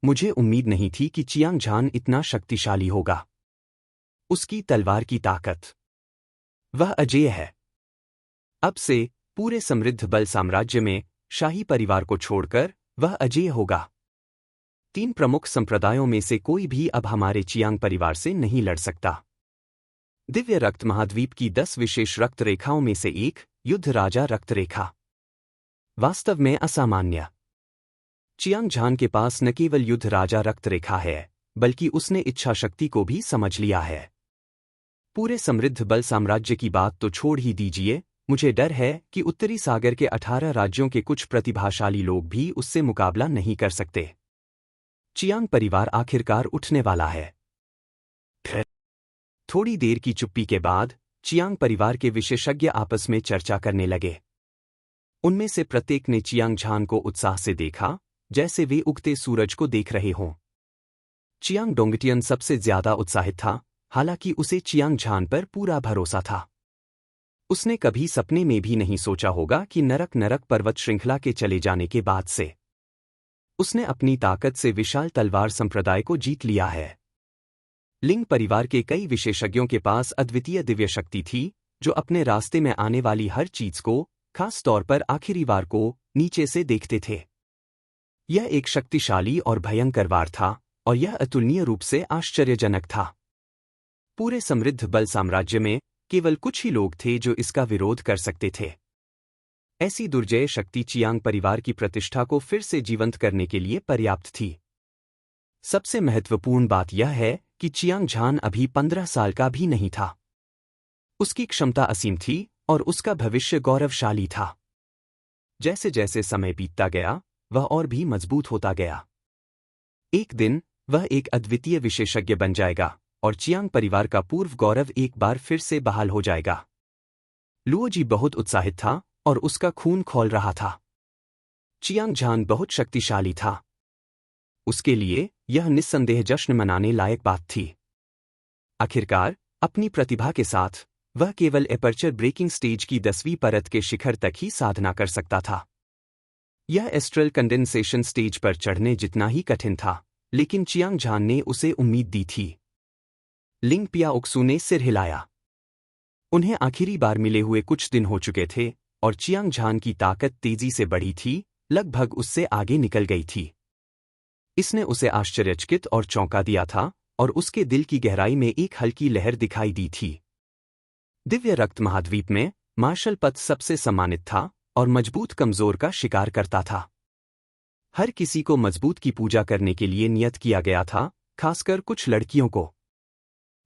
मुझे उम्मीद नहीं थी कि चियांग झान इतना शक्तिशाली होगा। उसकी तलवार की ताकत, वह अजेय है। अब से पूरे समृद्ध बल साम्राज्य में शाही परिवार को छोड़कर वह अजेय होगा। 3 प्रमुख संप्रदायों में से कोई भी अब हमारे चियांग परिवार से नहीं लड़ सकता। दिव्य रक्त महाद्वीप की 10 विशेष रक्त रेखाओं में से एक, युद्ध राजा रक्त रेखा, वास्तव में असामान्य। चियांग झान के पास न केवल युद्ध राजा रक्त रेखा है, बल्कि उसने इच्छा शक्ति को भी समझ लिया है। पूरे समृद्ध बल साम्राज्य की बात तो छोड़ ही दीजिए, मुझे डर है कि उत्तरी सागर के 18 राज्यों के कुछ प्रतिभाशाली लोग भी उससे मुकाबला नहीं कर सकते। चियांग परिवार आखिरकार उठने वाला है। थोड़ी देर की चुप्पी के बाद चियांग परिवार के विशेषज्ञ आपस में चर्चा करने लगे। उनमें से प्रत्येक ने चियांग झान को उत्साह से देखा, जैसे वे उगते सूरज को देख रहे हों। चियांग डोंगटियन सबसे ज्यादा उत्साहित था, हालांकि उसे चियांग झान पर पूरा भरोसा था। उसने कभी सपने में भी नहीं सोचा होगा कि नरक पर्वत श्रृंखला के चले जाने के बाद से उसने अपनी ताकत से विशाल तलवार संप्रदाय को जीत लिया है। लिंग परिवार के कई विशेषज्ञों के पास अद्वितीय दिव्य शक्ति थी, जो अपने रास्ते में आने वाली हर चीज को, खास तौर पर आखिरी वार को, नीचे से देखते थे। यह एक शक्तिशाली और भयंकर वार था, और यह अतुलनीय रूप से आश्चर्यजनक था। पूरे समृद्ध बल साम्राज्य में केवल कुछ ही लोग थे जो इसका विरोध कर सकते थे। ऐसी दुर्जय शक्ति चियांग परिवार की प्रतिष्ठा को फिर से जीवंत करने के लिए पर्याप्त थी। सबसे महत्वपूर्ण बात यह है कि चियांग झान अभी 15 साल का भी नहीं था। उसकी क्षमता असीम थी और उसका भविष्य गौरवशाली था। जैसे जैसे समय बीतता गया, वह और भी मजबूत होता गया। एक दिन वह एक अद्वितीय विशेषज्ञ बन जाएगा और चियांग परिवार का पूर्व गौरव एक बार फिर से बहाल हो जाएगा। लुओजी बहुत उत्साहित था और उसका खून खौल रहा था। चियांग झान बहुत शक्तिशाली था। उसके लिए यह निस्संदेह जश्न मनाने लायक बात थी। आखिरकार अपनी प्रतिभा के साथ वह केवल एपर्चर ब्रेकिंग स्टेज की 10वीं परत के शिखर तक ही साधना कर सकता था। यह एस्ट्रल कंडेंसेशन स्टेज पर चढ़ने जितना ही कठिन था, लेकिन चियांग झान ने उसे उम्मीद दी थी। लिंग पियाओक्सू ने सिर हिलाया। उन्हें आखिरी बार मिले हुए कुछ दिन हो चुके थे और चियांग झान की ताकत तेजी से बढ़ी थी, लगभग उससे आगे निकल गई थी। इसने उसे आश्चर्यचकित और चौंका दिया था और उसके दिल की गहराई में एक हल्की लहर दिखाई दी थी। दिव्य रक्त महाद्वीप में मार्शल पद सबसे सम्मानित था और मजबूत कमजोर का शिकार करता था। हर किसी को मजबूत की पूजा करने के लिए नियत किया गया था, खासकर कुछ लड़कियों को।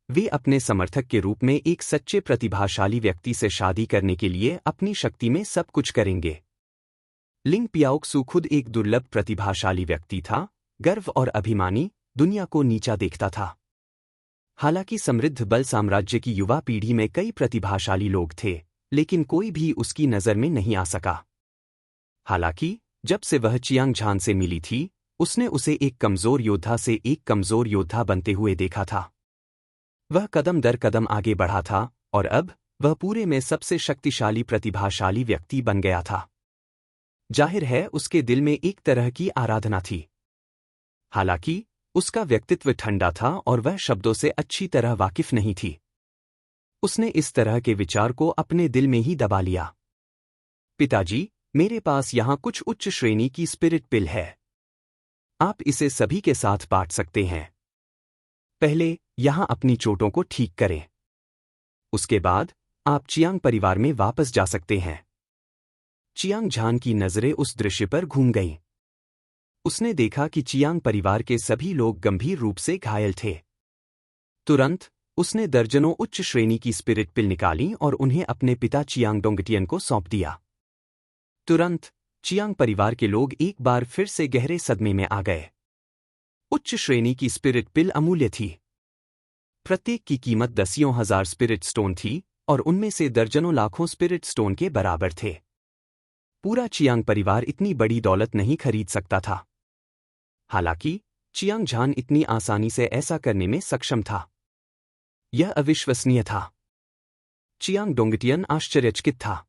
वे अपने समर्थक के रूप में एक सच्चे प्रतिभाशाली व्यक्ति से शादी करने के लिए अपनी शक्ति में सब कुछ करेंगे। लिंग पियाओक्सू खुद एक दुर्लभ प्रतिभाशाली व्यक्ति था, गर्व और अभिमानी, दुनिया को नीचा देखता था। हालांकि समृद्ध बल साम्राज्य की युवा पीढ़ी में कई प्रतिभाशाली लोग थे, लेकिन कोई भी उसकी नजर में नहीं आ सका। हालांकि जब से वह चियांग झान से मिली थी, उसने उसे एक कमजोर योद्धा से एक कमजोर योद्धा बनते हुए देखा था। वह कदम दर कदम आगे बढ़ा था और अब वह पूरे में सबसे शक्तिशाली प्रतिभाशाली व्यक्ति बन गया था। जाहिर है उसके दिल में एक तरह की आराधना थी। हालांकि उसका व्यक्तित्व ठंडा था और वह शब्दों से अच्छी तरह वाकिफ नहीं थी। उसने इस तरह के विचार को अपने दिल में ही दबा लिया। पिताजी, मेरे पास यहाँ कुछ उच्च श्रेणी की स्पिरिट पिल है। आप इसे सभी के साथ बांट सकते हैं। पहले यहाँ अपनी चोटों को ठीक करें। उसके बाद आप चियांग परिवार में वापस जा सकते हैं। चियांग झान की नजरें उस दृश्य पर घूम गईं। उसने देखा कि चियांग परिवार के सभी लोग गंभीर रूप से घायल थे। तुरंत उसने दर्जनों उच्च श्रेणी की स्पिरिट पिल निकाली और उन्हें अपने पिता चियांग डोंगटियन को सौंप दिया। तुरंत चियांग परिवार के लोग एक बार फिर से गहरे सदमे में आ गए। उच्च श्रेणी की स्पिरिट पिल अमूल्य थी। प्रत्येक की कीमत दसियों हजार स्पिरिट स्टोन थी और उनमें से दर्जनों लाखों स्पिरिट स्टोन के बराबर थे। पूरा चियांग परिवार इतनी बड़ी दौलत नहीं खरीद सकता था। हालांकि चियांग झान इतनी आसानी से ऐसा करने में सक्षम था। यह अविश्वसनीय था। चियांग डोंगटियन आश्चर्यचकित था।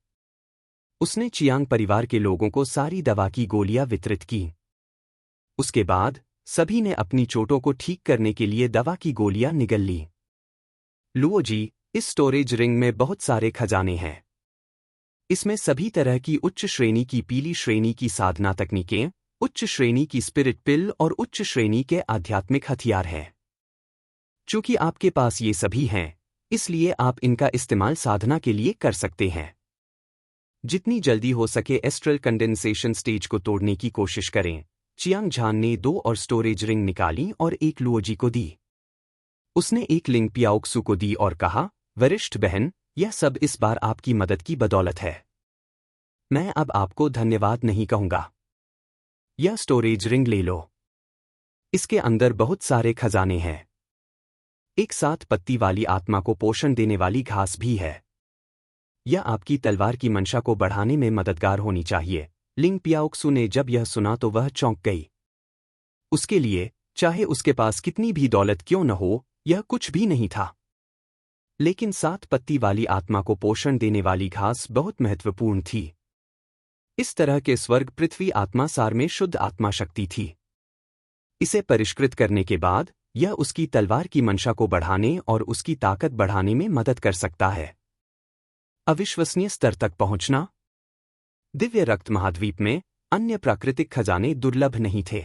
उसने चियांग परिवार के लोगों को सारी दवा की गोलियां वितरित की। उसके बाद सभी ने अपनी चोटों को ठीक करने के लिए दवा की गोलियां निगल ली। लुओ जी, इस स्टोरेज रिंग में बहुत सारे खजाने हैं। इसमें सभी तरह की उच्च श्रेणी की पीली श्रेणी की साधना तकनीकें, उच्च श्रेणी की स्पिरिट पिल और उच्च श्रेणी के आध्यात्मिक हथियार हैं। चूंकि आपके पास ये सभी हैं, इसलिए आप इनका इस्तेमाल साधना के लिए कर सकते हैं। जितनी जल्दी हो सके एस्ट्रल कंडेंसेशन स्टेज को तोड़ने की कोशिश करें। चियांग झान ने 2 और स्टोरेज रिंग निकाली और एक लुओजी को दी। उसने एक लिंग पियाओक्सू को दी और कहा, वरिष्ठ बहन, यह सब इस बार आपकी मदद की बदौलत है। मैं अब आपको धन्यवाद नहीं कहूंगा। यह स्टोरेज रिंग ले लो। इसके अंदर बहुत सारे खजाने हैं। एक 7 पत्ती वाली आत्मा को पोषण देने वाली घास भी है। यह आपकी तलवार की मंशा को बढ़ाने में मददगार होनी चाहिए। लिंग पियाओक्सू ने जब यह सुना तो वह चौंक गई। उसके लिए, चाहे उसके पास कितनी भी दौलत क्यों न हो, यह कुछ भी नहीं था। लेकिन 7 पत्ती वाली आत्मा को पोषण देने वाली घास बहुत महत्वपूर्ण थी। इस तरह के स्वर्ग पृथ्वी आत्मा सार में शुद्ध आत्मा शक्ति थी। इसे परिष्कृत करने के बाद यह उसकी तलवार की मंशा को बढ़ाने और उसकी ताकत बढ़ाने में मदद कर सकता है। अविश्वसनीय स्तर तक पहुंचना। दिव्य रक्त महाद्वीप में अन्य प्राकृतिक खजाने दुर्लभ नहीं थे।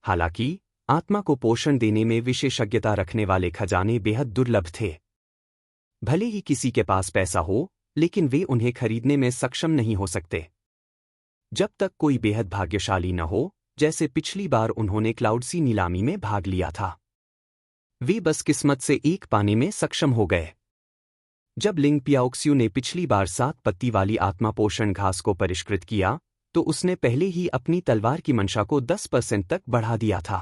हालांकि आत्मा को पोषण देने में विशेषज्ञता रखने वाले खजाने बेहद दुर्लभ थे। भले ही किसी के पास पैसा हो, लेकिन वे उन्हें खरीदने में सक्षम नहीं हो सकते। जब तक कोई बेहद भाग्यशाली न हो, जैसे पिछली बार उन्होंने क्लाउडसी नीलामी में भाग लिया था। वे बस किस्मत से एक पाने में सक्षम हो गए। जब लिंग पियाओक्सू ने पिछली बार 7 पत्ती वाली आत्मा पोषण घास को परिष्कृत किया, तो उसने पहले ही अपनी तलवार की मंशा को 10% तक बढ़ा दिया था।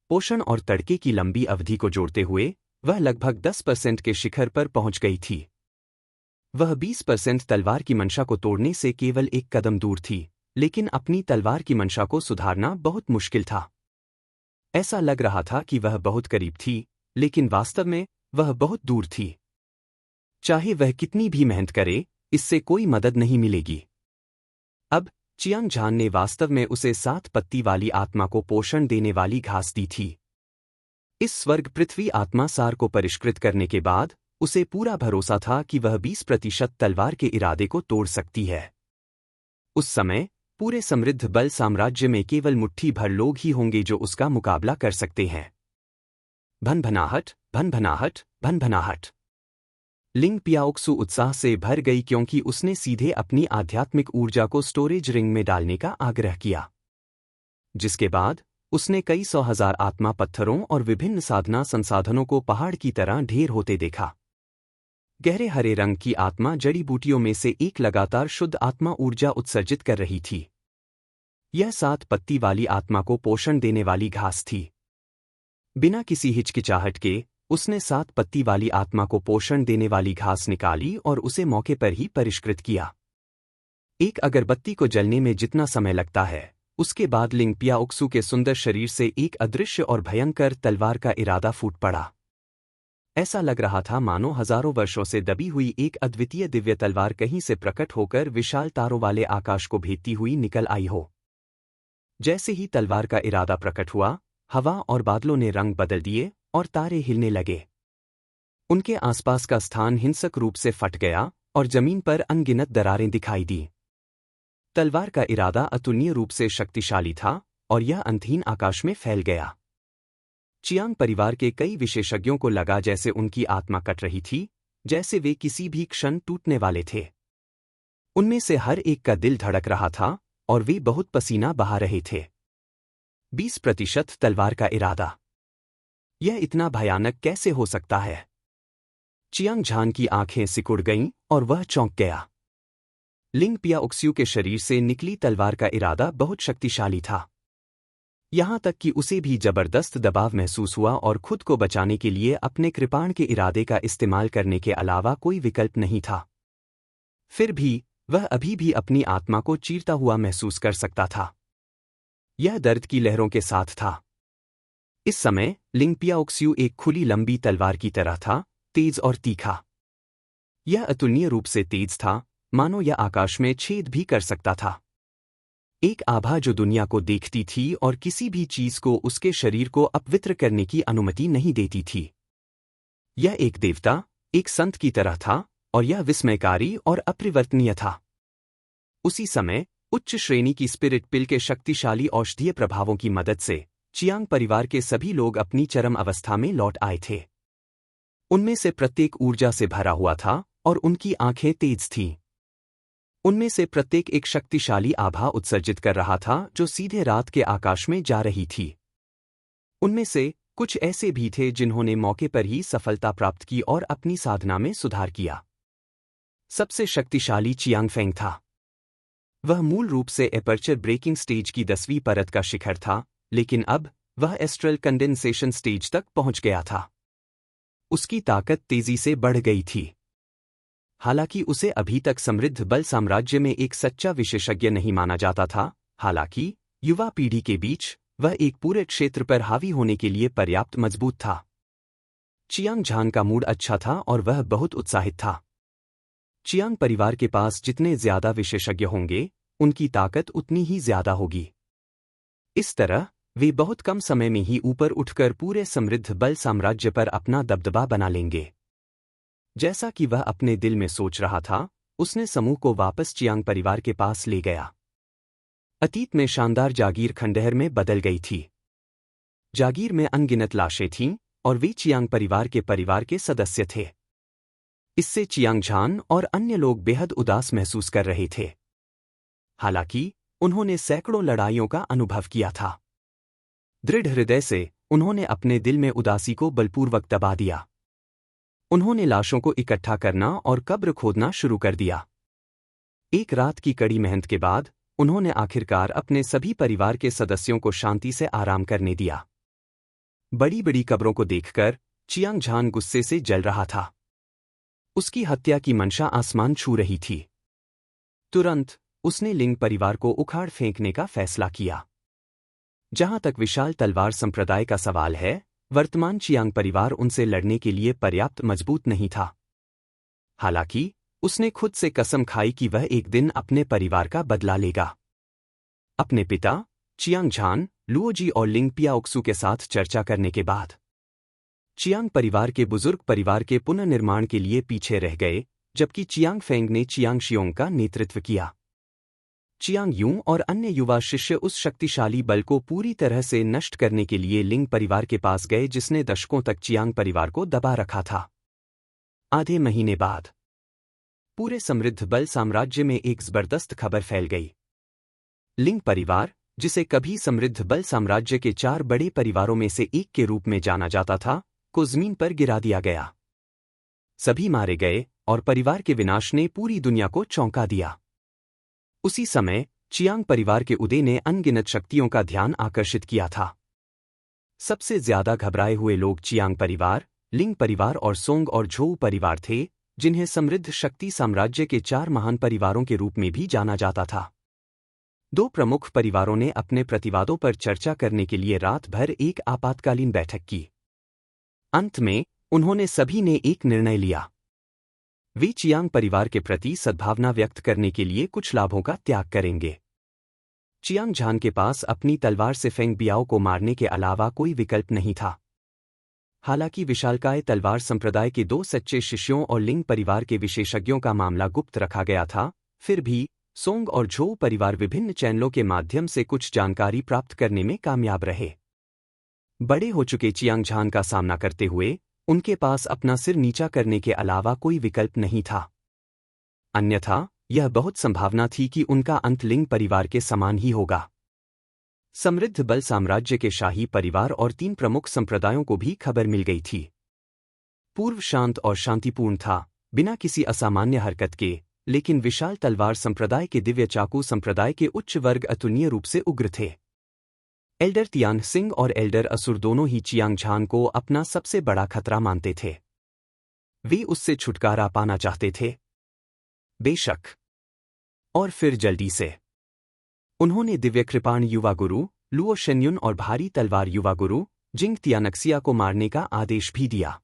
पोषण और तड़के की लंबी अवधि को जोड़ते हुए वह लगभग 10% के शिखर पर पहुंच गई थी। वह 20% तलवार की मंशा को तोड़ने से केवल एक कदम दूर थी, लेकिन अपनी तलवार की मंशा को सुधारना बहुत मुश्किल था। ऐसा लग रहा था कि वह बहुत करीब थी, लेकिन वास्तव में वह बहुत दूर थी। चाहे वह कितनी भी मेहनत करे, इससे कोई मदद नहीं मिलेगी। अब चियांग झान ने वास्तव में उसे 7 पत्ती वाली आत्मा को पोषण देने वाली घास दी थी। इस स्वर्ग पृथ्वी आत्मा सार को परिष्कृत करने के बाद उसे पूरा भरोसा था कि वह 20% तलवार के इरादे को तोड़ सकती है। उस समय पूरे समृद्ध बल साम्राज्य में केवल मुट्ठी भर लोग ही होंगे जो उसका मुकाबला कर सकते हैं। भनभनाहट, भनभनाहट, भनभनाहट। लिंग पियाओक्सू उत्साह से भर गई क्योंकि उसने सीधे अपनी आध्यात्मिक ऊर्जा को स्टोरेज रिंग में डालने का आग्रह किया। जिसके बाद उसने कई 100,000 आत्मा पत्थरों और विभिन्न साधना संसाधनों को पहाड़ की तरह ढेर होते देखा। गहरे हरे रंग की आत्मा जड़ी बूटियों में से एक लगातार शुद्ध आत्मा ऊर्जा उत्सर्जित कर रही थी। यह 7 पत्ती वाली आत्मा को पोषण देने वाली घास थी। बिना किसी हिचकिचाहट के उसने 7 पत्ती वाली आत्मा को पोषण देने वाली घास निकाली और उसे मौके पर ही परिष्कृत किया। एक अगरबत्ती को जलने में जितना समय लगता है, उसके बाद लिंग पियाओक्सू के सुंदर शरीर से एक अदृश्य और भयंकर तलवार का इरादा फूट पड़ा। ऐसा लग रहा था मानो हजारों वर्षों से दबी हुई एक अद्वितीय दिव्य तलवार कहीं से प्रकट होकर विशाल तारों वाले आकाश को भेदती हुई निकल आई हो। जैसे ही तलवार का इरादा प्रकट हुआ, हवा और बादलों ने रंग बदल दिए और तारे हिलने लगे। उनके आसपास का स्थान हिंसक रूप से फट गया और जमीन पर अनगिनत दरारें दिखाई दी। तलवार का इरादा अतुलनीय रूप से शक्तिशाली था और यह अंतहीन आकाश में फैल गया। चियांग परिवार के कई विशेषज्ञों को लगा जैसे उनकी आत्मा कट रही थी, जैसे वे किसी भी क्षण टूटने वाले थे। उनमें से हर एक का दिल धड़क रहा था और वे बहुत पसीना बहा रहे थे। 20% तलवार का इरादा। यह इतना भयानक कैसे हो सकता है? चियांग झान की आंखें सिकुड़ गईं और वह चौंक गया। लिंग पियाओक्सू के शरीर से निकली तलवार का इरादा बहुत शक्तिशाली था। यहां तक कि उसे भी जबरदस्त दबाव महसूस हुआ और खुद को बचाने के लिए अपने कृपाण के इरादे का इस्तेमाल करने के अलावा कोई विकल्प नहीं था। फिर भी वह अभी भी अपनी आत्मा को चीरता हुआ महसूस कर सकता था। यह दर्द की लहरों के साथ था। इस समय लिंग पियाओक्सू एक खुली लंबी तलवार की तरह था, तेज और तीखा। यह अतुलनीय रूप से तेज था, मानो यह आकाश में छेद भी कर सकता था। एक आभा जो दुनिया को देखती थी और किसी भी चीज को उसके शरीर को अपवित्र करने की अनुमति नहीं देती थी। यह एक देवता, एक संत की तरह था और यह विस्मयकारी और अपरिवर्तनीय था। उसी समय उच्च श्रेणी की स्पिरिट पिल के शक्तिशाली औषधीय प्रभावों की मदद से चियांग परिवार के सभी लोग अपनी चरम अवस्था में लौट आए थे। उनमें से प्रत्येक ऊर्जा से भरा हुआ था और उनकी आंखें तेज थीं। उनमें से प्रत्येक एक शक्तिशाली आभा उत्सर्जित कर रहा था जो सीधे रात के आकाश में जा रही थी। उनमें से कुछ ऐसे भी थे जिन्होंने मौके पर ही सफलता प्राप्त की और अपनी साधना में सुधार किया। सबसे शक्तिशाली चियांग फेंग था। वह मूल रूप से एपर्चर ब्रेकिंग स्टेज की 10वीं परत का शिखर था, लेकिन अब वह एस्ट्रल कंडेंसेशन स्टेज तक पहुंच गया था। उसकी ताकत तेजी से बढ़ गई थी। हालांकि उसे अभी तक समृद्ध बल साम्राज्य में एक सच्चा विशेषज्ञ नहीं माना जाता था, हालांकि युवा पीढ़ी के बीच वह एक पूरे क्षेत्र पर हावी होने के लिए पर्याप्त मजबूत था। चियांग झान का मूड अच्छा था और वह बहुत उत्साहित था। चियांग परिवार के पास जितने ज्यादा विशेषज्ञ होंगे, उनकी ताकत उतनी ही ज्यादा होगी। इस तरह वे बहुत कम समय में ही ऊपर उठकर पूरे समृद्ध बल साम्राज्य पर अपना दबदबा बना लेंगे। जैसा कि वह अपने दिल में सोच रहा था, उसने समूह को वापस चियांग परिवार के पास ले गया। अतीत में शानदार जागीर खंडहर में बदल गई थी। जागीर में अनगिनत लाशें थीं और वे चियांग परिवार के सदस्य थे। इससे चियांग झान और अन्य लोग बेहद उदास महसूस कर रहे थे। हालांकि उन्होंने सैकड़ों लड़ाइयों का अनुभव किया था। दृढ़ हृदय से उन्होंने अपने दिल में उदासी को बलपूर्वक दबा दिया। उन्होंने लाशों को इकट्ठा करना और कब्र खोदना शुरू कर दिया। एक रात की कड़ी मेहनत के बाद उन्होंने आखिरकार अपने सभी परिवार के सदस्यों को शांति से आराम करने दिया। बड़ी बड़ी कब्रों को देखकर चियांग झान गुस्से से जल रहा था। उसकी हत्या की मंशा आसमान छू रही थी। तुरंत उसने लिंग परिवार को उखाड़ फेंकने का फैसला किया। जहां तक विशाल तलवार संप्रदाय का सवाल है, वर्तमान चियांग परिवार उनसे लड़ने के लिए पर्याप्त मजबूत नहीं था। हालांकि उसने खुद से कसम खाई कि वह एक दिन अपने परिवार का बदला लेगा। अपने पिता चियांग झान, लुओजी और लिंग पियाओक्सू के साथ चर्चा करने के बाद चियांग परिवार के बुजुर्ग परिवार के पुनर्निर्माण के लिए पीछे रह गए, जबकि चियांग फेंग ने चियांग शियोंग का नेतृत्व किया। चियांग यूं और अन्य युवा शिष्य उस शक्तिशाली बल को पूरी तरह से नष्ट करने के लिए लिंग परिवार के पास गए जिसने दशकों तक चियांग परिवार को दबा रखा था। आधे महीने बाद पूरे समृद्ध बल साम्राज्य में एक जबरदस्त खबर फैल गई। लिंग परिवार, जिसे कभी समृद्ध बल साम्राज्य के 4 बड़े परिवारों में से एक के रूप में जाना जाता था, को जमीन पर गिरा दिया गया। सभी मारे गए और परिवार के विनाश ने पूरी दुनिया को चौंका दिया। उसी समय चियांग परिवार के उदय ने अनगिनत शक्तियों का ध्यान आकर्षित किया था। सबसे ज्यादा घबराए हुए लोग चियांग परिवार, लिंग परिवार और सोंग और झोउ परिवार थे, जिन्हें समृद्ध शक्ति साम्राज्य के 4 महान परिवारों के रूप में भी जाना जाता था। 2 प्रमुख परिवारों ने अपने प्रतिवादों पर चर्चा करने के लिए रात भर एक आपातकालीन बैठक की। अंत में उन्होंने सभी ने एक निर्णय लिया। वे चियांग परिवार के प्रति सद्भावना व्यक्त करने के लिए कुछ लाभों का त्याग करेंगे। चियांग झान के पास अपनी तलवार से फेंग बियाओ को मारने के अलावा कोई विकल्प नहीं था। हालांकि विशालकाय तलवार संप्रदाय के 2 सच्चे शिष्यों और लिंग परिवार के विशेषज्ञों का मामला गुप्त रखा गया था, फिर भी सोंग और झोउ परिवार विभिन्न चैनलों के माध्यम से कुछ जानकारी प्राप्त करने में कामयाब रहे। बड़े हो चुके चियांग झान का सामना करते हुए उनके पास अपना सिर नीचा करने के अलावा कोई विकल्प नहीं था। अन्यथा यह बहुत संभावना थी कि उनका अंत लिंग परिवार के समान ही होगा। समृद्ध बल साम्राज्य के शाही परिवार और 3 प्रमुख संप्रदायों को भी खबर मिल गई थी। पूर्व शांत और शांतिपूर्ण था, बिना किसी असामान्य हरकत के, लेकिन विशाल तलवार संप्रदाय के दिव्य चाकू संप्रदाय के उच्च वर्ग अतुलनीय रूप से उग्र थे। एल्डर तियान सिंह और एल्डर असुर दोनों ही चियांग झान को अपना सबसे बड़ा खतरा मानते थे। वे उससे छुटकारा पाना चाहते थे। बेशक। और फिर जल्दी से उन्होंने दिव्य कृपाण युवा गुरु लुओ शेन्युन और भारी तलवार युवा गुरु जिंग तियानक्सिया को मारने का आदेश भी दिया।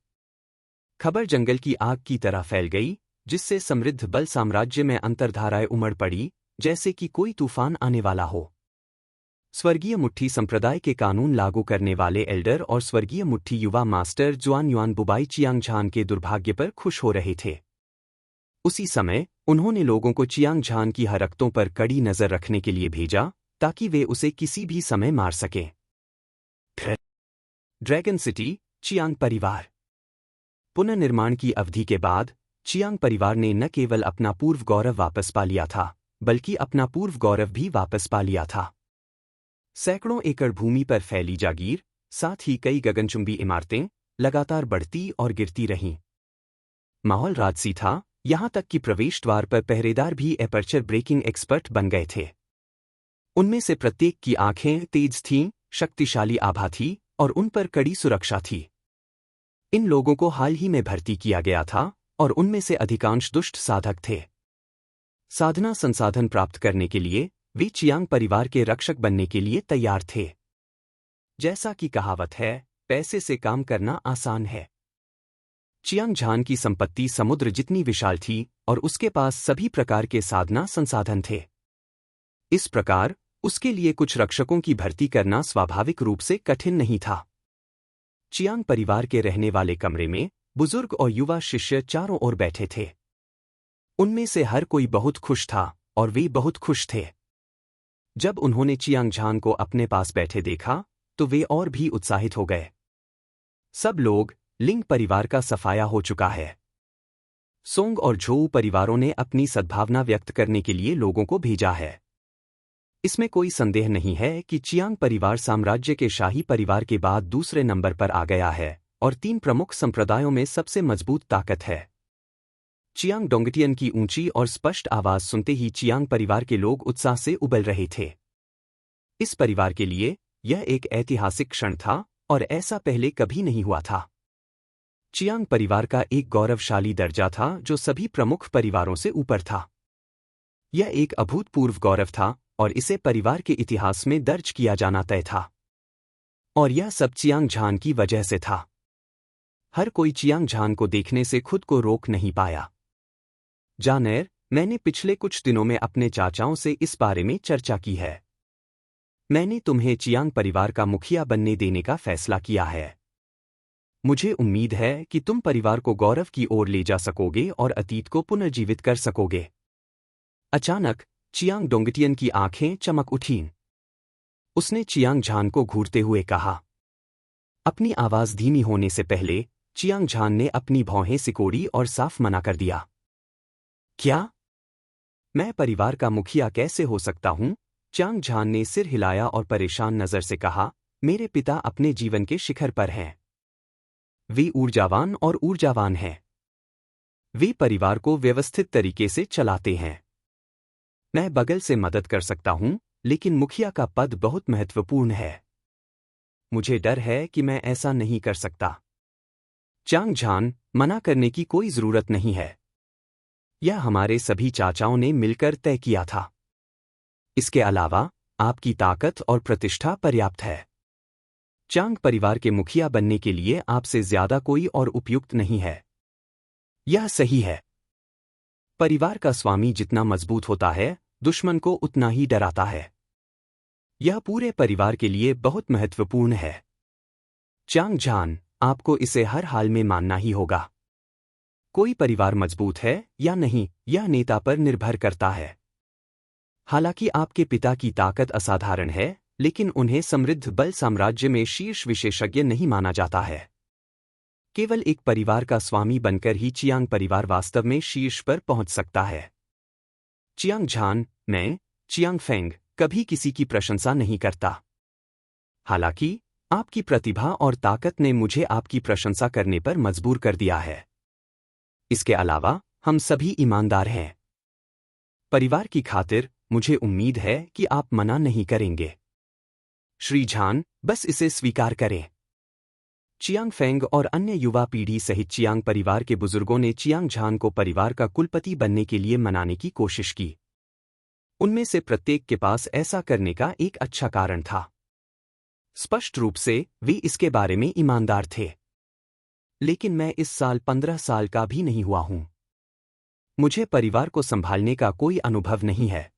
खबर जंगल की आग की तरह फैल गई, जिससे समृद्ध बल साम्राज्य में अंतर्धाराएं उमड़ पड़ी, जैसे कि कोई तूफान आने वाला हो। स्वर्गीय मुट्ठी संप्रदाय के कानून लागू करने वाले एल्डर और स्वर्गीय मुट्ठी युवा मास्टर जुआन युआन बुबाई चियांग झान के दुर्भाग्य पर खुश हो रहे थे। उसी समय उन्होंने लोगों को चियांग झान की हरकतों पर कड़ी नजर रखने के लिए भेजा ताकि वे उसे किसी भी समय मार सकें। ड्रैगन सिटी, चियांग परिवार। पुनर्निर्माण की अवधि के बाद चियांग परिवार ने न केवल अपना पूर्व गौरव वापस पा लिया था, बल्कि अपना पूर्व गौरव भी वापस पा लिया था। सैकड़ों एकड़ भूमि पर फैली जागीर, साथ ही कई गगनचुंबी इमारतें लगातार बढ़ती और गिरती रहीं। माहौल राजसी था, यहां तक कि प्रवेश द्वार पर पहरेदार भी एपर्चर ब्रेकिंग एक्सपर्ट बन गए थे। उनमें से प्रत्येक की आंखें तेज थीं, शक्तिशाली आभा थी और उन पर कड़ी सुरक्षा थी। इन लोगों को हाल ही में भर्ती किया गया था और उनमें से अधिकांश दुष्ट साधक थे। साधना संसाधन प्राप्त करने के लिए वे चियांग परिवार के रक्षक बनने के लिए तैयार थे। जैसा कि कहावत है, पैसे से काम करना आसान है। चियांग झान की संपत्ति समुद्र जितनी विशाल थी और उसके पास सभी प्रकार के साधना संसाधन थे। इस प्रकार उसके लिए कुछ रक्षकों की भर्ती करना स्वाभाविक रूप से कठिन नहीं था। चियांग परिवार के रहने वाले कमरे में बुजुर्ग और युवा शिष्य चारों ओर बैठे थे। उनमें से हर कोई बहुत खुश था और वे बहुत खुश थे। जब उन्होंने चियांग झान को अपने पास बैठे देखा तो वे और भी उत्साहित हो गए। सब लोग लिंग परिवार का सफाया हो चुका है। सोंग और झोऊ परिवारों ने अपनी सद्भावना व्यक्त करने के लिए लोगों को भेजा है। इसमें कोई संदेह नहीं है कि चियांग परिवार साम्राज्य के शाही परिवार के बाद दूसरे नंबर पर आ गया है और 3 प्रमुख संप्रदायों में सबसे मजबूत ताकत है। चियांग डोंगटियन की ऊंची और स्पष्ट आवाज सुनते ही चियांग परिवार के लोग उत्साह से उबल रहे थे। इस परिवार के लिए यह एक ऐतिहासिक क्षण था और ऐसा पहले कभी नहीं हुआ था। चियांग परिवार का एक गौरवशाली दर्जा था जो सभी प्रमुख परिवारों से ऊपर था। यह एक अभूतपूर्व गौरव था और इसे परिवार के इतिहास में दर्ज किया जाना तय था। और यह सब चियांग झान की वजह से था। हर कोई चियांग झान को देखने से खुद को रोक नहीं पाया। जानैर, मैंने पिछले कुछ दिनों में अपने चाचाओं से इस बारे में चर्चा की है। मैंने तुम्हें चियांग परिवार का मुखिया बनने देने का फैसला किया है। मुझे उम्मीद है कि तुम परिवार को गौरव की ओर ले जा सकोगे और अतीत को पुनर्जीवित कर सकोगे। अचानक चियांग डोंगटियन की आंखें चमक उठीं। उसने चियांग झान को घूरते हुए कहा। अपनी आवाज धीमी होने से पहले चियांग झान ने अपनी भौहें सिकोड़ी और साफ मना कर दिया। क्या? मैं परिवार का मुखिया कैसे हो सकता हूं? चियांग झान ने सिर हिलाया और परेशान नजर से कहा, मेरे पिता अपने जीवन के शिखर पर हैं। वे ऊर्जावान हैं। वे परिवार को व्यवस्थित तरीके से चलाते हैं। मैं बगल से मदद कर सकता हूं, लेकिन मुखिया का पद बहुत महत्वपूर्ण है। मुझे डर है कि मैं ऐसा नहीं कर सकता। चियांग झान, मना करने की कोई जरूरत नहीं है। यह हमारे सभी चाचाओं ने मिलकर तय किया था। इसके अलावा आपकी ताकत और प्रतिष्ठा पर्याप्त है। चियांग परिवार के मुखिया बनने के लिए आपसे ज्यादा कोई और उपयुक्त नहीं है। यह सही है। परिवार का स्वामी जितना मजबूत होता है, दुश्मन को उतना ही डराता है। यह पूरे परिवार के लिए बहुत महत्वपूर्ण है। चियांग झान, आपको इसे हर हाल में मानना ही होगा। कोई परिवार मजबूत है या नहीं, यह नेता पर निर्भर करता है। हालांकि आपके पिता की ताकत असाधारण है, लेकिन उन्हें समृद्ध बल साम्राज्य में शीर्ष विशेषज्ञ नहीं माना जाता है। केवल एक परिवार का स्वामी बनकर ही चियांग परिवार वास्तव में शीर्ष पर पहुंच सकता है। चियांग झान, मैं, चियांग फेंग, कभी किसी की प्रशंसा नहीं करता। हालांकि आपकी प्रतिभा और ताकत ने मुझे आपकी प्रशंसा करने पर मजबूर कर दिया है। इसके अलावा हम सभी ईमानदार हैं। परिवार की खातिर मुझे उम्मीद है कि आप मना नहीं करेंगे। श्री झान, बस इसे स्वीकार करें। चियांग फेंग और अन्य युवा पीढ़ी सहित चियांग परिवार के बुजुर्गों ने चियांग झान को परिवार का कुलपति बनने के लिए मनाने की कोशिश की। उनमें से प्रत्येक के पास ऐसा करने का एक अच्छा कारण था। स्पष्ट रूप से वे इसके बारे में ईमानदार थे। लेकिन मैं इस साल 15 साल का भी नहीं हुआ हूं। मुझे परिवार को संभालने का कोई अनुभव नहीं है।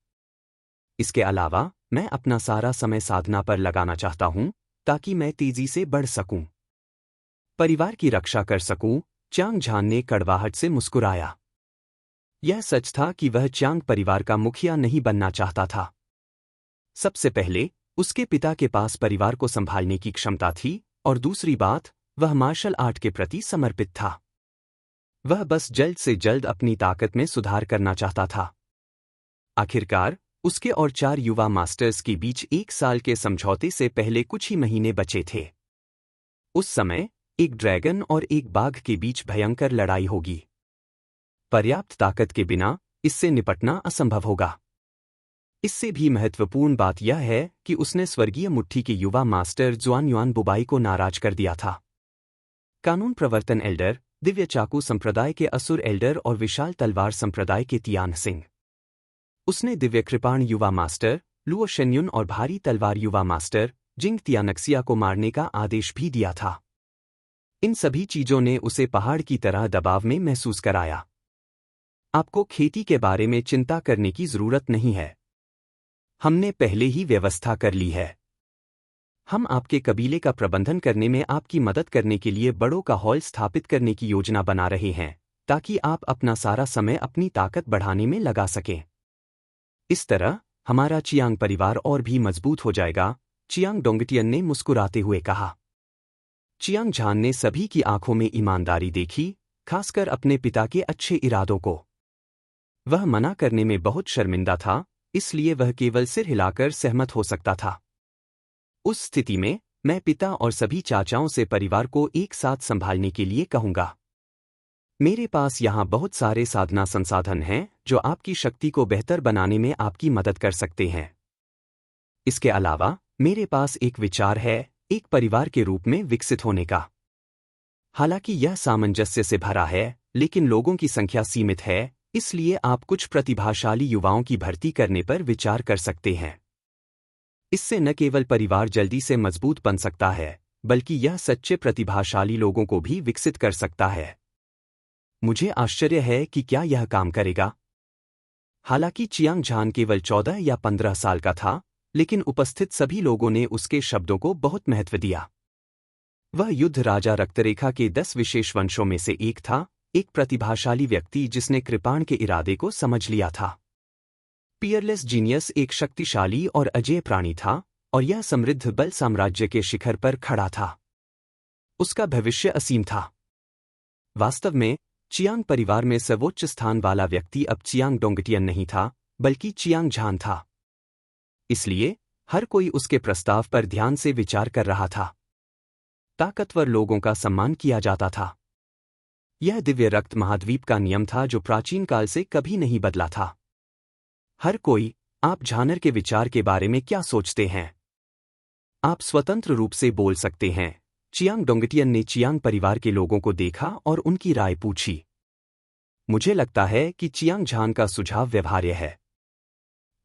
इसके अलावा मैं अपना सारा समय साधना पर लगाना चाहता हूं ताकि मैं तेजी से बढ़ सकूं, परिवार की रक्षा कर सकूं। च्यांग झान ने कड़वाहट से मुस्कुराया। यह सच था कि वह च्यांग परिवार का मुखिया नहीं बनना चाहता था। सबसे पहले उसके पिता के पास परिवार को संभालने की क्षमता थी, और दूसरी बात, वह मार्शल आर्ट के प्रति समर्पित था। वह बस जल्द से जल्द अपनी ताकत में सुधार करना चाहता था। आखिरकार उसके और 4 युवा मास्टर्स के बीच 1 साल के समझौते से पहले कुछ ही महीने बचे थे। उस समय एक ड्रैगन और एक बाघ के बीच भयंकर लड़ाई होगी। पर्याप्त ताकत के बिना इससे निपटना असंभव होगा। इससे भी महत्वपूर्ण बात यह है कि उसने स्वर्गीय मुट्ठी के युवा मास्टर जुआन युआन बुबाई को नाराज कर दिया था। कानून प्रवर्तन एल्डर, दिव्य चाकू संप्रदाय के असुर एल्डर और विशाल तलवार संप्रदाय के तियान सिंह। उसने दिव्य कृपाण युवा मास्टर लुओ शेन्युन और भारी तलवार युवा मास्टर जिंग तियानक्सिया को मारने का आदेश भी दिया था। इन सभी चीजों ने उसे पहाड़ की तरह दबाव में महसूस कराया। आपको खेती के बारे में चिंता करने की जरूरत नहीं है। हमने पहले ही व्यवस्था कर ली है। हम आपके कबीले का प्रबंधन करने में आपकी मदद करने के लिए बड़ों का हॉल स्थापित करने की योजना बना रहे हैं, ताकि आप अपना सारा समय अपनी ताकत बढ़ाने में लगा सकें। इस तरह हमारा चियांग परिवार और भी मजबूत हो जाएगा, चियांग डोंगटियन ने मुस्कुराते हुए कहा। चियांग झान ने सभी की आंखों में ईमानदारी देखी, खासकर अपने पिता के अच्छे इरादों को। वह मना करने में बहुत शर्मिंदा था, इसलिए वह केवल सिर हिलाकर सहमत हो सकता था। उस स्थिति में मैं पिता और सभी चाचाओं से परिवार को एक साथ संभालने के लिए कहूंगा। मेरे पास यहाँ बहुत सारे साधना संसाधन हैं जो आपकी शक्ति को बेहतर बनाने में आपकी मदद कर सकते हैं। इसके अलावा मेरे पास एक विचार है, एक परिवार के रूप में विकसित होने का। हालांकि यह सामंजस्य से भरा है, लेकिन लोगों की संख्या सीमित है, इसलिए आप कुछ प्रतिभाशाली युवाओं की भर्ती करने पर विचार कर सकते हैं। इससे न केवल परिवार जल्दी से मजबूत बन सकता है, बल्कि यह सच्चे प्रतिभाशाली लोगों को भी विकसित कर सकता है। मुझे आश्चर्य है कि क्या यह काम करेगा। हालांकि चियांग झान केवल 14 या 15 साल का था, लेकिन उपस्थित सभी लोगों ने उसके शब्दों को बहुत महत्व दिया। वह युद्ध राजा रक्तरेखा के 10 विशेष वंशों में से एक था, एक प्रतिभाशाली व्यक्ति जिसने कृपाण के इरादे को समझ लिया था। पियरलेस जीनियस एक शक्तिशाली और अजेय प्राणी था, और यह समृद्ध बल साम्राज्य के शिखर पर खड़ा था। उसका भविष्य असीम था। वास्तव में चियांग परिवार में सर्वोच्च स्थान वाला व्यक्ति अब चियांग डोंगटियन नहीं था, बल्कि चियांग झान था। इसलिए हर कोई उसके प्रस्ताव पर ध्यान से विचार कर रहा था। ताकतवर लोगों का सम्मान किया जाता था। यह दिव्य रक्त महाद्वीप का नियम था जो प्राचीन काल से कभी नहीं बदला था। हर कोई, आप झानर के विचार के बारे में क्या सोचते हैं? आप स्वतंत्र रूप से बोल सकते हैं। चियांग डोंगटियन ने चियांग परिवार के लोगों को देखा और उनकी राय पूछी। मुझे लगता है कि चियांग झान का सुझाव व्यवहार्य है।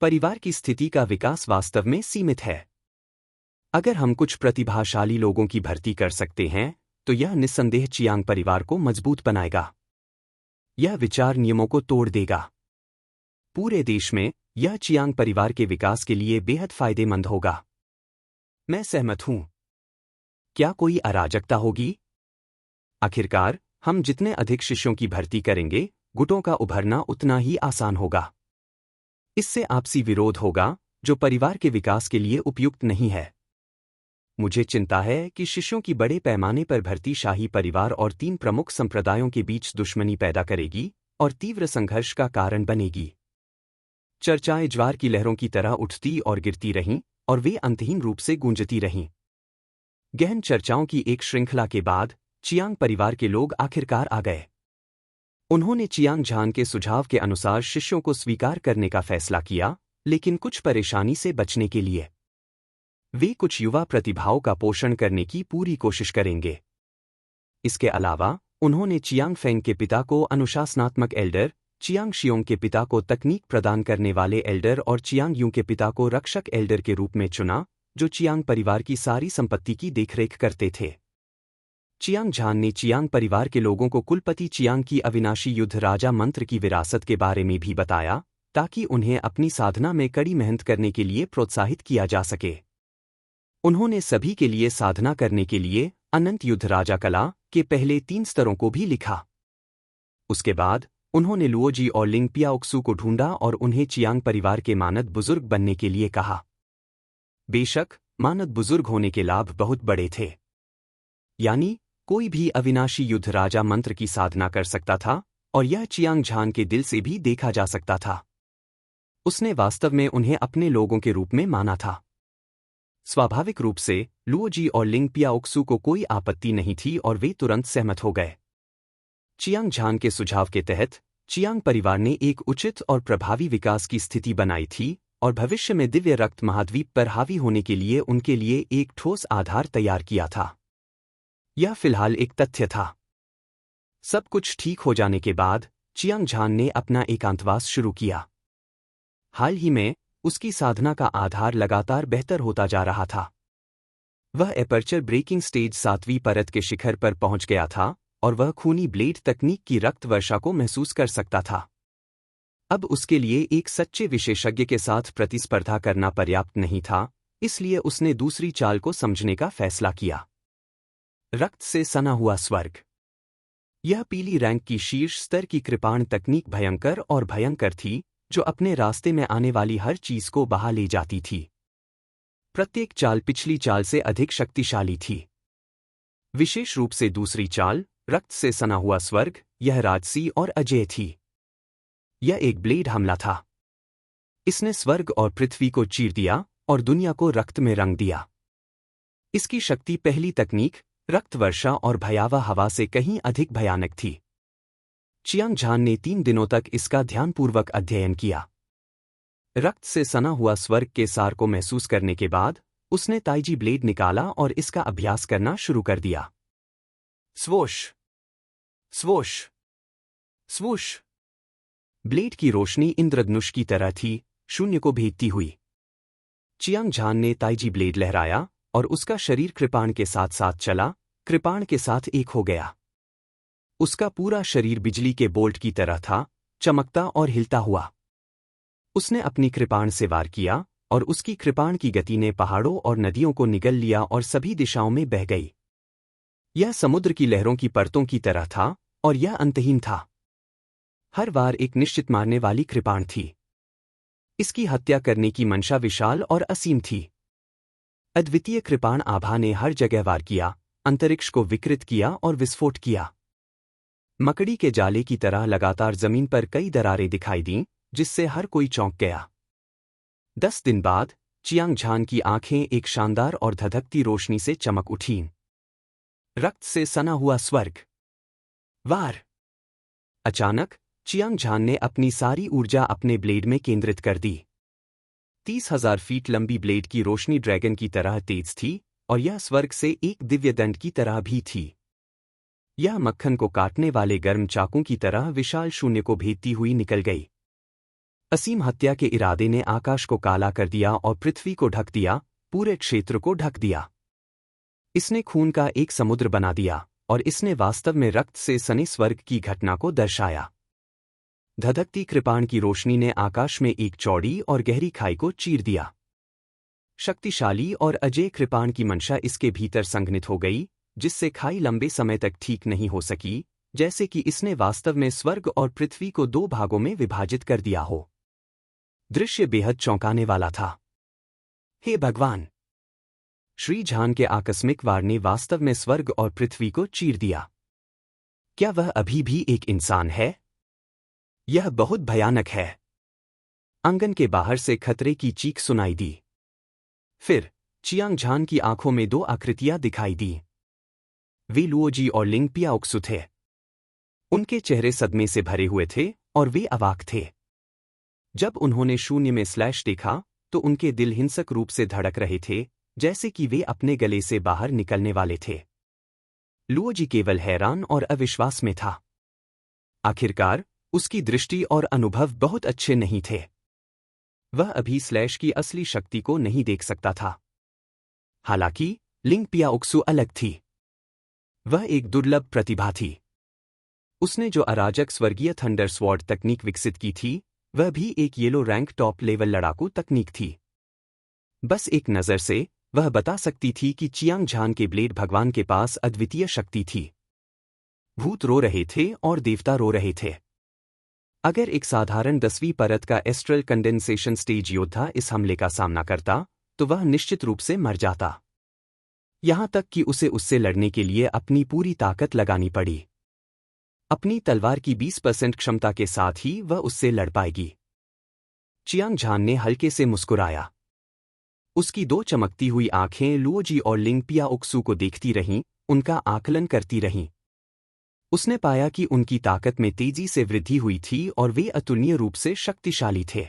परिवार की स्थिति का विकास वास्तव में सीमित है। अगर हम कुछ प्रतिभाशाली लोगों की भर्ती कर सकते हैं, तो यह निस्संदेह चियांग परिवार को मजबूत बनाएगा। यह विचार नियमों को तोड़ देगा। पूरे देश में यह चियांग परिवार के विकास के लिए बेहद फायदेमंद होगा। मैं सहमत हूं। क्या कोई अराजकता होगी? आखिरकार, हम जितने अधिक शिष्यों की भर्ती करेंगे, गुटों का उभरना उतना ही आसान होगा। इससे आपसी विरोध होगा, जो परिवार के विकास के लिए उपयुक्त नहीं है। मुझे चिंता है कि शिष्यों की बड़े पैमाने पर भर्ती शाही परिवार और 3 प्रमुख संप्रदायों के बीच दुश्मनी पैदा करेगी और तीव्र संघर्ष का कारण बनेगी। चर्चाएं ज्वार की लहरों की तरह उठती और गिरती रहीं, और वे अंतहीन रूप से गूंजती रहीं। गहन चर्चाओं की एक श्रृंखला के बाद चियांग परिवार के लोग आखिरकार आ गए। उन्होंने चियांग झान के सुझाव के अनुसार शिष्यों को स्वीकार करने का फैसला किया, लेकिन कुछ परेशानी से बचने के लिए। वे कुछ युवा प्रतिभाओं का पोषण करने की पूरी कोशिश करेंगे। इसके अलावा उन्होंने चियांग फेंग के पिता को अनुशासनात्मक एल्डर, चियांग शियोंग के पिता को तकनीक प्रदान करने वाले एल्डर और चियांग यू के पिता को रक्षक एल्डर के रूप में चुना, जो चियांग परिवार की सारी संपत्ति की देखरेख करते थे। चियांग झान ने चियांग परिवार के लोगों को कुलपति चियांग की अविनाशी युद्ध राजा मंत्र की विरासत के बारे में भी बताया, ताकि उन्हें अपनी साधना में कड़ी मेहनत करने के लिए प्रोत्साहित किया जा सके। उन्होंने सभी के लिए साधना करने के लिए अनंत युद्ध राजा कला के पहले 3 स्तरों को भी लिखा। उसके बाद उन्होंने लुओजी और लिंग पियाओक्सू को ढूंढा और उन्हें चियांग परिवार के मानद बुजुर्ग बनने के लिए कहा। बेशक, मानद बुजुर्ग होने के लाभ बहुत बड़े थे। यानी कोई भी अविनाशी युद्ध राजा मंत्र की साधना कर सकता था और यह चियांग झान के दिल से भी देखा जा सकता था। उसने वास्तव में उन्हें अपने लोगों के रूप में माना था। स्वाभाविक रूप से लुओजी और लिंग पियाओक्सू को कोई आपत्ति नहीं थी और वे तुरंत सहमत हो गए। चियांग झान के सुझाव के तहत चियांग परिवार ने एक उचित और प्रभावी विकास की स्थिति बनाई थी और भविष्य में दिव्य रक्त महाद्वीप पर हावी होने के लिए उनके लिए एक ठोस आधार तैयार किया था। यह फिलहाल एक तथ्य था। सब कुछ ठीक हो जाने के बाद चियांग झान ने अपना एकांतवास शुरू किया। हाल ही में उसकी साधना का आधार लगातार बेहतर होता जा रहा था। वह एपर्चर ब्रेकिंग स्टेज 7वीं परत के शिखर पर पहुंच गया था और वह खूनी ब्लेड तकनीक की रक्त वर्षा को महसूस कर सकता था। अब उसके लिए एक सच्चे विशेषज्ञ के साथ प्रतिस्पर्धा करना पर्याप्त नहीं था, इसलिए उसने दूसरी चाल को समझने का फैसला किया। रक्त से सना हुआ स्वर्ग। यह पीली रैंक की शीर्ष स्तर की कृपाण तकनीक भयंकर और भयंकर थी, जो अपने रास्ते में आने वाली हर चीज को बहा ले जाती थी। प्रत्येक चाल पिछली चाल से अधिक शक्तिशाली थी। विशेष रूप से दूसरी चाल, रक्त से सना हुआ स्वर्ग, यह राजसी और अजेय थी। यह एक ब्लेड हमला था। इसने स्वर्ग और पृथ्वी को चीर दिया और दुनिया को रक्त में रंग दिया। इसकी शक्ति पहली तकनीक, रक्त वर्षा और भयावह हवा से कहीं अधिक भयानक थी। चियांग झान ने 3 दिनों तक इसका ध्यानपूर्वक अध्ययन किया। रक्त से सना हुआ स्वर्ग के सार को महसूस करने के बाद उसने ताइजी ब्लेड निकाला और इसका अभ्यास करना शुरू कर दिया। Swoosh, swoosh, swoosh. ब्लेड की रोशनी इंद्रधनुष की तरह थी, शून्य को भेदती हुई। चियांग झान ने ताइजी ब्लेड लहराया और उसका शरीर कृपाण के साथ साथ चला, कृपाण के साथ एक हो गया। उसका पूरा शरीर बिजली के बोल्ट की तरह था, चमकता और हिलता हुआ। उसने अपनी कृपाण से वार किया और उसकी कृपाण की गति ने पहाड़ों और नदियों को निगल लिया और सभी दिशाओं में बह गई। यह समुद्र की लहरों की परतों की तरह था और यह अंतहीन था। हर बार एक निश्चित मारने वाली कृपाण थी। इसकी हत्या करने की मंशा विशाल और असीम थी। अद्वितीय कृपाण आभा ने हर जगह वार किया, अंतरिक्ष को विकृत किया और विस्फोट किया। मकड़ी के जाले की तरह लगातार जमीन पर कई दरारें दिखाई दीं, जिससे हर कोई चौंक गया। 10 दिन बाद चियांग झान की आंखें एक शानदार और धधकती रोशनी से चमक उठीं। रक्त से सना हुआ स्वर्ग। वार। अचानक चियांग झान ने अपनी सारी ऊर्जा अपने ब्लेड में केंद्रित कर दी। 30,000 फीट लंबी ब्लेड की रोशनी ड्रैगन की तरह तेज थी और यह स्वर्ग से एक दिव्य दंड की तरह भी थी। यह मक्खन को काटने वाले गर्म चाकू की तरह विशाल शून्य को भेदती हुई निकल गई। असीम हत्या के इरादे ने आकाश को काला कर दिया और पृथ्वी को ढक दिया, पूरे क्षेत्र को ढक दिया। इसने खून का एक समुद्र बना दिया और इसने वास्तव में रक्त से सने स्वर्ग की घटना को दर्शाया। धधकती कृपाण की रोशनी ने आकाश में एक चौड़ी और गहरी खाई को चीर दिया। शक्तिशाली और अजेय कृपाण की मंशा इसके भीतर संघनित हो गई, जिससे खाई लंबे समय तक ठीक नहीं हो सकी, जैसे कि इसने वास्तव में स्वर्ग और पृथ्वी को 2 भागों में विभाजित कर दिया हो। दृश्य बेहद चौंकाने वाला था। हे भगवान! श्री झान के आकस्मिक वार ने वास्तव में स्वर्ग और पृथ्वी को चीर दिया। क्या वह अभी भी एक इंसान है? यह बहुत भयानक है। आंगन के बाहर से खतरे की चीख सुनाई दी। फिर चियांग झान की आंखों में 2 आकृतियां दिखाई दी। वे लुओजी और लिंग पियाओक्सू थे। उनके चेहरे सदमे से भरे हुए थे और वे अवाक थे। जब उन्होंने शून्य में स्लैश देखा तो उनके दिल हिंसक रूप से धड़क रहे थे, जैसे कि वे अपने गले से बाहर निकलने वाले थे। लुओजी केवल हैरान और अविश्वास में था। आखिरकार उसकी दृष्टि और अनुभव बहुत अच्छे नहीं थे। वह अभी स्लैश की असली शक्ति को नहीं देख सकता था। हालांकि लिंग पियाओक्सू अलग थी। वह एक दुर्लभ प्रतिभा थी। उसने जो अराजक स्वर्गीय थंडर स्वॉर्ड तकनीक विकसित की थी, वह भी एक येलो रैंक टॉप लेवल लड़ाकू तकनीक थी। बस एक नज़र से वह बता सकती थी कि चियांग झान के ब्लेड भगवान के पास अद्वितीय शक्ति थी। भूत रो रहे थे और देवता रो रहे थे। अगर एक साधारण 10वीं परत का एस्ट्रल कंडेंसेशन स्टेज योद्धा इस हमले का सामना करता तो वह निश्चित रूप से मर जाता। यहां तक कि उसे उससे लड़ने के लिए अपनी पूरी ताकत लगानी पड़ी। अपनी तलवार की 20% क्षमता के साथ ही वह उससे लड़ पाएगी। चियांग झान ने हल्के से मुस्कुराया। उसकी दो चमकती हुई आंखें लुओजी और लिंग पियाओक्सू को देखती रहीं, उनका आकलन करती रहीं। उसने पाया कि उनकी ताकत में तेजी से वृद्धि हुई थी और वे अतुलनीय रूप से शक्तिशाली थे।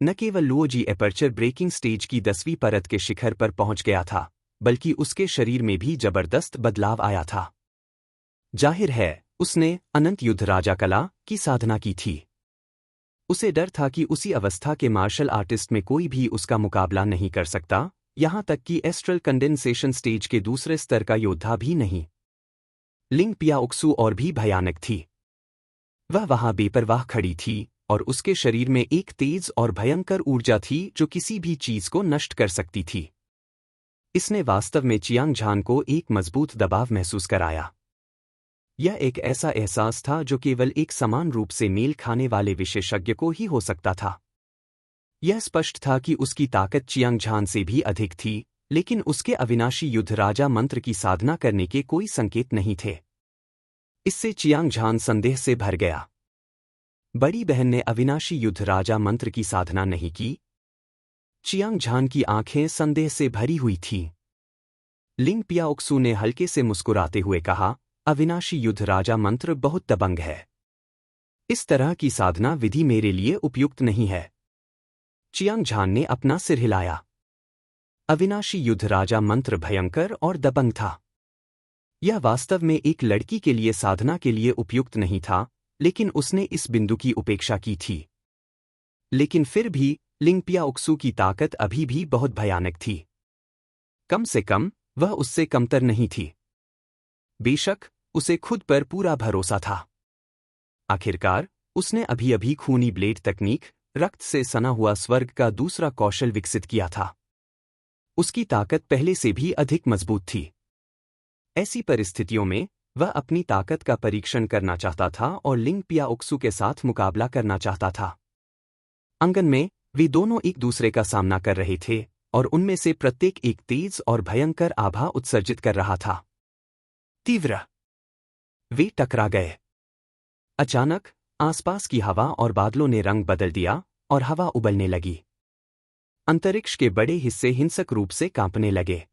न केवल लुओजी एपर्चर ब्रेकिंग स्टेज की 10वीं परत के शिखर पर पहुंच गया था, बल्कि उसके शरीर में भी जबरदस्त बदलाव आया था। जाहिर है उसने अनंत युद्ध राजा कला की साधना की थी। उसे डर था कि उसी अवस्था के मार्शल आर्टिस्ट में कोई भी उसका मुकाबला नहीं कर सकता, यहां तक कि एस्ट्रल कंडेंसेशन स्टेज के दूसरे स्तर का योद्धा भी नहीं। लिंग पियाओक्सू और भी भयानक थी। वह वहां बेपरवाह खड़ी थी और उसके शरीर में एक तेज और भयंकर ऊर्जा थी जो किसी भी चीज को नष्ट कर सकती थी। इसने वास्तव में चियांग झान को एक मजबूत दबाव महसूस कराया। यह एक ऐसा एहसास था जो केवल एक समान रूप से मेल खाने वाले विशेषज्ञ को ही हो सकता था। यह स्पष्ट था कि उसकी ताकत चियांग झान से भी अधिक थी, लेकिन उसके अविनाशी युद्ध राजा मंत्र की साधना करने के कोई संकेत नहीं थे। इससे चियांग झान संदेह से भर गया। बड़ी बहन ने अविनाशी युद्ध राजा मंत्र की साधना नहीं की? चियांग झान की आंखें संदेह से भरी हुई थीं। लिंग पियाओक्सू ने हल्के से मुस्कुराते हुए कहा, अविनाशी युद्ध राजा मंत्र बहुत दबंग है। इस तरह की साधना विधि मेरे लिए उपयुक्त नहीं है। चियांग झान ने अपना सिर हिलाया। अविनाशी युद्ध राजा मंत्र भयंकर और दबंग था। यह वास्तव में एक लड़की के लिए साधना के लिए उपयुक्त नहीं था, लेकिन उसने इस बिंदु की उपेक्षा की थी। लेकिन फिर भी लिंग पियाओक्सू की ताकत अभी भी बहुत भयानक थी। कम से कम वह उससे कमतर नहीं थी। बेशक उसे खुद पर पूरा भरोसा था। आखिरकार उसने अभी-अभी खूनी ब्लेड तकनीक, रक्त से सना हुआ स्वर्ग का दूसरा कौशल विकसित किया था। उसकी ताकत पहले से भी अधिक मजबूत थी। ऐसी परिस्थितियों में वह अपनी ताकत का परीक्षण करना चाहता था और लिंग पियाओक्सू के साथ मुकाबला करना चाहता था। आंगन में वे दोनों एक दूसरे का सामना कर रहे थे और उनमें से प्रत्येक एक तेज और भयंकर आभा उत्सर्जित कर रहा था। तीव्र। वे टकरा गए। अचानक आसपास की हवा और बादलों ने रंग बदल दिया और हवा उबलने लगी। अंतरिक्ष के बड़े हिस्से हिंसक रूप से कांपने लगे।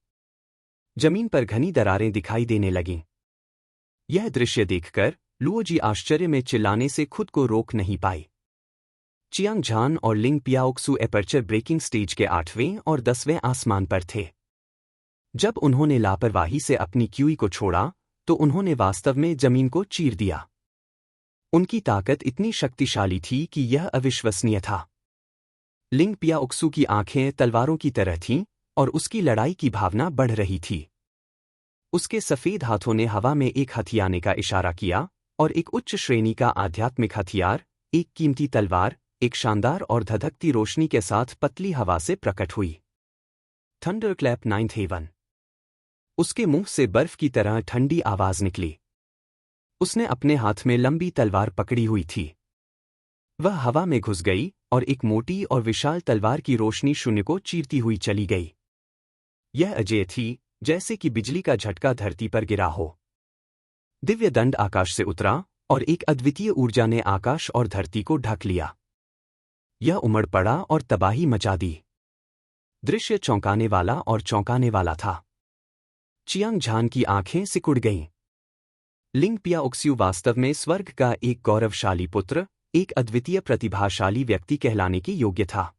जमीन पर घनी दरारें दिखाई देने लगीं। यह दृश्य देखकर लुओजी आश्चर्य में चिल्लाने से खुद को रोक नहीं पाई। चियांग झान और लिंग पियाओक्सू एपर्चर ब्रेकिंग स्टेज के 8वें और 10वें आसमान पर थे। जब उन्होंने लापरवाही से अपनी क्यूई को छोड़ा तो उन्होंने वास्तव में जमीन को चीर दिया। उनकी ताकत इतनी शक्तिशाली थी कि यह अविश्वसनीय था। लिंग पियाओक्सू की आंखें तलवारों की तरह थीं और उसकी लड़ाई की भावना बढ़ रही थी। उसके सफेद हाथों ने हवा में एक हथियाने का इशारा किया और एक उच्च श्रेणी का आध्यात्मिक हथियार, एक कीमती तलवार, एक शानदार और धधकती रोशनी के साथ पतली हवा से प्रकट हुई। थंडरक्लैप 9th हेवन। उसके मुंह से बर्फ की तरह ठंडी आवाज निकली। उसने अपने हाथ में लंबी तलवार पकड़ी हुई थी। वह हवा में घुस गई और एक मोटी और विशाल तलवार की रोशनी शून्य को चीरती हुई चली गई। यह अजेय थी, जैसे कि बिजली का झटका धरती पर गिरा हो। दिव्य दंड आकाश से उतरा और एक अद्वितीय ऊर्जा ने आकाश और धरती को ढक लिया। यह उमड़ पड़ा और तबाही मचा दी। दृश्य चौंकाने वाला और चौंकाने वाला था। चियांग झान की आंखें सिकुड़ गईं। लिंग पियाओक्सू वास्तव में स्वर्ग का एक गौरवशाली पुत्र, एक अद्वितीय प्रतिभाशाली व्यक्ति कहलाने के योग्य था।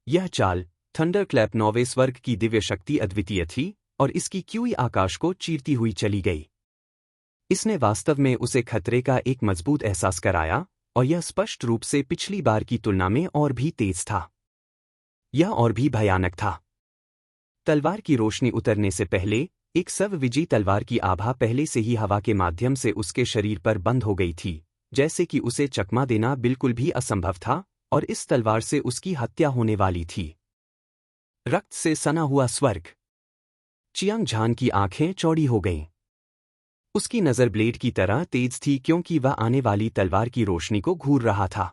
यह चाल, थंडरक्लैप 9वें स्वर्ग की दिव्य शक्ति अद्वितीय थी और इसकी क्यूई आकाश को चीरती हुई चली गई। इसने वास्तव में उसे खतरे का एक मजबूत एहसास कराया और यह स्पष्ट रूप से पिछली बार की तुलना में और भी तेज था। यह और भी भयानक था। तलवार की रोशनी उतरने से पहले एक सर्वविजयी तलवार की आभा पहले से ही हवा के माध्यम से उसके शरीर पर बंद हो गई थी, जैसे कि उसे चकमा देना बिल्कुल भी असंभव था और इस तलवार से उसकी हत्या होने वाली थी। रक्त से सना हुआ स्वर्ग। चियांग झान की आंखें चौड़ी हो गईं। उसकी नज़र ब्लेड की तरह तेज थी क्योंकि वह आने वाली तलवार की रोशनी को घूर रहा था।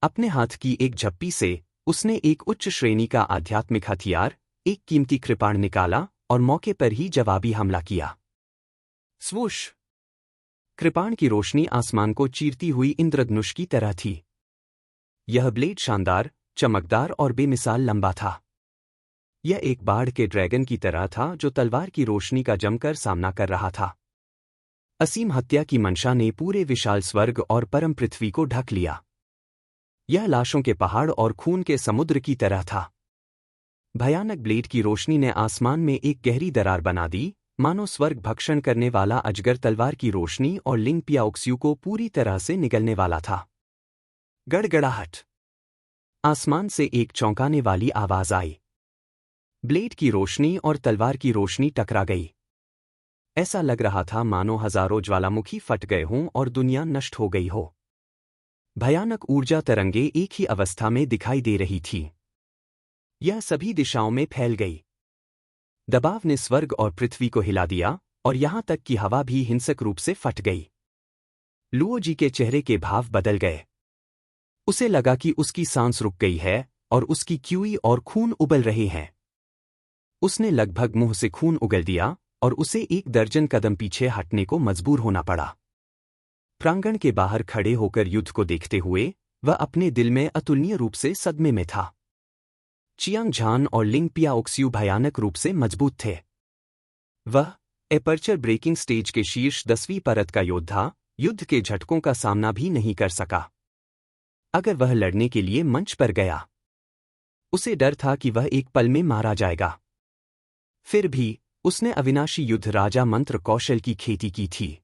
अपने हाथ की एक झप्पी से उसने एक उच्च श्रेणी का आध्यात्मिक हथियार, एक कीमती कृपाण निकाला और मौके पर ही जवाबी हमला किया। स्वूश! कृपाण की रोशनी आसमान को चीरती हुई इंद्रधनुष की तरह थी। यह ब्लेड शानदार, चमकदार और बेमिसाल लंबा था। यह एक बाढ़ के ड्रैगन की तरह था जो तलवार की रोशनी का जमकर सामना कर रहा था। असीम हत्या की मंशा ने पूरे विशाल स्वर्ग और परम पृथ्वी को ढक लिया। यह लाशों के पहाड़ और खून के समुद्र की तरह था। भयानक ब्लेड की रोशनी ने आसमान में एक गहरी दरार बना दी, मानो स्वर्ग भक्षण करने वाला अजगर तलवार की रोशनी और लिंग पियाओक्स्यू को पूरी तरह से निगलने वाला था। गड़गड़ाहट। आसमान से एक चौंकाने वाली आवाज आई। ब्लेड की रोशनी और तलवार की रोशनी टकरा गई। ऐसा लग रहा था मानो हजारों ज्वालामुखी फट गए हों और दुनिया नष्ट हो गई हो। भयानक ऊर्जा तरंगे एक ही अवस्था में दिखाई दे रही थी। यह सभी दिशाओं में फैल गई। दबाव ने स्वर्ग और पृथ्वी को हिला दिया और यहां तक कि हवा भी हिंसक रूप से फट गई। लुओ जी के चेहरे के भाव बदल गए। उसे लगा कि उसकी सांस रुक गई है और उसकी क्यूई और खून उबल रहे हैं। उसने लगभग मुंह से खून उगल दिया और उसे एक दर्जन कदम पीछे हटने को मजबूर होना पड़ा। प्रांगण के बाहर खड़े होकर युद्ध को देखते हुए वह अपने दिल में अतुलनीय रूप से सदमे में था। चियांग झान और लिंग पियाओक्स्यू भयानक रूप से मजबूत थे। वह एपर्चर ब्रेकिंग स्टेज के शीर्ष 10वीं परत का योद्धा युद्ध के झटकों का सामना भी नहीं कर सका। अगर वह लड़ने के लिए मंच पर गया, उसे डर था कि वह एक पल में मारा जाएगा। फिर भी उसने अविनाशी युद्ध राजा मंत्र कौशल की खेती की थी।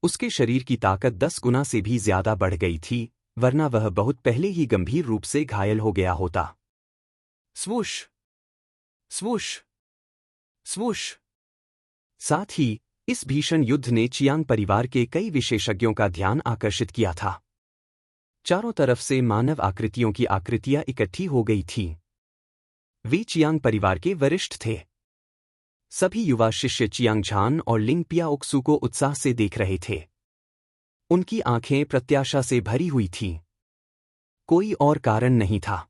उसके शरीर की ताकत 10 गुना से भी ज्यादा बढ़ गई थी, वरना वह बहुत पहले ही गंभीर रूप से घायल हो गया होता। स्वूश! स्वूश! स्वूश! साथ ही इस भीषण युद्ध ने चियांग परिवार के कई विशेषज्ञों का ध्यान आकर्षित किया था। चारों तरफ से मानव आकृतियों की आकृतियां इकट्ठी हो गई थीं। वे चियांग परिवार के वरिष्ठ थे। सभी युवा शिष्य चियांग झान और लिंग पियाओक्सू को उत्साह से देख रहे थे। उनकी आंखें प्रत्याशा से भरी हुई थीं। कोई और कारण नहीं था।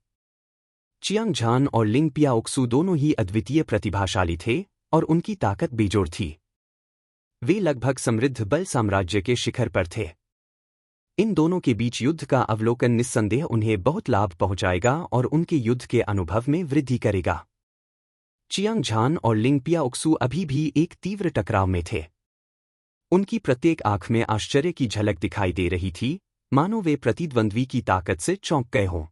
चियांग झान और लिंग पियाओक्सू दोनों ही अद्वितीय प्रतिभाशाली थे और उनकी ताकत बेजोड़ थी। वे लगभग समृद्ध बल साम्राज्य के शिखर पर थे। इन दोनों के बीच युद्ध का अवलोकन निस्संदेह उन्हें बहुत लाभ पहुंचाएगा और उनके युद्ध के अनुभव में वृद्धि करेगा। चियांग झान और लिंग पियाओक्सू अभी भी एक तीव्र टकराव में थे। उनकी प्रत्येक आंख में आश्चर्य की झलक दिखाई दे रही थी, मानो वे प्रतिद्वंद्वी की ताकत से चौंक गए हों।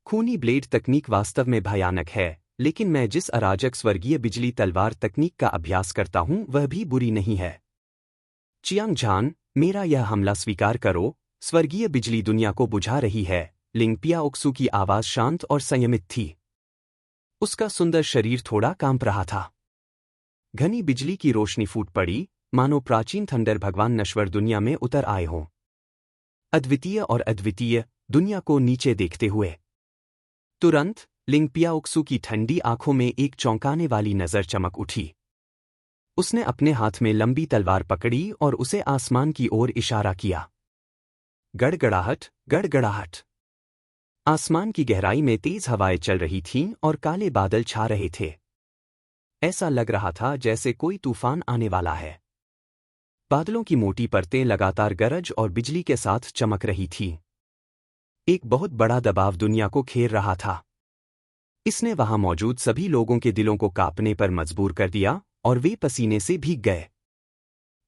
खूनी ब्लेड तकनीक वास्तव में भयानक है, लेकिन मैं जिस अराजक स्वर्गीय बिजली तलवार तकनीक का अभ्यास करता हूं वह भी बुरी नहीं है। चियांग झान, मेरा यह हमला स्वीकार करो, स्वर्गीय बिजली दुनिया को बुझा रही है। लिंग पियाओक्सू की आवाज शांत और संयमित थी। उसका सुंदर शरीर थोड़ा कांप रहा था। घनी बिजली की रोशनी फूट पड़ी, मानो प्राचीन थंडर भगवान नश्वर दुनिया में उतर आए हों। अद्वितीय और अद्वितीय, दुनिया को नीचे देखते हुए। तुरंत लिंग पियाओक्सू की ठंडी आंखों में एक चौंकाने वाली नजर चमक उठी। उसने अपने हाथ में लंबी तलवार पकड़ी और उसे आसमान की ओर इशारा किया। गड़गड़ाहट, गड़गड़ाहट। आसमान की गहराई में तेज हवाएं चल रही थीं और काले बादल छा रहे थे। ऐसा लग रहा था जैसे कोई तूफान आने वाला है। बादलों की मोटी परतें लगातार गरज और बिजली के साथ चमक रही थीं। एक बहुत बड़ा दबाव दुनिया को घेर रहा था। इसने वहां मौजूद सभी लोगों के दिलों को कांपने पर मजबूर कर दिया और वे पसीने से भीग गए।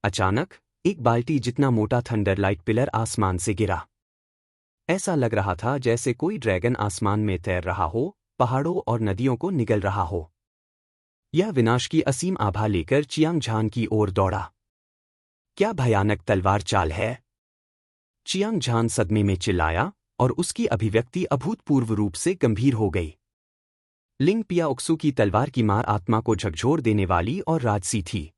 अचानक एक बाल्टी जितना मोटा थंडरलाइट पिलर आसमान से गिरा। ऐसा लग रहा था जैसे कोई ड्रैगन आसमान में तैर रहा हो, पहाड़ों और नदियों को निगल रहा हो। यह विनाश की असीम आभा लेकर चियांग झान की ओर दौड़ा। क्या भयानक तलवार चाल है! चियांग झान सदमे में चिल्लाया और उसकी अभिव्यक्ति अभूतपूर्व रूप से गंभीर हो गई। लिंग पियाओक्सू की तलवार की मार आत्मा को झकझोर देने वाली और राजसी थी।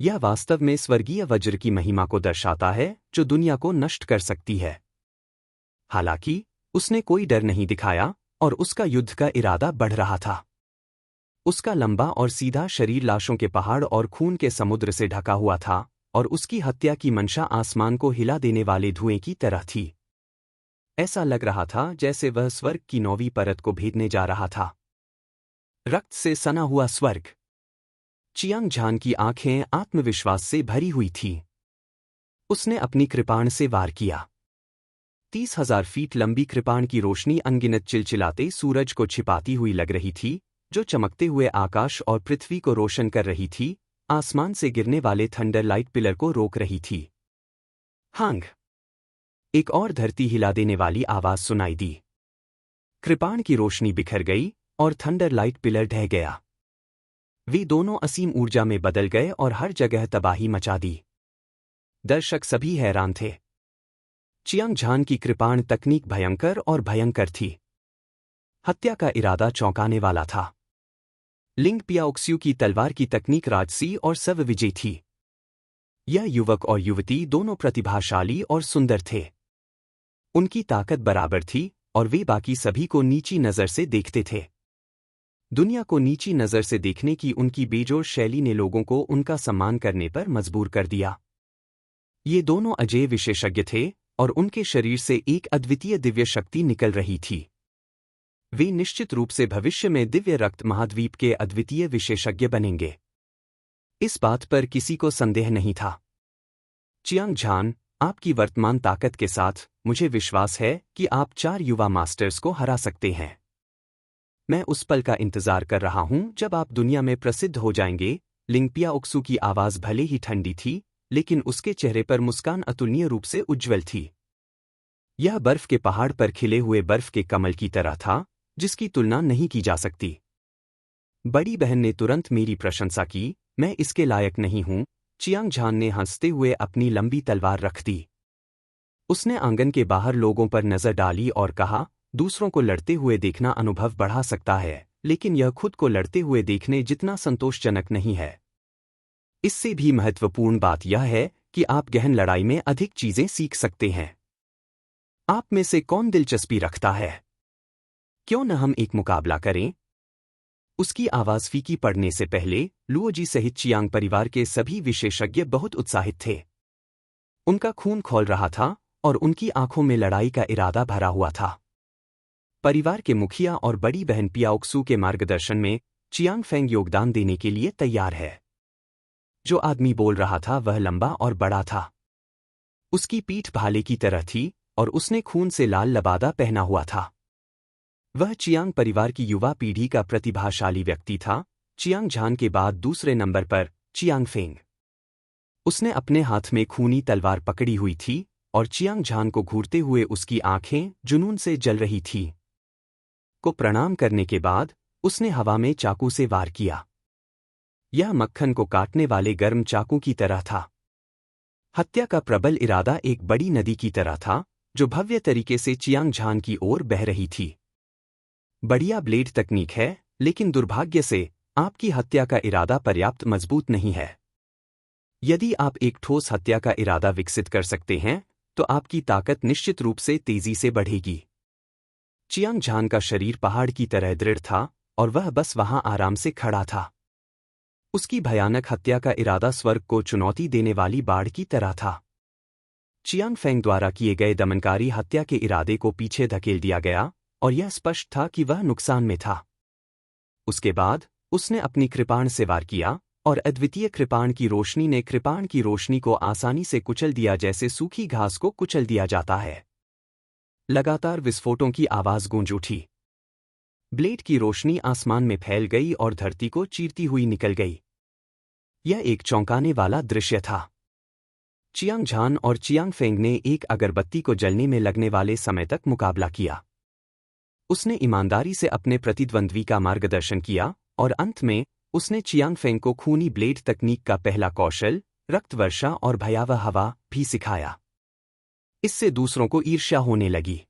यह वास्तव में स्वर्गीय वज्र की महिमा को दर्शाता है जो दुनिया को नष्ट कर सकती है। हालांकि उसने कोई डर नहीं दिखाया और उसका युद्ध का इरादा बढ़ रहा था। उसका लंबा और सीधा शरीर लाशों के पहाड़ और खून के समुद्र से ढका हुआ था और उसकी हत्या की मंशा आसमान को हिला देने वाले धुएं की तरह थी। ऐसा लग रहा था जैसे वह स्वर्ग की 9वीं परत को भेदने जा रहा था। रक्त से सना हुआ स्वर्ग। चियांग झान की आंखें आत्मविश्वास से भरी हुई थीं। उसने अपनी कृपाण से वार किया। 30,000 फीट लंबी कृपाण की रोशनी अनगिनत चिलचिलाते सूरज को छिपाती हुई लग रही थी, जो चमकते हुए आकाश और पृथ्वी को रोशन कर रही थी, आसमान से गिरने वाले थंडर लाइट पिलर को रोक रही थी। हांग! एक और धरती हिला देने वाली आवाज सुनाई दी। कृपाण की रोशनी बिखर गई और थंडर लाइट पिलर ढह गया। वे दोनों असीम ऊर्जा में बदल गए और हर जगह तबाही मचा दी। दर्शक सभी हैरान थे। चियांग झान की कृपाण तकनीक भयंकर और भयंकर थी। हत्या का इरादा चौंकाने वाला था। लिंग पियाओक्स्यू की तलवार की तकनीक राजसी और सर्वविजयी थी। यह युवक और युवती दोनों प्रतिभाशाली और सुंदर थे। उनकी ताकत बराबर थी और वे बाकी सभी को नीची नज़र से देखते थे। दुनिया को नीची नज़र से देखने की उनकी बेजोड़ शैली ने लोगों को उनका सम्मान करने पर मजबूर कर दिया। ये दोनों अजेय विशेषज्ञ थे और उनके शरीर से एक अद्वितीय दिव्य शक्ति निकल रही थी। वे निश्चित रूप से भविष्य में दिव्य रक्त महाद्वीप के अद्वितीय विशेषज्ञ बनेंगे। इस बात पर किसी को संदेह नहीं था। चियांग झान, आपकी वर्तमान ताकत के साथ मुझे विश्वास है कि आप 4 युवा मास्टर्स को हरा सकते हैं। मैं उस पल का इंतजार कर रहा हूं जब आप दुनिया में प्रसिद्ध हो जाएंगे। लिंग पियाओक्सू की आवाज भले ही ठंडी थी, लेकिन उसके चेहरे पर मुस्कान अतुलनीय रूप से उज्ज्वल थी। यह बर्फ के पहाड़ पर खिले हुए बर्फ के कमल की तरह था, जिसकी तुलना नहीं की जा सकती। बड़ी बहन ने तुरंत मेरी प्रशंसा की, मैं इसके लायक नहीं हूं। चियांग झान ने हंसते हुए अपनी लंबी तलवार रख दी। उसने आंगन के बाहर लोगों पर नजर डाली और कहा, दूसरों को लड़ते हुए देखना अनुभव बढ़ा सकता है, लेकिन यह खुद को लड़ते हुए देखने जितना संतोषजनक नहीं है। इससे भी महत्वपूर्ण बात यह है कि आप गहन लड़ाई में अधिक चीजें सीख सकते हैं। आप में से कौन दिलचस्पी रखता है? क्यों न हम एक मुकाबला करें? उसकी आवाज फीकी पड़ने से पहले लुओजी सहित चियांग परिवार के सभी विशेषज्ञ बहुत उत्साहित थे। उनका खून खौल रहा था और उनकी आंखों में लड़ाई का इरादा भरा हुआ था। परिवार के मुखिया और बड़ी बहन पियाओक्सू के मार्गदर्शन में चियांग फेंग योगदान देने के लिए तैयार है। जो आदमी बोल रहा था वह लंबा और बड़ा था। उसकी पीठ भाले की तरह थी और उसने खून से लाल लबादा पहना हुआ था। वह चियांग परिवार की युवा पीढ़ी का प्रतिभाशाली व्यक्ति था। चियांग झान के बाद दूसरे नंबर पर चियांग फेंग। उसने अपने हाथ में खूनी तलवार पकड़ी हुई थी और चियांग झान को घूरते हुए उसकी आंखें जुनून से जल रही थीं। को प्रणाम करने के बाद उसने हवा में चाकू से वार किया। यह मक्खन को काटने वाले गर्म चाकू की तरह था। हत्या का प्रबल इरादा एक बड़ी नदी की तरह था, जो भव्य तरीके से चियांग झान की ओर बह रही थी। बढ़िया ब्लेड तकनीक है, लेकिन दुर्भाग्य से आपकी हत्या का इरादा पर्याप्त मजबूत नहीं है। यदि आप एक ठोस हत्या का इरादा विकसित कर सकते हैं, तो आपकी ताकत निश्चित रूप से तेजी से बढ़ेगी। चियांग झान का शरीर पहाड़ की तरह दृढ़ था और वह बस वहां आराम से खड़ा था। उसकी भयानक हत्या का इरादा स्वर्ग को चुनौती देने वाली बाढ़ की तरह था। चियांग फेंग द्वारा किए गए दमनकारी हत्या के इरादे को पीछे धकेल दिया गया और यह स्पष्ट था कि वह नुकसान में था। उसके बाद उसने अपनी कृपाण से वार किया और अद्वितीय कृपाण की रोशनी ने कृपाण की रोशनी को आसानी से कुचल दिया, जैसे सूखी घास को कुचल दिया जाता है। लगातार विस्फोटों की आवाज गूंज उठी। ब्लेड की रोशनी आसमान में फैल गई और धरती को चीरती हुई निकल गई। यह एक चौंकाने वाला दृश्य था। चियांग झान और चियांग फेंग ने एक अगरबत्ती को जलने में लगने वाले समय तक मुकाबला किया। उसने ईमानदारी से अपने प्रतिद्वंद्वी का मार्गदर्शन किया और अंत में उसने चियांग फेंग को खूनी ब्लेड तकनीक का पहला कौशल, रक्त वर्षा और भयावह हवा भी सिखाया। इससे दूसरों को ईर्ष्या होने लगी।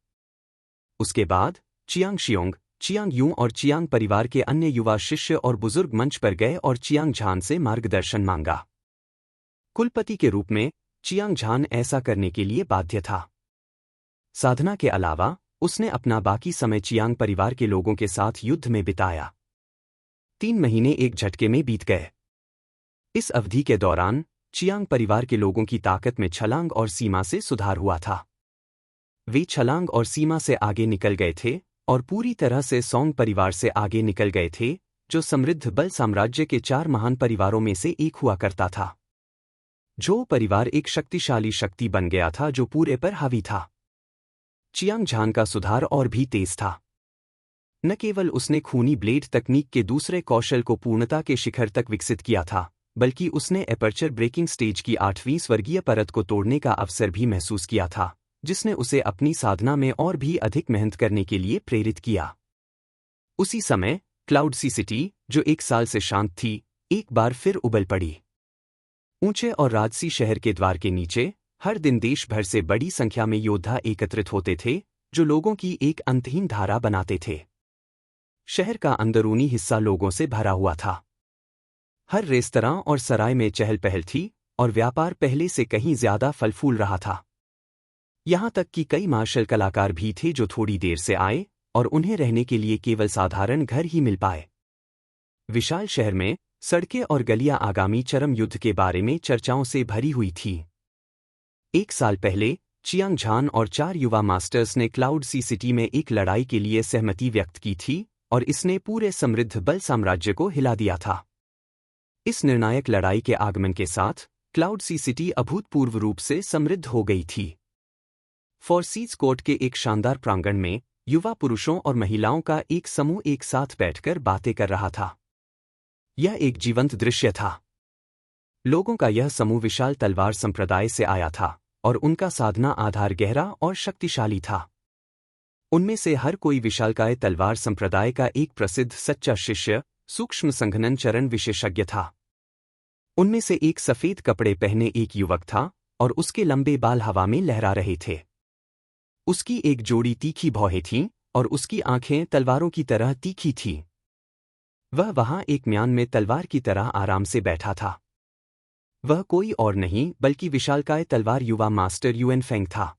उसके बाद चियांग शियोंग, चियांग यूं और चियांग परिवार के अन्य युवा शिष्य और बुजुर्ग मंच पर गए और चियांग झान से मार्गदर्शन मांगा। कुलपति के रूप में चियांग झान ऐसा करने के लिए बाध्य था। साधना के अलावा उसने अपना बाकी समय चियांग परिवार के लोगों के साथ युद्ध में बिताया। 3 महीने एक झटके में बीत गए। इस अवधि के दौरान चियांग परिवार के लोगों की ताकत में छलांग और सीमा से सुधार हुआ था। वे छलांग और सीमा से आगे निकल गए थे और पूरी तरह से सोंग परिवार से आगे निकल गए थे, जो समृद्ध बल साम्राज्य के 4 महान परिवारों में से एक हुआ करता था। जो परिवार एक शक्तिशाली शक्ति बन गया था जो पूरे पर हावी था। चियांग झान का सुधार और भी तेज था। न केवल उसने खूनी ब्लेड तकनीक के दूसरे कौशल को पूर्णता के शिखर तक विकसित किया था, बल्कि उसने एपर्चर ब्रेकिंग स्टेज की 8वीं स्वर्गीय परत को तोड़ने का अवसर भी महसूस किया था, जिसने उसे अपनी साधना में और भी अधिक मेहनत करने के लिए प्रेरित किया। उसी समय क्लाउड सी सिटी, जो 1 साल से शांत थी, एक बार फिर उबल पड़ी। ऊंचे और राजसी शहर के द्वार के नीचे हर दिन देश भर से बड़ी संख्या में योद्धा एकत्रित होते थे, जो लोगों की एक अंतहीन धारा बनाते थे। शहर का अंदरूनी हिस्सा लोगों से भरा हुआ था। हर रेस्तरां और सराय में चहल पहल थी और व्यापार पहले से कहीं ज्यादा फल फूल रहा था। यहां तक कि कई मार्शल कलाकार भी थे जो थोड़ी देर से आए और उन्हें रहने के लिए केवल साधारण घर ही मिल पाए। विशाल शहर में सड़कें और गलियां आगामी चरम युद्ध के बारे में चर्चाओं से भरी हुई थी। 1 साल पहले चियांग झान और 4 युवा मास्टर्स ने क्लाउड सी सिटी में एक लड़ाई के लिए सहमति व्यक्त की थी और इसने पूरे समृद्ध बल साम्राज्य को हिला दिया था। इस निर्णायक लड़ाई के आगमन के साथ क्लाउड सी सिटी अभूतपूर्व रूप से समृद्ध हो गई थी। फोर्सीज कोर्ट के एक शानदार प्रांगण में युवा पुरुषों और महिलाओं का एक समूह एक साथ बैठकर बातें कर रहा था। यह एक जीवंत दृश्य था। लोगों का यह समूह विशाल तलवार संप्रदाय से आया था और उनका साधना आधार गहरा और शक्तिशाली था। उनमें से हर कोई विशालकाय तलवार संप्रदाय का एक प्रसिद्ध सच्चा शिष्य, सूक्ष्म संघनन चरण विशेषज्ञ था। उनमें से एक सफेद कपड़े पहने एक युवक था और उसके लंबे बाल हवा में लहरा रहे थे। उसकी एक जोड़ी तीखी भौहें थीं और उसकी आंखें तलवारों की तरह तीखी थीं। वह वहां एक म्यान में तलवार की तरह आराम से बैठा था। वह कोई और नहीं बल्कि विशालकाय तलवार युवा मास्टर युएन फेंग था।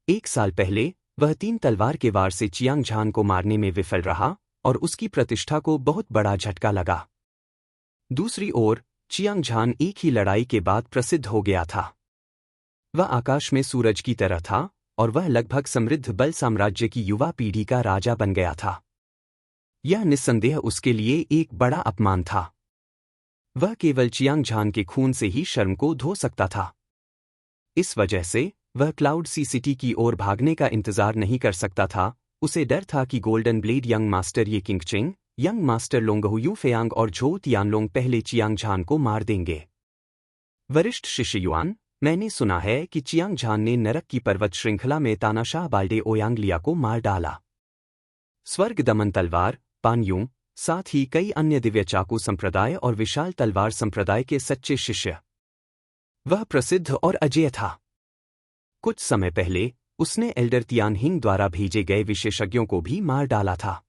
1 साल पहले वह 3 तलवार के वार से चियांग झान को मारने में विफल रहा और उसकी प्रतिष्ठा को बहुत बड़ा झटका लगा। दूसरी ओर चियांग झान एक ही लड़ाई के बाद प्रसिद्ध हो गया था। वह आकाश में सूरज की तरह था और वह लगभग समृद्ध बल साम्राज्य की युवा पीढ़ी का राजा बन गया था। यह निस्संदेह उसके लिए एक बड़ा अपमान था। वह केवल चियांग झान के खून से ही शर्म को धो सकता था। इस वजह से वह क्लाउड सी सिटी की ओर भागने का इंतजार नहीं कर सकता था। उसे डर था कि गोल्डन ब्लेड यंग मास्टर ये किंगचेंग, यंग मास्टर लोंगहू यू फेयांग और झो तियानलोंग पहले चियांग झान को मार देंगे। वरिष्ठ शिष्य युआन, मैंने सुना है कि चियांग झान ने नरक की पर्वत श्रृंखला में तानाशाह बाल्डे ओयांग लिया को मार डाला। स्वर्ग दमन तलवार, पानयूंग, साथ ही कई अन्य दिव्य चाकू संप्रदाय और विशाल तलवार संप्रदाय के सच्चे शिष्य। वह प्रसिद्ध और अजेय था। कुछ समय पहले उसने एल्डर तियानहिंग द्वारा भेजे गए विशेषज्ञों को भी मार डाला था।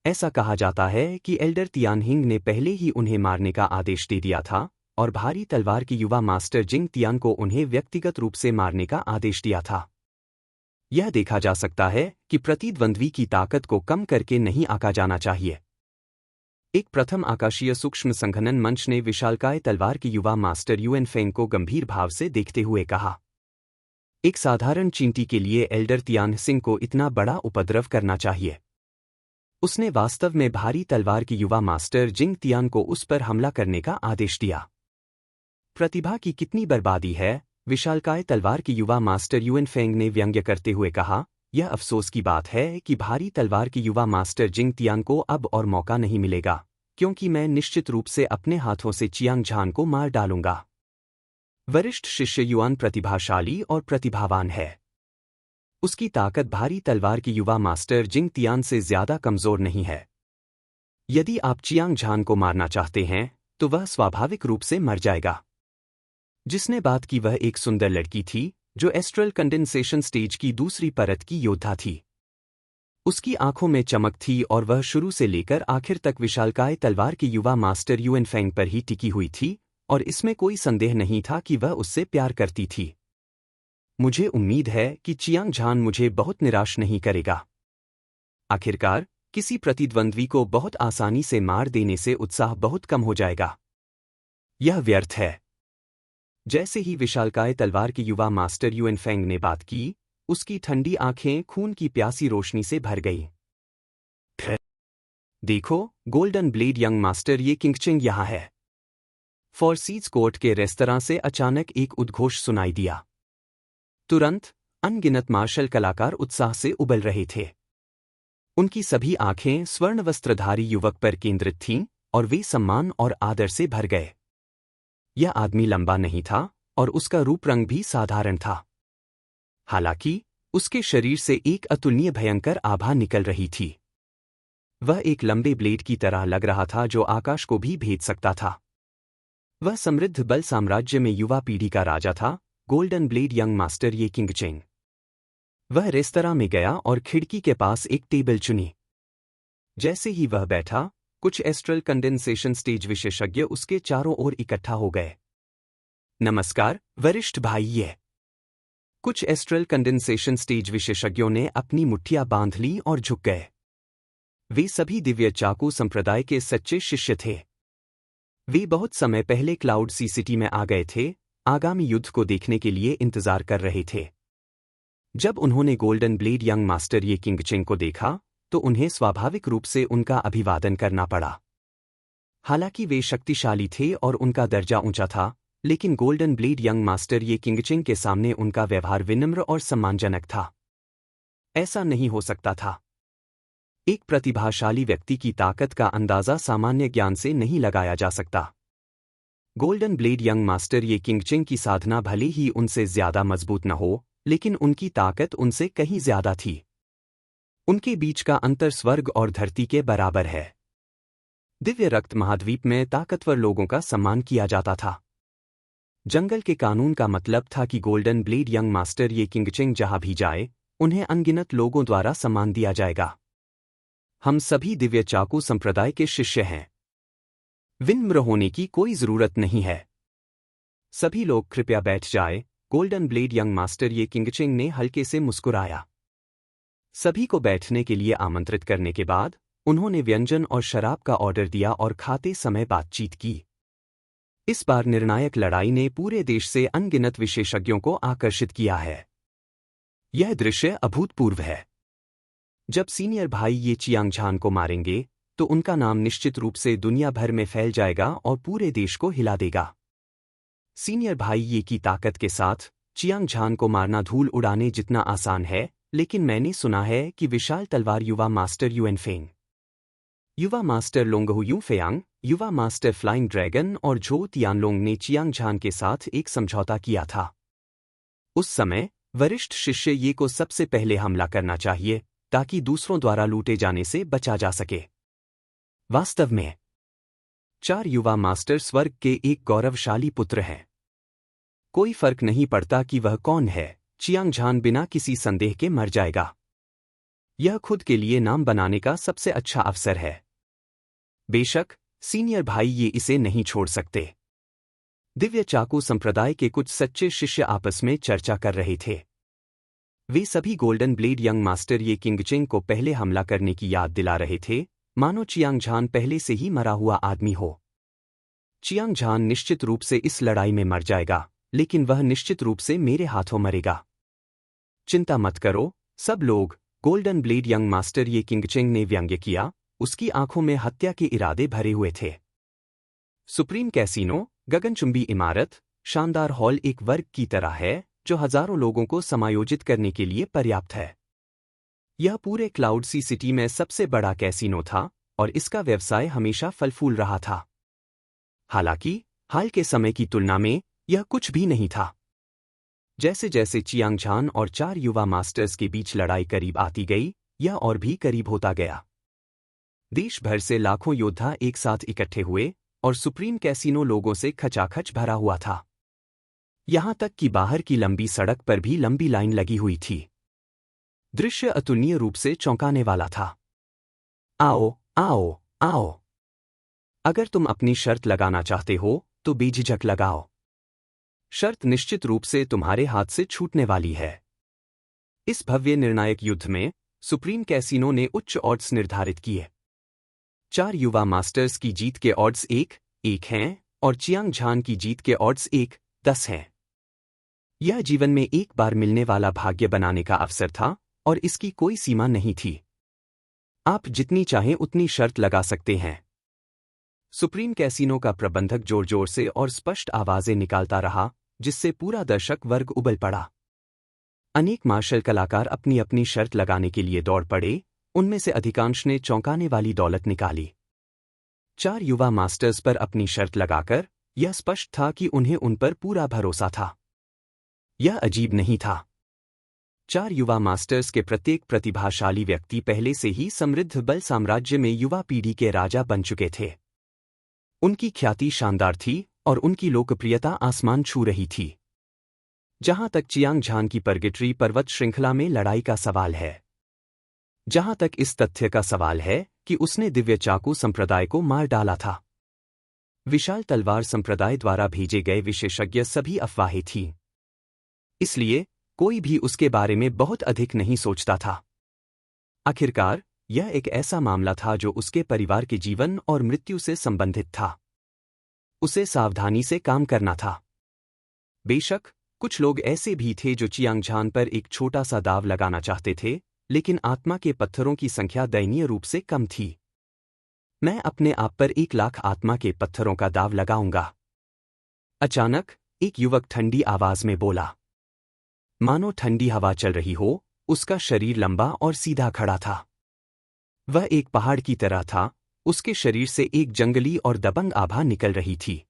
ऐसा कहा जाता है कि एल्डर तियानहिंग ने पहले ही उन्हें मारने का आदेश दे दिया था और भारी तलवार की युवा मास्टर जिंग तियान को उन्हें व्यक्तिगत रूप से मारने का आदेश दिया था। यह देखा जा सकता है कि प्रतिद्वंद्वी की ताकत को कम करके नहीं आंका जाना चाहिए। एक प्रथम आकाशीय सूक्ष्म संघनन मंच ने विशालकाय तलवार की युवा मास्टर युएन फेंग को गंभीर भाव से देखते हुए कहा, एक साधारण चींटी के लिए एल्डर तियान सिंह को इतना बड़ा उपद्रव करना चाहिए। उसने वास्तव में भारी तलवार की युवा मास्टर जिंग तियान को उस पर हमला करने का आदेश दिया। प्रतिभा की कितनी बर्बादी है, विशालकाय तलवार की युवा मास्टर युएन फेंग ने व्यंग्य करते हुए कहा। यह अफसोस की बात है कि भारी तलवार की युवा मास्टर जिंग तियान को अब और मौका नहीं मिलेगा, क्योंकि मैं निश्चित रूप से अपने हाथों से चियांग झान को मार डालूंगा। वरिष्ठ शिष्य युआन प्रतिभाशाली और प्रतिभावान है। उसकी ताकत भारी तलवार की युवा मास्टर जिंग तियान से ज्यादा कमजोर नहीं है। यदि आप चियांग झान को मारना चाहते हैं तो वह स्वाभाविक रूप से मर जाएगा। जिसने बात की वह एक सुंदर लड़की थी जो एस्ट्रल कंडेंसेशन स्टेज की दूसरी परत की योद्धा थी। उसकी आंखों में चमक थी और वह शुरू से लेकर आखिर तक विशालकाय तलवार की युवा मास्टर युएन फेंग पर ही टिकी हुई थी और इसमें कोई संदेह नहीं था कि वह उससे प्यार करती थी। मुझे उम्मीद है कि चियांग झान मुझे बहुत निराश नहीं करेगा। आखिरकार किसी प्रतिद्वंद्वी को बहुत आसानी से मार देने से उत्साह बहुत कम हो जाएगा। यह व्यर्थ है। जैसे ही विशालकाय तलवार के युवा मास्टर युएन फेंग ने बात की, उसकी ठंडी आंखें खून की प्यासी रोशनी से भर गईं। देखो, गोल्डन ब्लेड यंग मास्टर, ये किंगचिंग यहाँ है। फॉरसीज कोर्ट के रेस्तरां से अचानक एक उद्घोष सुनाई दिया। तुरंत अनगिनत मार्शल कलाकार उत्साह से उबल रहे थे। उनकी सभी आंखें स्वर्ण वस्त्रधारी युवक पर केंद्रित थीं और वे सम्मान और आदर से भर गए। यह आदमी लंबा नहीं था और उसका रूप रंग भी साधारण था। हालांकि उसके शरीर से एक अतुलनीय भयंकर आभा निकल रही थी। वह एक लंबे ब्लेड की तरह लग रहा था जो आकाश को भी भेद सकता था। वह समृद्ध बल साम्राज्य में युवा पीढ़ी का राजा था, गोल्डन ब्लेड यंग मास्टर ये किंगचिंग। वह रेस्तरां में गया और खिड़की के पास एक टेबल चुनी। जैसे ही वह बैठा, कुछ एस्ट्रल कंडेंसेशन स्टेज विशेषज्ञ उसके चारों ओर इकट्ठा हो गए। नमस्कार वरिष्ठ भाई। ये कुछ एस्ट्रल कंडेंसेशन स्टेज विशेषज्ञों ने अपनी मुट्ठियां बांध ली और झुक गए। वे सभी दिव्य चाकू संप्रदाय के सच्चे शिष्य थे। वे बहुत समय पहले क्लाउड सी सिटी में आ गए थे, आगामी युद्ध को देखने के लिए इंतजार कर रहे थे। जब उन्होंने गोल्डन ब्लेड यंग मास्टर ये किंगचिंग को देखा, तो उन्हें स्वाभाविक रूप से उनका अभिवादन करना पड़ा। हालांकि वे शक्तिशाली थे और उनका दर्जा ऊंचा था, लेकिन गोल्डन ब्लेड यंग मास्टर ये किंगचिंग के सामने उनका व्यवहार विनम्र और सम्मानजनक था। ऐसा नहीं हो सकता था। एक प्रतिभाशाली व्यक्ति की ताकत का अंदाजा सामान्य ज्ञान से नहीं लगाया जा सकता। गोल्डन ब्लेड यंग मास्टर ये किंगचिंग की साधना भले ही उनसे ज्यादा मजबूत न हो, लेकिन उनकी ताकत उनसे कहीं ज्यादा थी। उनके बीच का अंतर स्वर्ग और धरती के बराबर है। दिव्य रक्त महाद्वीप में ताकतवर लोगों का सम्मान किया जाता था। जंगल के कानून का मतलब था कि गोल्डन ब्लेड यंग मास्टर ये किंगचिंग जहां भी जाए, उन्हें अनगिनत लोगों द्वारा सम्मान दिया जाएगा। हम सभी दिव्य चाकू संप्रदाय के शिष्य हैं। विनम्र होने की कोई जरूरत नहीं है। सभी लोग कृपया बैठ जाए। गोल्डन ब्लेड यंग मास्टर ये किंगचिंग ने हल्के से मुस्कुराया। सभी को बैठने के लिए आमंत्रित करने के बाद उन्होंने व्यंजन और शराब का ऑर्डर दिया और खाते समय बातचीत की। इस बार निर्णायक लड़ाई ने पूरे देश से अनगिनत विशेषज्ञों को आकर्षित किया है। यह दृश्य अभूतपूर्व है। जब सीनियर भाई ये चियांग झान को मारेंगे, तो उनका नाम निश्चित रूप से दुनिया भर में फैल जाएगा और पूरे देश को हिला देगा। सीनियर भाई ये की ताकत के साथ चियांग झान को मारना धूल उड़ाने जितना आसान है, लेकिन मैंने सुना है कि विशाल तलवार युवा मास्टर युएन फेंग, युवा मास्टर लोंगहु यू फेयांग, युवा मास्टर फ्लाइंग ड्रैगन और झो तियानलोंग ने चियांग झान के साथ एक समझौता किया था। उस समय वरिष्ठ शिष्य ये को सबसे पहले हमला करना चाहिए, ताकि दूसरों द्वारा लूटे जाने से बचा जा सके। वास्तव में 4 युवा मास्टर स्वर्ग के एक गौरवशाली पुत्र हैं। कोई फर्क नहीं पड़ता कि वह कौन है, चियांग झान बिना किसी संदेह के मर जाएगा। यह खुद के लिए नाम बनाने का सबसे अच्छा अवसर है। बेशक सीनियर भाई ये इसे नहीं छोड़ सकते। दिव्य चाकू संप्रदाय के कुछ सच्चे शिष्य आपस में चर्चा कर रहे थे। वे सभी गोल्डन ब्लेड यंग मास्टर ये किंगचिंग को पहले हमला करने की याद दिला रहे थे, मानो चियांग झान पहले से ही मरा हुआ आदमी हो। चियांग झान निश्चित रूप से इस लड़ाई में मर जाएगा, लेकिन वह निश्चित रूप से मेरे हाथों मरेगा। चिंता मत करो सब लोग, गोल्डन ब्लेड यंग मास्टर ये किंगचिंग ने व्यंग्य किया। उसकी आंखों में हत्या के इरादे भरे हुए थे। सुप्रीम कैसीनो, गगनचुंबी इमारत, शानदार हॉल एक वर्ग की तरह है जो हजारों लोगों को समायोजित करने के लिए पर्याप्त है। यह पूरे क्लाउड सी सिटी में सबसे बड़ा कैसीनो था और इसका व्यवसाय हमेशा फल फूल रहा था। हालांकि हाल के समय की तुलना में यह कुछ भी नहीं था। जैसे जैसे चियांग झान और 4 युवा मास्टर्स के बीच लड़ाई करीब आती गई, यह और भी करीब होता गया। देश भर से लाखों योद्धा एक साथ इकट्ठे हुए और सुप्रीम कैसीनो लोगों से खचाखच भरा हुआ था। यहां तक कि बाहर की लंबी सड़क पर भी लंबी लाइन लगी हुई थी। दृश्य अतुलनीय रूप से चौंकाने वाला था। आओ, आओ, आओ। अगर तुम अपनी शर्त लगाना चाहते हो, तो बेझिझक लगाओ। शर्त निश्चित रूप से तुम्हारे हाथ से छूटने वाली है। इस भव्य निर्णायक युद्ध में सुप्रीम कैसीनो ने उच्च ऑड्स निर्धारित किए। 4 युवा मास्टर्स की जीत के ऑड्स 1-1 हैं और चियांग झान की जीत के ऑड्स 1-10 हैं। यह जीवन में एक बार मिलने वाला भाग्य बनाने का अवसर था और इसकी कोई सीमा नहीं थी। आप जितनी चाहें उतनी शर्त लगा सकते हैं। सुप्रीम कैसीनो का प्रबंधक जोर जोर से और स्पष्ट आवाजें निकालता रहा, जिससे पूरा दर्शक वर्ग उबल पड़ा। अनेक मार्शल कलाकार अपनी अपनी शर्त लगाने के लिए दौड़ पड़े, उनमें से अधिकांश ने चौंकाने वाली दौलत निकाली। 4 युवा मास्टर्स पर अपनी शर्त लगाकर यह स्पष्ट था कि उन्हें उन पर पूरा भरोसा था। यह अजीब नहीं था। 4 युवा मास्टर्स के प्रत्येक प्रतिभाशाली व्यक्ति पहले से ही समृद्ध बल साम्राज्य में युवा पीढ़ी के राजा बन चुके थे। उनकी ख्याति शानदार थी और उनकी लोकप्रियता आसमान छू रही थी। जहां तक चियांग झान की परगिटरी पर्वत श्रृंखला में लड़ाई का सवाल है, जहां तक इस तथ्य का सवाल है कि उसने दिव्य चाकू संप्रदाय को मार डाला था। विशाल तलवार संप्रदाय द्वारा भेजे गए विशेषज्ञ सभी अफवाहें थीं। इसलिए कोई भी उसके बारे में बहुत अधिक नहीं सोचता था। आखिरकार यह एक ऐसा मामला था जो उसके परिवार के जीवन और मृत्यु से संबंधित था। उसे सावधानी से काम करना था। बेशक कुछ लोग ऐसे भी थे जो चियांग झान पर एक छोटा सा दाव लगाना चाहते थे, लेकिन आत्मा के पत्थरों की संख्या दयनीय रूप से कम थी। मैं अपने आप पर 1 लाख आत्मा के पत्थरों का दाव लगाऊंगा। अचानक एक युवक ठंडी आवाज में बोला। मानो ठंडी हवा चल रही हो, उसका शरीर लंबा और सीधा खड़ा था। वह एक पहाड़ की तरह था, उसके शरीर से एक जंगली और दबंग आभा निकल रही थी।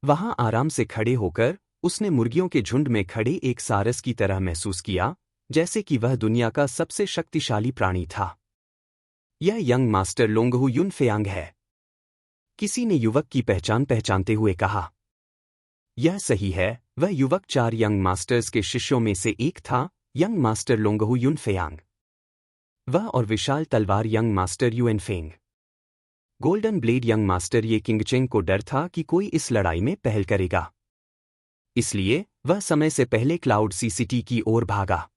वहां आराम से खड़े होकर उसने मुर्गियों के झुंड में खड़े एक सारस की तरह महसूस किया, जैसे कि वह दुनिया का सबसे शक्तिशाली प्राणी था। यह यंग मास्टर लोंगहू युनफेयांग है, किसी ने युवक की पहचान पहचानते हुए कहा। यह सही है, वह युवक 4 यंग मास्टर्स के शिष्यों में से एक था, यंग मास्टर लोंगहू युनफेयांग। वह और विशाल तलवार young master Yuanfeng. Golden blade young master ये किंगचेंग को डर था कि कोई इस लड़ाई में पहल करेगा। इसलिए वह समय से पहले क्लाउड सी सिटी की ओर भागा।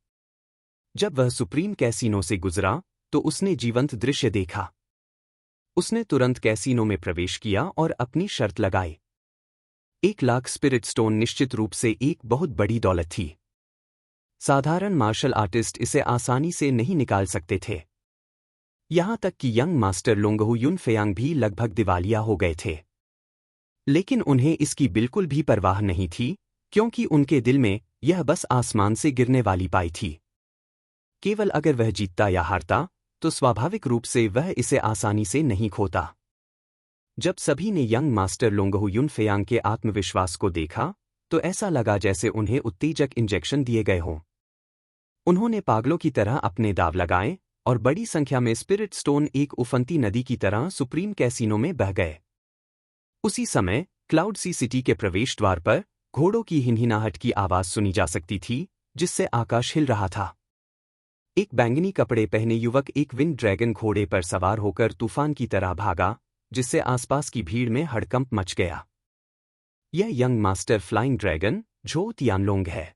जब वह सुप्रीम कैसीनो से गुजरा तो उसने जीवंत दृश्य देखा। उसने तुरंत कैसीनो में प्रवेश किया और अपनी शर्त लगाई। 1 लाख स्पिरिट स्टोन निश्चित रूप से एक बहुत बड़ी दौलत थी। साधारण मार्शल आर्टिस्ट इसे आसानी से नहीं निकाल सकते थे। यहां तक कि यंग मास्टर लोंगहू युनफेयांग भी लगभग दिवालिया हो गए थे। लेकिन उन्हें इसकी बिल्कुल भी परवाह नहीं थी, क्योंकि उनके दिल में यह बस आसमान से गिरने वाली पाई थी। केवल अगर वह जीतता या हारता, तो स्वाभाविक रूप से वह इसे आसानी से नहीं खोता। जब सभी ने यंग मास्टर लोंगहू युनफेयांग के आत्मविश्वास को देखा, तो ऐसा लगा जैसे उन्हें उत्तेजक इंजेक्शन दिए गए हों। उन्होंने पागलों की तरह अपने दाव लगाए और बड़ी संख्या में स्पिरिट स्टोन एक उफनती नदी की तरह सुप्रीम कैसीनो में बह गए। उसी समय क्लाउड सी सिटी के प्रवेश द्वार पर घोड़ों की हिनहिनाहट की आवाज सुनी जा सकती थी, जिससे आकाश हिल रहा था। एक बैंगनी कपड़े पहने युवक एक विंड ड्रैगन घोड़े पर सवार होकर तूफान की तरह भागा, जिससे आसपास की भीड़ में हड़कंप मच गया। यह यंग मास्टर फ्लाइंग ड्रैगन झो तियानलोंग है,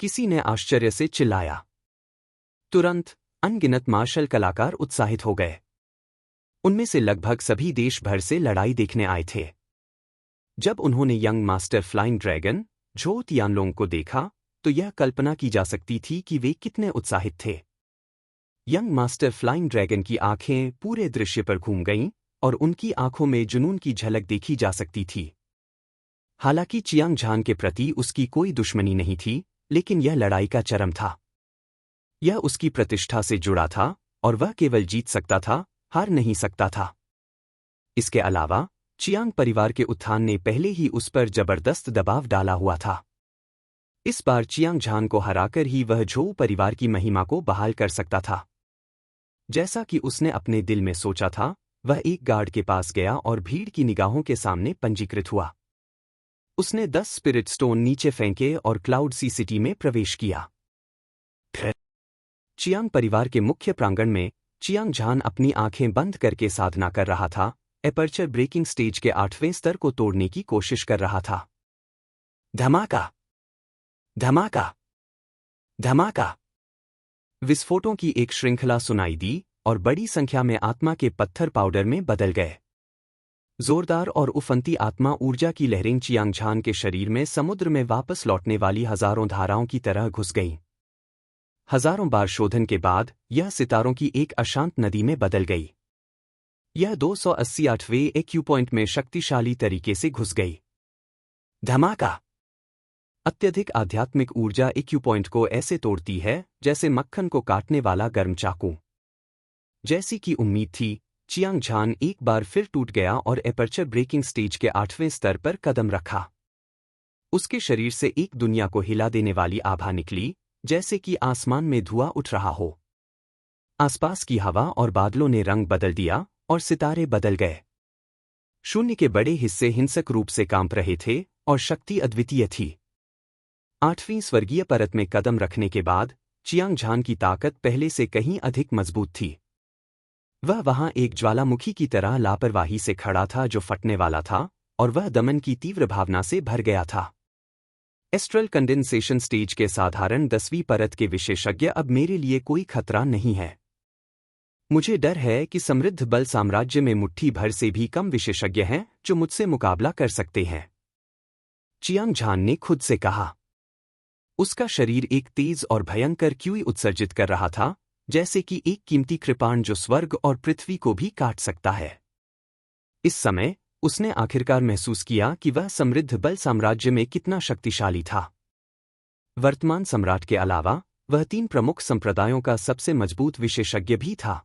किसी ने आश्चर्य से चिल्लाया। तुरंत अनगिनत मार्शल कलाकार उत्साहित हो गए। उनमें से लगभग सभी देश भर से लड़ाई देखने आए थे। जब उन्होंने यंग मास्टर फ्लाइंग ड्रैगन झो तियानलोंग को देखा, तो यह कल्पना की जा सकती थी कि वे कितने उत्साहित थे। यंग मास्टर फ्लाइंग ड्रैगन की आंखें पूरे दृश्य पर घूम गईं और उनकी आंखों में जुनून की झलक देखी जा सकती थी। हालांकि चियांग झान के प्रति उसकी कोई दुश्मनी नहीं थी, लेकिन यह लड़ाई का चरम था। यह उसकी प्रतिष्ठा से जुड़ा था और वह केवल जीत सकता था, हार नहीं सकता था। इसके अलावा चियांग परिवार के उत्थान ने पहले ही उस पर जबरदस्त दबाव डाला हुआ था। इस बार चियांग झान को हराकर ही वह झोउ परिवार की महिमा को बहाल कर सकता था। जैसा कि उसने अपने दिल में सोचा था, वह एक गार्ड के पास गया और भीड़ की निगाहों के सामने पंजीकृत हुआ। उसने 10 स्पिरिट स्टोन नीचे फेंके और क्लाउड सी सिटी में प्रवेश किया। फिर चियांग परिवार के मुख्य प्रांगण में चियांग झान अपनी आंखें बंद करके साधना कर रहा था, एपर्चर ब्रेकिंग स्टेज के 8वें स्तर को तोड़ने की कोशिश कर रहा था। धमाका, धमाका, धमाका। विस्फोटों की एक श्रृंखला सुनाई दी और बड़ी संख्या में आत्मा के पत्थर पाउडर में बदल गए। जोरदार और उफनती आत्मा ऊर्जा की लहरें चियांग झान के शरीर में समुद्र में वापस लौटने वाली हजारों धाराओं की तरह घुस गईं। हजारों बार शोधन के बाद यह सितारों की एक अशांत नदी में बदल गई। यह 288वें एक्यू पॉइंट में शक्तिशाली तरीके से घुस गई। धमाका। अत्यधिक आध्यात्मिक ऊर्जा एक्यू पॉइंट को ऐसे तोड़ती है जैसे मक्खन को काटने वाला गर्म चाकू। जैसी कि उम्मीद थी, चियांग झान एक बार फिर टूट गया और एपर्चर ब्रेकिंग स्टेज के 8वें स्तर पर कदम रखा। उसके शरीर से एक दुनिया को हिला देने वाली आभा निकली, जैसे कि आसमान में धुआं उठ रहा हो। आसपास की हवा और बादलों ने रंग बदल दिया और सितारे बदल गए। शून्य के बड़े हिस्से हिंसक रूप से कांप रहे थे और शक्ति अद्वितीय थी। 8वीं स्वर्गीय परत में कदम रखने के बाद चियांग झान की ताकत पहले से कहीं अधिक मजबूत थी। वह वहां एक ज्वालामुखी की तरह लापरवाही से खड़ा था जो फटने वाला था, और वह दमन की तीव्र भावना से भर गया था। एस्ट्रल कंडेंसेशन स्टेज के साधारण 10वीं परत के विशेषज्ञ अब मेरे लिए कोई खतरा नहीं है। मुझे डर है कि समृद्ध बल साम्राज्य में मुट्ठी भर से भी कम विशेषज्ञ हैं जो मुझसे मुकाबला कर सकते हैं, चियांग झान ने खुद से कहा। उसका शरीर एक तेज और भयंकर क्यूई उत्सर्जित कर रहा था, जैसे कि एक कीमती कृपाण जो स्वर्ग और पृथ्वी को भी काट सकता है। इस समय उसने आखिरकार महसूस किया कि वह समृद्ध बल साम्राज्य में कितना शक्तिशाली था। वर्तमान सम्राट के अलावा वह 3 प्रमुख संप्रदायों का सबसे मजबूत विशेषज्ञ भी था।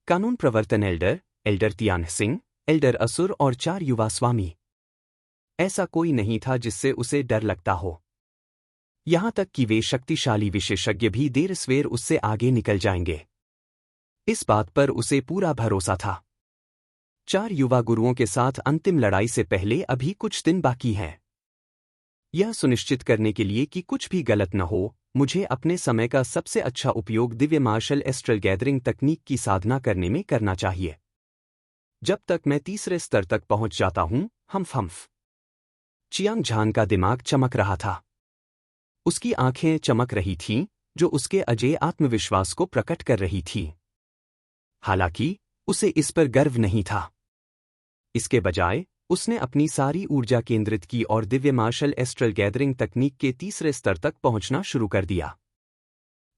कानून प्रवर्तन Elder, Elder Tian Singh, Elder असुर और 4 युवा स्वामी। ऐसा कोई नहीं था जिससे उसे डर लगता हो। यहां तक कि वे शक्तिशाली विशेषज्ञ भी देर सवेर उससे आगे निकल जाएंगे। इस बात पर उसे पूरा भरोसा था। 4 युवा गुरुओं के साथ अंतिम लड़ाई से पहले अभी कुछ दिन बाकी हैं। यह सुनिश्चित करने के लिए कि कुछ भी गलत न हो, मुझे अपने समय का सबसे अच्छा उपयोग दिव्य मार्शल एस्ट्रल गैदरिंग तकनीक की साधना करने में करना चाहिए। जब तक मैं तीसरे स्तर तक पहुंच जाता हूं, हम्फ। चियांग झान का दिमाग चमक रहा था। उसकी आंखें चमक रही थीं, जो उसके अजेय आत्मविश्वास को प्रकट कर रही थीं। हालांकि उसे इस पर गर्व नहीं था। इसके बजाय उसने अपनी सारी ऊर्जा केंद्रित की और दिव्य मार्शल एस्ट्रल गैदरिंग तकनीक के तीसरे स्तर तक पहुंचना शुरू कर दिया।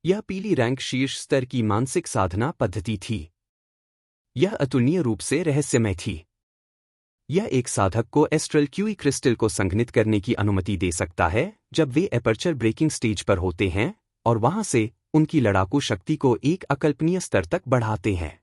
यह पीली रैंक शीर्ष स्तर की मानसिक साधना पद्धति थी। यह अतुलनीय रूप से रहस्यमय थी। यह एक साधक को एस्ट्रल क्यूई क्रिस्टल को संघनित करने की अनुमति दे सकता है जब वे एपर्चर ब्रेकिंग स्टेज पर होते हैं, और वहां से उनकी लड़ाकू शक्ति को एक अकल्पनीय स्तर तक बढ़ाते हैं।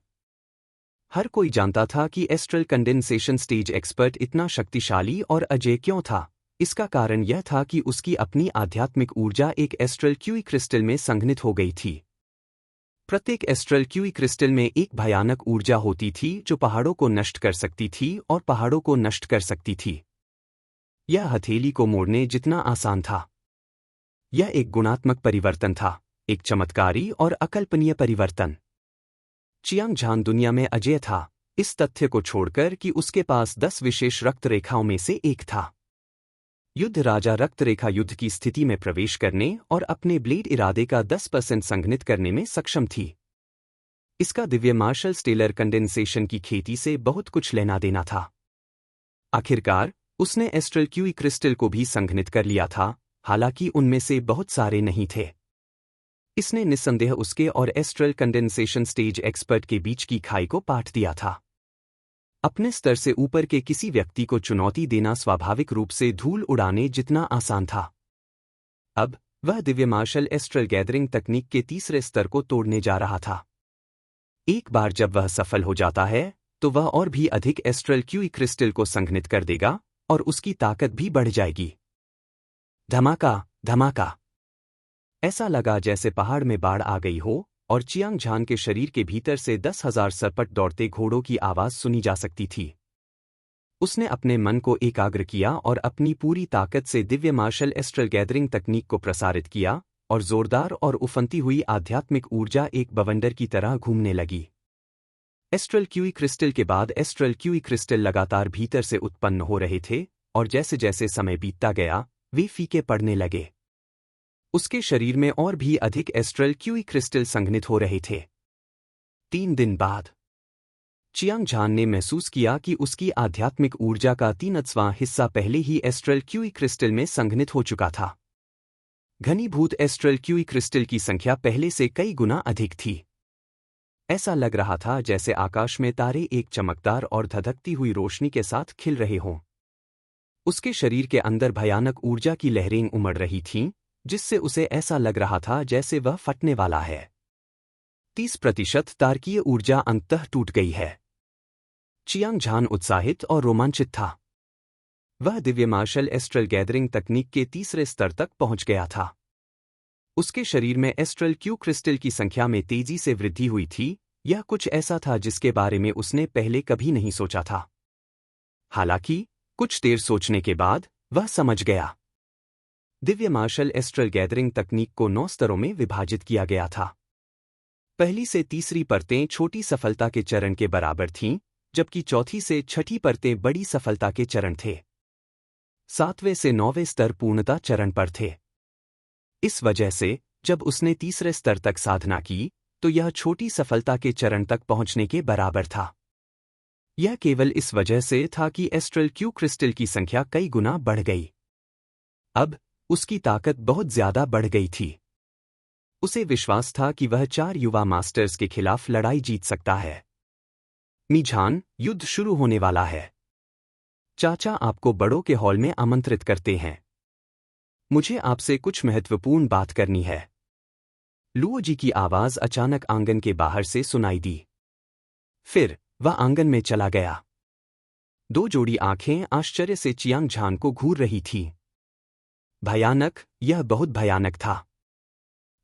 हर कोई जानता था कि एस्ट्रल कंडेंसेशन स्टेज एक्सपर्ट इतना शक्तिशाली और अजेय क्यों था। इसका कारण यह था कि उसकी अपनी आध्यात्मिक ऊर्जा एक एस्ट्रल क्यूई क्रिस्टल में संघनित हो गई थी। प्रत्येक एस्ट्रल क्यूई क्रिस्टल में एक भयानक ऊर्जा होती थी जो पहाड़ों को नष्ट कर सकती थी और पहाड़ों को नष्ट कर सकती थी। यह हथेली को मोड़ने जितना आसान था। यह एक गुणात्मक परिवर्तन था, एक चमत्कारी और अकल्पनीय परिवर्तन। चियांग झान दुनिया में अजेय था, इस तथ्य को छोड़कर कि उसके पास 10 विशेष रक्त रेखाओं में से एक था। युद्ध राजा रक्त रेखा युद्ध की स्थिति में प्रवेश करने और अपने ब्लेड इरादे का 10% संघनित करने में सक्षम थी। इसका दिव्य मार्शल स्टेलर कंडेंसेशन की खेती से बहुत कुछ लेना देना था। आखिरकार उसने एस्ट्रल क्यूई क्रिस्टल को भी संघनित कर लिया था, हालांकि उनमें से बहुत सारे नहीं थे। इसने निस्संदेह उसके और एस्ट्रल कंडेंसेशन स्टेज एक्सपर्ट के बीच की खाई को पाट दिया था। अपने स्तर से ऊपर के किसी व्यक्ति को चुनौती देना स्वाभाविक रूप से धूल उड़ाने जितना आसान था। अब वह दिव्य मार्शल एस्ट्रल गैदरिंग तकनीक के तीसरे स्तर को तोड़ने जा रहा था। एक बार जब वह सफल हो जाता है तो वह और भी अधिक एस्ट्रल क्यूई क्रिस्टल को संघनित कर देगा और उसकी ताकत भी बढ़ जाएगी। धमाका, धमाका। ऐसा लगा जैसे पहाड़ में बाढ़ आ गई हो और चियांग झान के शरीर के भीतर से 10,000 सरपट दौड़ते घोड़ों की आवाज सुनी जा सकती थी। उसने अपने मन को एकाग्र किया और अपनी पूरी ताकत से दिव्य मार्शल एस्ट्रल गैदरिंग तकनीक को प्रसारित किया, और जोरदार और उफनती हुई आध्यात्मिक ऊर्जा एक बवंडर की तरह घूमने लगी। एस्ट्रल क्यूई क्रिस्टल के बाद एस्ट्रल क्यूई क्रिस्टल लगातार भीतर से उत्पन्न हो रहे थे और जैसे जैसे समय बीतता गया वे फीके पड़ने लगे। उसके शरीर में और भी अधिक एस्ट्रल क्यूई क्रिस्टल संघनित हो रहे थे। 3 दिन बाद चियांग झान ने महसूस किया कि उसकी आध्यात्मिक ऊर्जा का 3वां हिस्सा पहले ही एस्ट्रल क्यूई क्रिस्टल में संघनित हो चुका था। घनीभूत एस्ट्रल क्यूई क्रिस्टल की संख्या पहले से कई गुना अधिक थी। ऐसा लग रहा था जैसे आकाश में तारे एक चमकदार और धधकती हुई रोशनी के साथ खिल रहे हों। उसके शरीर के अंदर भयानक ऊर्जा की लहरें उमड़ रही थीं, जिससे उसे ऐसा लग रहा था जैसे वह फटने वाला है। 30% तारकीय ऊर्जा अंततः टूट गई है। चियांग झान उत्साहित और रोमांचित था। वह दिव्य मार्शल एस्ट्रल गैदरिंग तकनीक के 3रे स्तर तक पहुंच गया था। उसके शरीर में एस्ट्रल क्यू क्रिस्टल की संख्या में तेजी से वृद्धि हुई थी। यह कुछ ऐसा था जिसके बारे में उसने पहले कभी नहीं सोचा था। हालांकि कुछ देर सोचने के बाद वह समझ गया। दिव्य मार्शल एस्ट्रल गैदरिंग तकनीक को 9 स्तरों में विभाजित किया गया था। पहली से तीसरी परतें छोटी सफलता के चरण के बराबर थीं, जबकि चौथी से छठी परतें बड़ी सफलता के चरण थे। 7वें से 9वें स्तर पूर्णता चरण पर थे। इस वजह से जब उसने 3रे स्तर तक साधना की तो यह छोटी सफलता के चरण तक पहुंचने के बराबर था। यह केवल इस वजह से था कि एस्ट्रल क्यू क्रिस्टल की संख्या कई गुना बढ़ गई। अब उसकी ताकत बहुत ज्यादा बढ़ गई थी। उसे विश्वास था कि वह 4 युवा मास्टर्स के खिलाफ लड़ाई जीत सकता है। मीझान, युद्ध शुरू होने वाला है। चाचा आपको बड़ों के हॉल में आमंत्रित करते हैं। मुझे आपसे कुछ महत्वपूर्ण बात करनी है। लुओ जी की आवाज अचानक आंगन के बाहर से सुनाई दी। फिर वह आंगन में चला गया। 2 जोड़ी आंखें आश्चर्य से चियांग झान को घूर रही थीं। भयानक, यह बहुत भयानक था।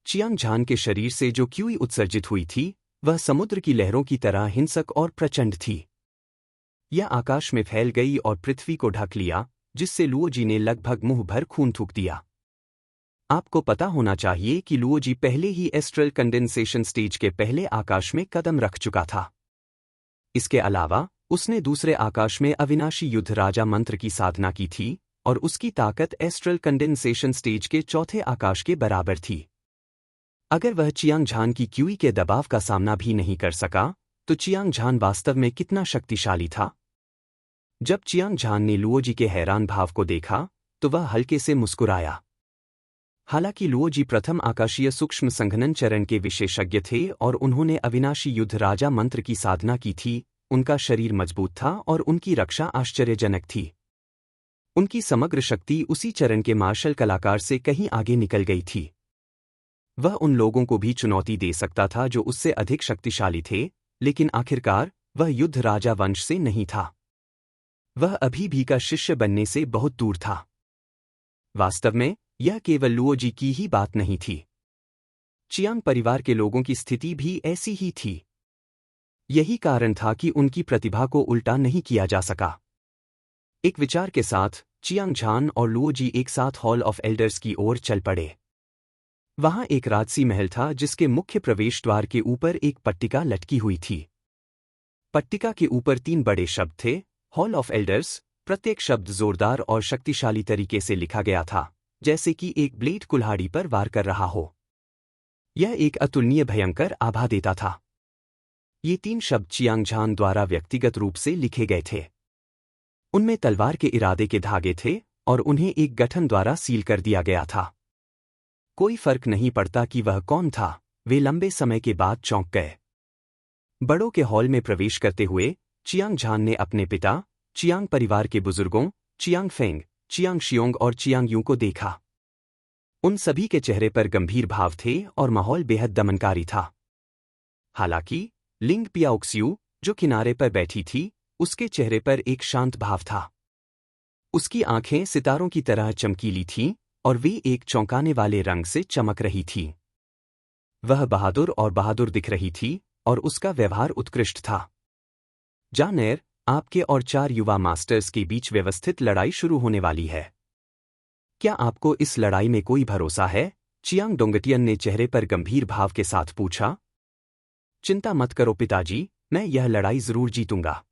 चियांग झान के शरीर से जो क्यूई उत्सर्जित हुई थी वह समुद्र की लहरों की तरह हिंसक और प्रचंड थी। यह आकाश में फैल गई और पृथ्वी को ढक लिया, जिससे लुओ जी ने लगभग मुंह भर खून थूक दिया। आपको पता होना चाहिए कि लुओ जी पहले ही एस्ट्रल कंडेंसेशन स्टेज के पहले आकाश में कदम रख चुका था। इसके अलावा उसने दूसरे आकाश में अविनाशी युद्ध राजा मंत्र की साधना की थी और उसकी ताकत एस्ट्रल कंडेंसेशन स्टेज के चौथे आकाश के बराबर थी। अगर वह चियांग झान की क्यूई के दबाव का सामना भी नहीं कर सका तो चियांग झान वास्तव में कितना शक्तिशाली था। जब चियांग झान ने लुओ जी के हैरान भाव को देखा तो वह हल्के से मुस्कुराया। हालांकि लुओ जी प्रथम आकाशीय सूक्ष्म संघनन चरण के विशेषज्ञ थे और उन्होंने अविनाशी युद्ध राजा मंत्र की साधना की थी, उनका शरीर मजबूत था और उनकी रक्षा आश्चर्यजनक थी। उनकी समग्र शक्ति उसी चरण के मार्शल कलाकार से कहीं आगे निकल गई थी। वह उन लोगों को भी चुनौती दे सकता था जो उससे अधिक शक्तिशाली थे, लेकिन आखिरकार वह युद्ध राजा वंश से नहीं था। वह अभी भी का शिष्य बनने से बहुत दूर था। वास्तव में यह केवल लुओ जी की ही बात नहीं थी। चियांग परिवार के लोगों की स्थिति भी ऐसी ही थी। यही कारण था कि उनकी प्रतिभा को उल्टा नहीं किया जा सका। एक विचार के साथ चियांग झान और लुओ जी एक साथ हॉल ऑफ एल्डर्स की ओर चल पड़े। वहां एक राजसी महल था जिसके मुख्य प्रवेश द्वार के ऊपर एक पट्टिका लटकी हुई थी। पट्टिका के ऊपर 3 बड़े शब्द थे, हॉल ऑफ एल्डर्स। प्रत्येक शब्द जोरदार और शक्तिशाली तरीके से लिखा गया था, जैसे कि एक ब्लेड कुल्हाड़ी पर वार कर रहा हो। यह एक अतुलनीय भयंकर आभा देता था। ये 3 शब्द चियांग झान द्वारा व्यक्तिगत रूप से लिखे गए थे। उनमें तलवार के इरादे के धागे थे और उन्हें एक गठन द्वारा सील कर दिया गया था। कोई फर्क नहीं पड़ता कि वह कौन था, वे लंबे समय के बाद चौंक गए। बड़ों के हॉल में प्रवेश करते हुए चियांग झान ने अपने पिता, चियांग परिवार के बुजुर्गों, चियांग फेंग, चियांग शियोंग और चियांग यू को देखा। उन सभी के चेहरे पर गंभीर भाव थे और माहौल बेहद दमनकारी था। हालांकि लिंग पियाओक्स्यू, जो किनारे पर बैठी थी, उसके चेहरे पर एक शांत भाव था। उसकी आंखें सितारों की तरह चमकीली थीं और वे एक चौंकाने वाले रंग से चमक रही थीं। वह बहादुर और बहादुर दिख रही थी और उसका व्यवहार उत्कृष्ट था। जानर, आपके और 4 युवा मास्टर्स के बीच व्यवस्थित लड़ाई शुरू होने वाली है। क्या आपको इस लड़ाई में कोई भरोसा है? चियांग डोंगटियन ने चेहरे पर गंभीर भाव के साथ पूछा। चिंता मत करो पिताजी, मैं यह लड़ाई जरूर जीतूंगा।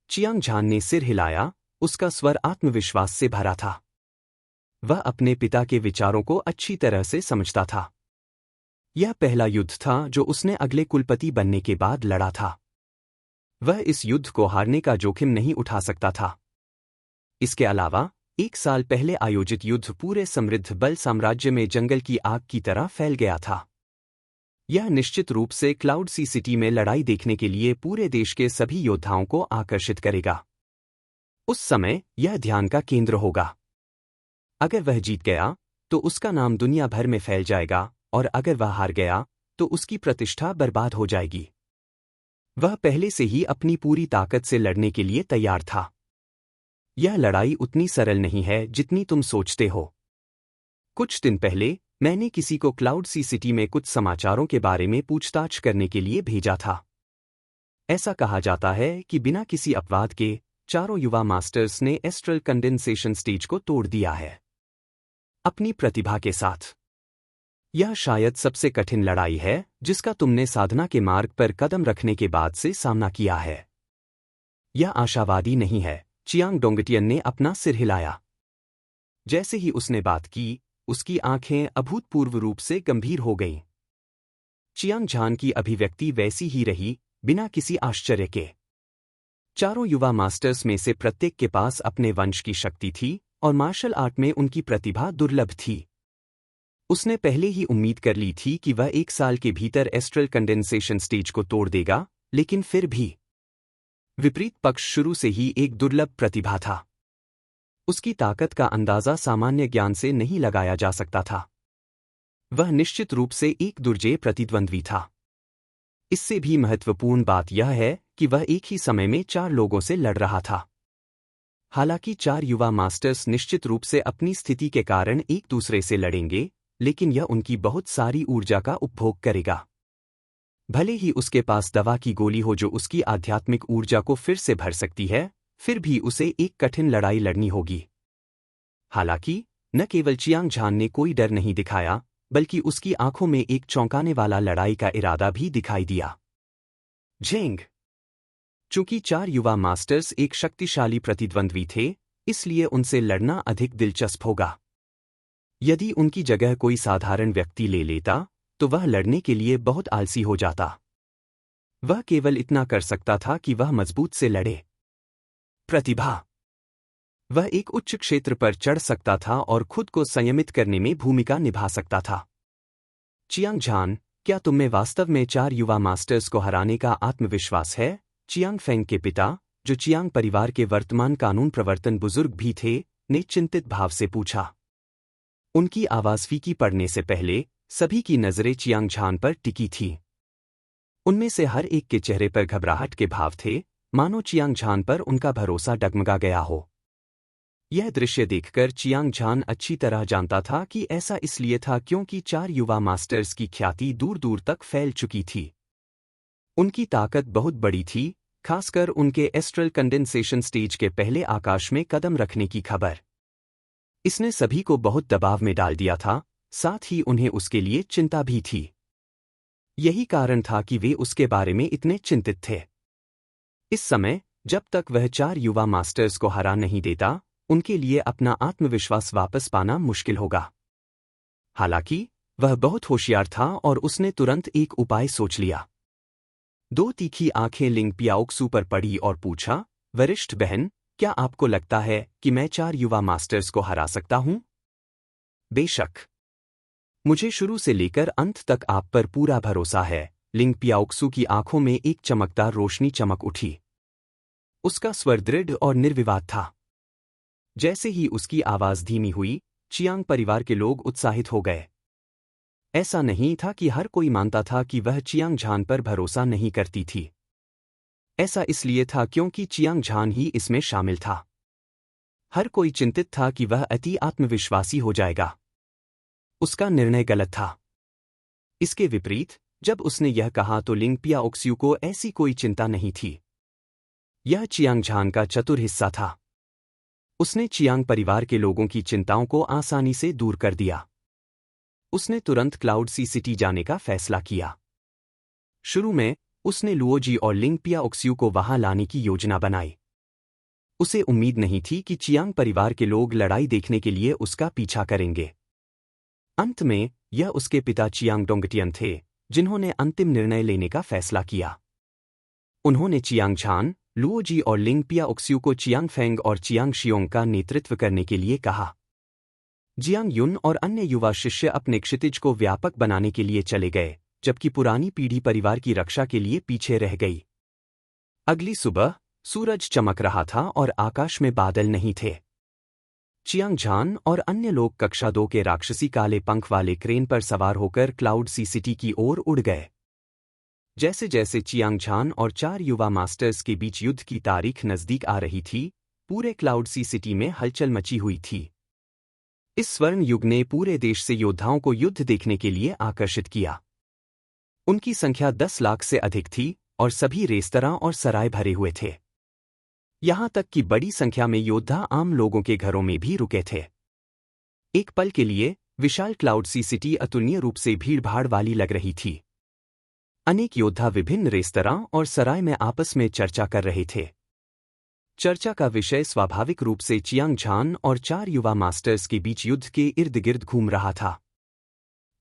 चियांग झान ने सिर हिलाया, उसका स्वर आत्मविश्वास से भरा था। वह अपने पिता के विचारों को अच्छी तरह से समझता था। यह पहला युद्ध था जो उसने अगले कुलपति बनने के बाद लड़ा था। वह इस युद्ध को हारने का जोखिम नहीं उठा सकता था। इसके अलावा 1 साल पहले आयोजित युद्ध पूरे समृद्ध बल साम्राज्य में जंगल की आग की तरह फैल गया था। यह निश्चित रूप से क्लाउड सी सिटी में लड़ाई देखने के लिए पूरे देश के सभी योद्धाओं को आकर्षित करेगा। उस समय यह ध्यान का केंद्र होगा। अगर वह जीत गया तो उसका नाम दुनिया भर में फैल जाएगा, और अगर वह हार गया तो उसकी प्रतिष्ठा बर्बाद हो जाएगी। वह पहले से ही अपनी पूरी ताकत से लड़ने के लिए तैयार था। यह लड़ाई उतनी सरल नहीं है जितनी तुम सोचते हो। कुछ दिन पहले मैंने किसी को क्लाउड सी सिटी में कुछ समाचारों के बारे में पूछताछ करने के लिए भेजा था। ऐसा कहा जाता है कि बिना किसी अपवाद के चारों युवा मास्टर्स ने एस्ट्रल कंडेंसेशन स्टेज को तोड़ दिया है, अपनी प्रतिभा के साथ। यह शायद सबसे कठिन लड़ाई है जिसका तुमने साधना के मार्ग पर कदम रखने के बाद से सामना किया है। यह आशावादी नहीं है। चियांग डोंगटियन ने अपना सिर हिलाया। जैसे ही उसने बात की, उसकी आंखें अभूतपूर्व रूप से गंभीर हो गईं। चियांग झान की अभिव्यक्ति वैसी ही रही, बिना किसी आश्चर्य के। चारों युवा मास्टर्स में से प्रत्येक के पास अपने वंश की शक्ति थी और मार्शल आर्ट में उनकी प्रतिभा दुर्लभ थी। उसने पहले ही उम्मीद कर ली थी कि वह 1 साल के भीतर एस्ट्रल कंडेंसेशन स्टेज को तोड़ देगा, लेकिन फिर भी विपरीत पक्ष शुरू से ही एक दुर्लभ प्रतिभा था। उसकी ताकत का अंदाजा सामान्य ज्ञान से नहीं लगाया जा सकता था। वह निश्चित रूप से एक दुर्जेय प्रतिद्वंद्वी था। इससे भी महत्वपूर्ण बात यह है कि वह एक ही समय में 4 लोगों से लड़ रहा था। हालांकि 4 युवा मास्टर्स निश्चित रूप से अपनी स्थिति के कारण एक दूसरे से लड़ेंगे, लेकिन यह उनकी बहुत सारी ऊर्जा का उपभोग करेगा। भले ही उसके पास दवा की गोली हो जो उसकी आध्यात्मिक ऊर्जा को फिर से भर सकती है, फिर भी उसे एक कठिन लड़ाई लड़नी होगी। हालांकि न केवल चियांग झान ने कोई डर नहीं दिखाया, बल्कि उसकी आंखों में एक चौंकाने वाला लड़ाई का इरादा भी दिखाई दिया। झेंग। चूंकि 4 युवा मास्टर्स एक शक्तिशाली प्रतिद्वंद्वी थे, इसलिए उनसे लड़ना अधिक दिलचस्प होगा। यदि उनकी जगह कोई साधारण व्यक्ति ले लेता तो वह लड़ने के लिए बहुत आलसी हो जाता। वह केवल इतना कर सकता था कि वह मजबूत से लड़े। प्रतिभा। वह एक उच्च क्षेत्र पर चढ़ सकता था और खुद को संयमित करने में भूमिका निभा सकता था। चियांग झान, क्या तुममें वास्तव में 4 युवा मास्टर्स को हराने का आत्मविश्वास है? चियांग फेंग के पिता, जो चियांग परिवार के वर्तमान कानून प्रवर्तन बुजुर्ग भी थे, ने चिंतित भाव से पूछा। उनकी आवाज फीकी पड़ने से पहले सभी की नजरें चियांग झान पर टिकी थी। उनमें से हर एक के चेहरे पर घबराहट के भाव थे, मानो चियांग झान पर उनका भरोसा डगमगा गया हो। यह दृश्य देखकर चियांग झान अच्छी तरह जानता था कि ऐसा इसलिए था क्योंकि 4 युवा मास्टर्स की ख्याति दूर दूर तक फैल चुकी थी। उनकी ताकत बहुत बड़ी थी, खासकर उनके एस्ट्रल कंडेंसेशन स्टेज के पहले आकाश में कदम रखने की खबर। इसने सभी को बहुत दबाव में डाल दिया था, साथ ही उन्हें उसके लिए चिंता भी थी। यही कारण था कि वे उसके बारे में इतने चिंतित थे। इस समय, जब तक वह 4 युवा मास्टर्स को हरा नहीं देता, उनके लिए अपना आत्मविश्वास वापस पाना मुश्किल होगा। हालांकि वह बहुत होशियार था और उसने तुरंत एक उपाय सोच लिया। 2 तीखी आंखें लिंग पियाओक्सू पर पड़ी और पूछा, वरिष्ठ बहन, क्या आपको लगता है कि मैं 4 युवा मास्टर्स को हरा सकता हूं? बेशक। मुझे शुरू से लेकर अंत तक आप पर पूरा भरोसा है। लिंग पियाओक्सू की आंखों में एक चमकदार रोशनी चमक उठी। उसका स्वर दृढ़ और निर्विवाद था। जैसे ही उसकी आवाज धीमी हुई, चियांग परिवार के लोग उत्साहित हो गए। ऐसा नहीं था कि हर कोई मानता था कि वह चियांग झान पर भरोसा नहीं करती थी। ऐसा इसलिए था क्योंकि चियांग झान ही इसमें शामिल था। हर कोई चिंतित था कि वह अति आत्मविश्वासी हो जाएगा। उसका निर्णय गलत था। इसके विपरीत, जब उसने यह कहा तो लिंग पियाओक्सू को ऐसी कोई चिंता नहीं थी। यह चियांग झान का चतुर हिस्सा था। उसने चियांग परिवार के लोगों की चिंताओं को आसानी से दूर कर दिया। उसने तुरंत क्लाउड सी सिटी जाने का फैसला किया। शुरू में उसने लुओजी और लिंगपिया ओक्स्यू को वहां लाने की योजना बनाई। उसे उम्मीद नहीं थी कि चियांग परिवार के लोग लड़ाई देखने के लिए उसका पीछा करेंगे। अंत में यह उसके पिता चियांग डोंगटियन थे जिन्होंने अंतिम निर्णय लेने का फैसला किया। उन्होंने चियांग झान, लुओजी और लिंगपिया ओक्स्यू को चियांग फेंग और चियांग शियोंग का नेतृत्व करने के लिए कहा। जियांग युन और अन्य युवा शिष्य अपने क्षितिज को व्यापक बनाने के लिए चले गए, जबकि पुरानी पीढ़ी परिवार की रक्षा के लिए पीछे रह गई। अगली सुबह सूरज चमक रहा था और आकाश में बादल नहीं थे। चियांग झान और अन्य लोग कक्षा 2 के राक्षसी काले पंख वाले क्रेन पर सवार होकर क्लाउड सी सिटी की ओर उड़ गए। जैसे जैसे चियांग झान और 4 युवा मास्टर्स के बीच युद्ध की तारीख नजदीक आ रही थी, पूरे क्लाउड सी सिटी में हलचल मची हुई थी। इस स्वर्ण युग ने पूरे देश से योद्धाओं को युद्ध देखने के लिए आकर्षित किया। उनकी संख्या 10 लाख से अधिक थी और सभी रेस्तरां और सराय भरे हुए थे। यहां तक कि बड़ी संख्या में योद्धा आम लोगों के घरों में भी रुके थे। एक पल के लिए विशाल क्लाउड सी सिटी अतुलनीय रूप से भीड़भाड़ वाली लग रही थी। अनेक योद्धा विभिन्न रेस्तरां और सराय में आपस में चर्चा कर रहे थे। चर्चा का विषय स्वाभाविक रूप से चियांग झान और 4 युवा मास्टर्स के बीच युद्ध के इर्द गिर्द घूम रहा था।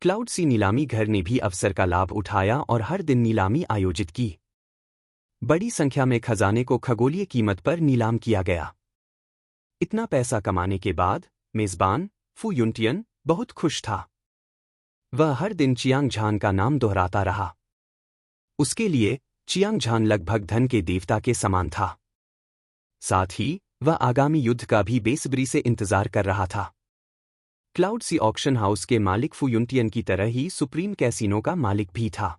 क्लाउड सी नीलामी घर ने भी अवसर का लाभ उठाया और हर दिन नीलामी आयोजित की। बड़ी संख्या में खजाने को खगोलीय कीमत पर नीलाम किया गया। इतना पैसा कमाने के बाद मेजबान फू युनटियन बहुत खुश था। वह हर दिन चियांग झान का नाम दोहराता रहा। उसके लिए चियांग झान लगभग धन के देवता के समान था। साथ ही वह आगामी युद्ध का भी बेसब्री से इंतजार कर रहा था। क्लाउड सी ऑक्शन हाउस के मालिक फू युनटियन की तरह ही सुप्रीम कैसीनो का मालिक भी था।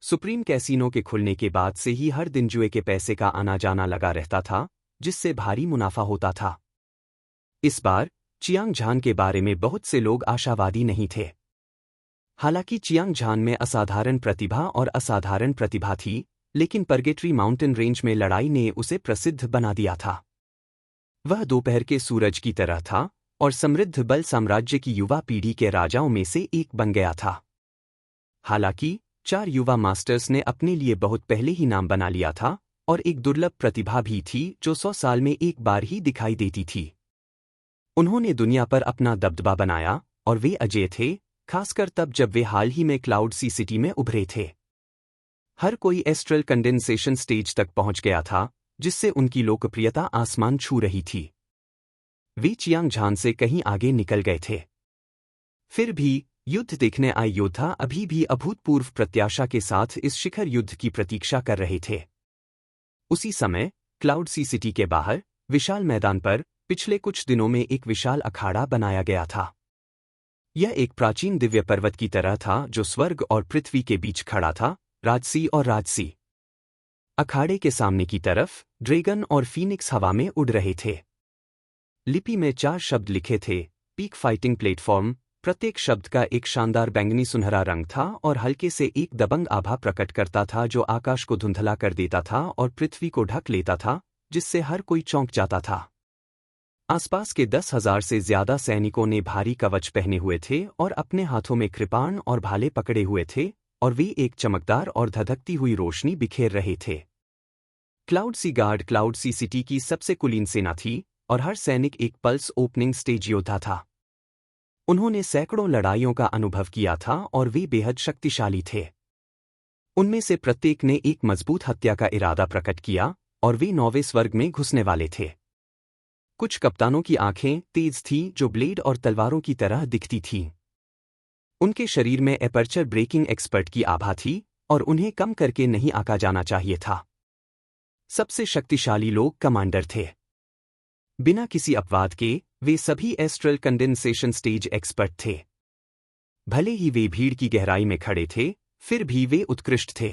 सुप्रीम कैसीनो के खुलने के बाद से ही हर दिन जुए के पैसे का आना जाना लगा रहता था, जिससे भारी मुनाफा होता था। इस बार चियांग झान के बारे में बहुत से लोग आशावादी नहीं थे। हालांकि चियांग झान में असाधारण प्रतिभा थी, लेकिन परगेटरी माउंटेन रेंज में लड़ाई ने उसे प्रसिद्ध बना दिया था। वह दोपहर के सूरज की तरह था और समृद्ध बल साम्राज्य की युवा पीढ़ी के राजाओं में से एक बन गया था। हालांकि 4 युवा मास्टर्स ने अपने लिए बहुत पहले ही नाम बना लिया था और एक दुर्लभ प्रतिभा भी थी जो 100 साल में एक बार ही दिखाई देती थी। उन्होंने दुनिया पर अपना दबदबा बनाया और वे अजेय थे, खासकर तब जब वे हाल ही में क्लाउड सी सिटी में उभरे थे। हर कोई एस्ट्रल कंडेंसेशन स्टेज तक पहुंच गया था, जिससे उनकी लोकप्रियता आसमान छू रही थी। वे चियांग झान से कहीं आगे निकल गए थे। फिर भी युद्ध देखने आए योद्धा अभी भी अभूतपूर्व प्रत्याशा के साथ इस शिखर युद्ध की प्रतीक्षा कर रहे थे। उसी समय क्लाउड सी सिटी के बाहर विशाल मैदान पर पिछले कुछ दिनों में एक विशाल अखाड़ा बनाया गया था। यह एक प्राचीन दिव्य पर्वत की तरह था जो स्वर्ग और पृथ्वी के बीच खड़ा था, राजसी और राजसी। अखाड़े के सामने की तरफ ड्रैगन और फीनिक्स हवा में उड़ रहे थे। लिपि में 4 शब्द लिखे थे, पीक फाइटिंग प्लेटफॉर्म। प्रत्येक शब्द का एक शानदार बैंगनी सुनहरा रंग था और हल्के से एक दबंग आभा प्रकट करता था जो आकाश को धुंधला कर देता था और पृथ्वी को ढक लेता था, जिससे हर कोई चौंक जाता था। आसपास के 10,000 से ज्यादा सैनिकों ने भारी कवच पहने हुए थे और अपने हाथों में कृपाण और भाले पकड़े हुए थे, और वे एक चमकदार और धधकती हुई रोशनी बिखेर रहे थे। क्लाउड सी गार्ड क्लाउड सी सिटी की सबसे कुलीन सेना थी और हर सैनिक एक पल्स ओपनिंग स्टेज योद्धा था। उन्होंने सैकड़ों लड़ाइयों का अनुभव किया था और वे बेहद शक्तिशाली थे। उनमें से प्रत्येक ने एक मजबूत हत्या का इरादा प्रकट किया और वे 9वें स्वर्ग में घुसने वाले थे। कुछ कप्तानों की आंखें तेज थीं जो ब्लेड और तलवारों की तरह दिखती थीं। उनके शरीर में एपर्चर ब्रेकिंग एक्सपर्ट की आभा थी और उन्हें कम करके नहीं आंका जाना चाहिए था। सबसे शक्तिशाली लोग कमांडर थे। बिना किसी अपवाद के वे सभी एस्ट्रल कंडेंसेशन स्टेज एक्सपर्ट थे। भले ही वे भीड़ की गहराई में खड़े थे, फिर भी वे उत्कृष्ट थे।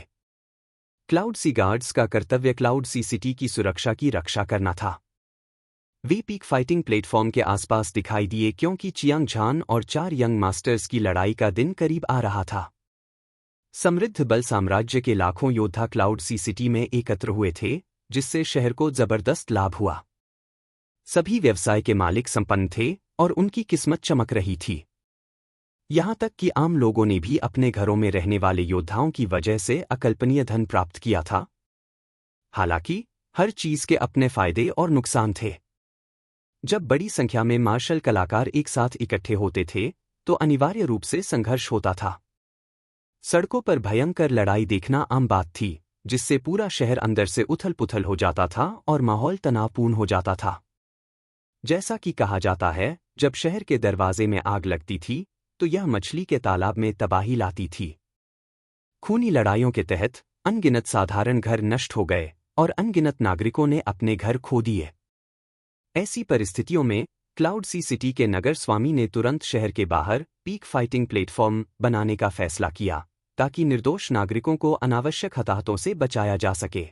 क्लाउड सी गार्ड्स का कर्तव्य क्लाउड सी सिटी की सुरक्षा की रक्षा करना था। वे पीक फाइटिंग प्लेटफॉर्म के आसपास दिखाई दिए क्योंकि चियांग झान और 4 यंग मास्टर्स की लड़ाई का दिन करीब आ रहा था। समृद्ध बल साम्राज्य के लाखों योद्धा क्लाउड सी सिटी में एकत्र हुए थे, जिससे शहर को जबरदस्त लाभ हुआ। सभी व्यवसाय के मालिक संपन्न थे और उनकी किस्मत चमक रही थी। यहाँ तक कि आम लोगों ने भी अपने घरों में रहने वाले योद्धाओं की वजह से अकल्पनीय धन प्राप्त किया था। हालांकि हर चीज के अपने फायदे और नुकसान थे। जब बड़ी संख्या में मार्शल कलाकार एक साथ इकट्ठे होते थे तो अनिवार्य रूप से संघर्ष होता था। सड़कों पर भयंकर लड़ाई देखना आम बात थी, जिससे पूरा शहर अंदर से उथल-पुथल हो जाता था और माहौल तनावपूर्ण हो जाता था। जैसा कि कहा जाता है, जब शहर के दरवाजे में आग लगती थी तो यह मछली के तालाब में तबाही लाती थी। खूनी लड़ाइयों के तहत अनगिनत साधारण घर नष्ट हो गए और अनगिनत नागरिकों ने अपने घर खो दिए। ऐसी परिस्थितियों में क्लाउड सी सिटी के नगर स्वामी ने तुरंत शहर के बाहर पीक फाइटिंग प्लेटफॉर्म बनाने का फैसला किया, ताकि निर्दोष नागरिकों को अनावश्यक हताहतों से बचाया जा सके।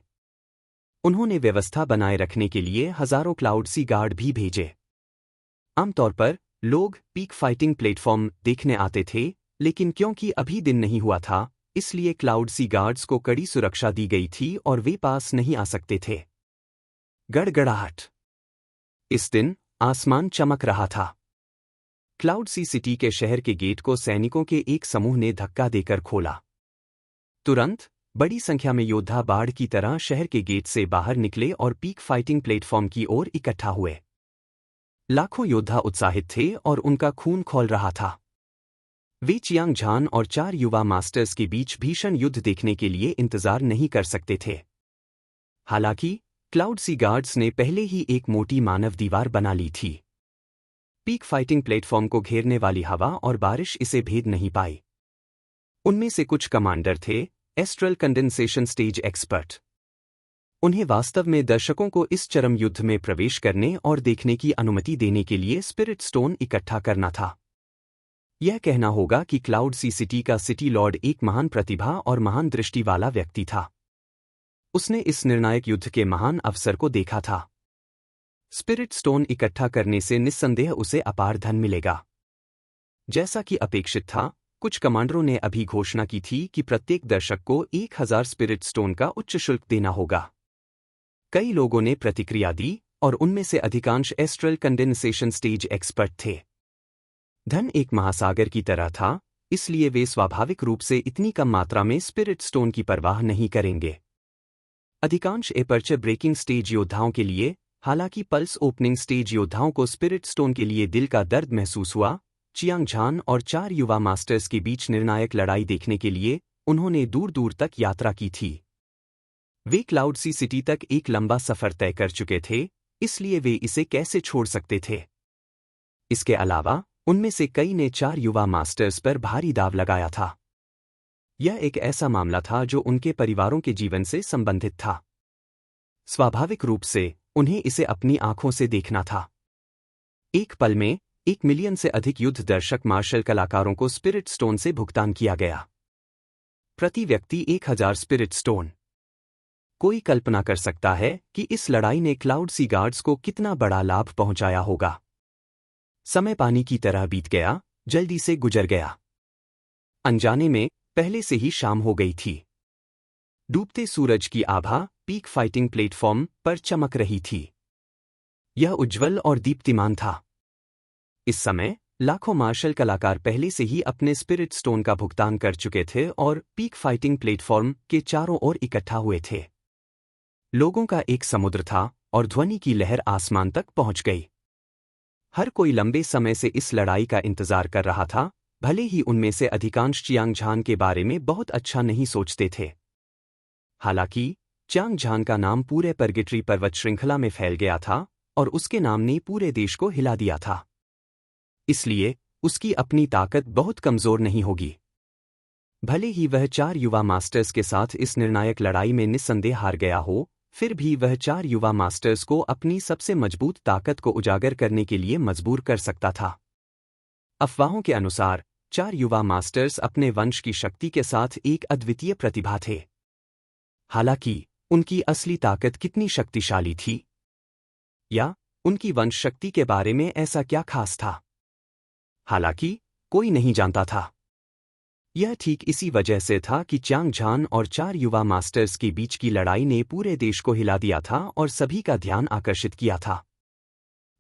उन्होंने व्यवस्था बनाए रखने के लिए हजारों क्लाउड सी गार्ड भी भेजे। आमतौर पर लोग पीक फाइटिंग प्लेटफॉर्म देखने आते थे, लेकिन क्योंकि अभी दिन नहीं हुआ था, इसलिए क्लाउड सी गार्ड्स को कड़ी सुरक्षा दी गई थी और वे पास नहीं आ सकते थे। गड़गड़ाहट। इस दिन आसमान चमक रहा था। क्लाउड सी सिटी के शहर के गेट को सैनिकों के एक समूह ने धक्का देकर खोला। तुरंत बड़ी संख्या में योद्धा बाढ़ की तरह शहर के गेट से बाहर निकले और पीक फाइटिंग प्लेटफॉर्म की ओर इकट्ठा हुए। लाखों योद्धा उत्साहित थे और उनका खून खौल रहा था। वे चियांग झान और 4 युवा मास्टर्स के बीच भीषण युद्ध देखने के लिए इंतजार नहीं कर सकते थे। हालांकि क्लाउड सी गार्ड्स ने पहले ही एक मोटी मानव दीवार बना ली थी। पीक फाइटिंग प्लेटफॉर्म को घेरने वाली हवा और बारिश इसे भेद नहीं पाई। उनमें से कुछ कमांडर थे एस्ट्रल कंडेंसेशन स्टेज एक्सपर्ट। उन्हें वास्तव में दर्शकों को इस चरम युद्ध में प्रवेश करने और देखने की अनुमति देने के लिए स्पिरिट स्टोन इकट्ठा करना था। यह कहना होगा कि क्लाउड सी सिटी का सिटी लॉर्ड एक महान प्रतिभा और महान दृष्टि वाला व्यक्ति था। उसने इस निर्णायक युद्ध के महान अवसर को देखा था। स्पिरिट स्टोन इकट्ठा करने से निस्संदेह उसे अपार धन मिलेगा। जैसा कि अपेक्षित था, कुछ कमांडरों ने अभी घोषणा की थी कि प्रत्येक दर्शक को 1000 स्पिरिट स्टोन का उच्च शुल्क देना होगा। कई लोगों ने प्रतिक्रिया दी और उनमें से अधिकांश एस्ट्रल कंडेंसेशन स्टेज एक्सपर्ट थे। धन एक महासागर की तरह था, इसलिए वे स्वाभाविक रूप से इतनी कम मात्रा में स्पिरिट स्टोन की परवाह नहीं करेंगे। अधिकांश एपर्चर ब्रेकिंग स्टेज योद्धाओं के लिए, हालांकि पल्स ओपनिंग स्टेज योद्धाओं को स्पिरिट स्टोन के लिए दिल का दर्द महसूस हुआ। चियांग झान और 4 युवा मास्टर्स के बीच निर्णायक लड़ाई देखने के लिए उन्होंने दूर दूर तक यात्रा की थी। वे क्लाउड सी सिटी तक एक लंबा सफर तय कर चुके थे, इसलिए वे इसे कैसे छोड़ सकते थे। इसके अलावा उनमें से कई ने 4 युवा मास्टर्स पर भारी दाव लगाया था। यह एक ऐसा मामला था जो उनके परिवारों के जीवन से संबंधित था। स्वाभाविक रूप से उन्हें इसे अपनी आंखों से देखना था। एक पल में 1 मिलियन से अधिक युद्ध दर्शक मार्शल कलाकारों को स्पिरिट स्टोन से भुगतान किया गया। प्रति व्यक्ति 1000 स्पिरिट स्टोन। कोई कल्पना कर सकता है कि इस लड़ाई ने क्लाउड सी गार्ड्स को कितना बड़ा लाभ पहुंचाया होगा। समय पानी की तरह बीत गया, जल्दी से गुजर गया। अनजाने में पहले से ही शाम हो गई थी। डूबते सूरज की आभा पीक फाइटिंग प्लेटफॉर्म पर चमक रही थी। यह उज्ज्वल और दीप्तिमान था। इस समय लाखों मार्शल कलाकार पहले से ही अपने स्पिरिट स्टोन का भुगतान कर चुके थे और पीक फाइटिंग प्लेटफॉर्म के चारों ओर इकट्ठा हुए थे। लोगों का एक समुद्र था और ध्वनि की लहर आसमान तक पहुंच गई। हर कोई लंबे समय से इस लड़ाई का इंतजार कर रहा था, भले ही उनमें से अधिकांश चियांग झान के बारे में बहुत अच्छा नहीं सोचते थे। हालांकि चियांग झान का नाम पूरे परगिट्री पर्वत श्रृंखला में फैल गया था और उसके नाम ने पूरे देश को हिला दिया था। इसलिए उसकी अपनी ताकत बहुत कमजोर नहीं होगी। भले ही वह 4 युवा मास्टर्स के साथ इस निर्णायक लड़ाई में निस्संदेह हार गया हो, फिर भी वह 4 युवा मास्टर्स को अपनी सबसे मजबूत ताकत को उजागर करने के लिए मजबूर कर सकता था। अफवाहों के अनुसार 4 युवा मास्टर्स अपने वंश की शक्ति के साथ एक अद्वितीय प्रतिभा थे। हालांकि उनकी असली ताकत कितनी शक्तिशाली थी, या उनकी वंश शक्ति के बारे में ऐसा क्या खास था, हालांकि कोई नहीं जानता था। यह ठीक इसी वजह से था कि चियांग झान और 4 युवा मास्टर्स के बीच की लड़ाई ने पूरे देश को हिला दिया था और सभी का ध्यान आकर्षित किया था।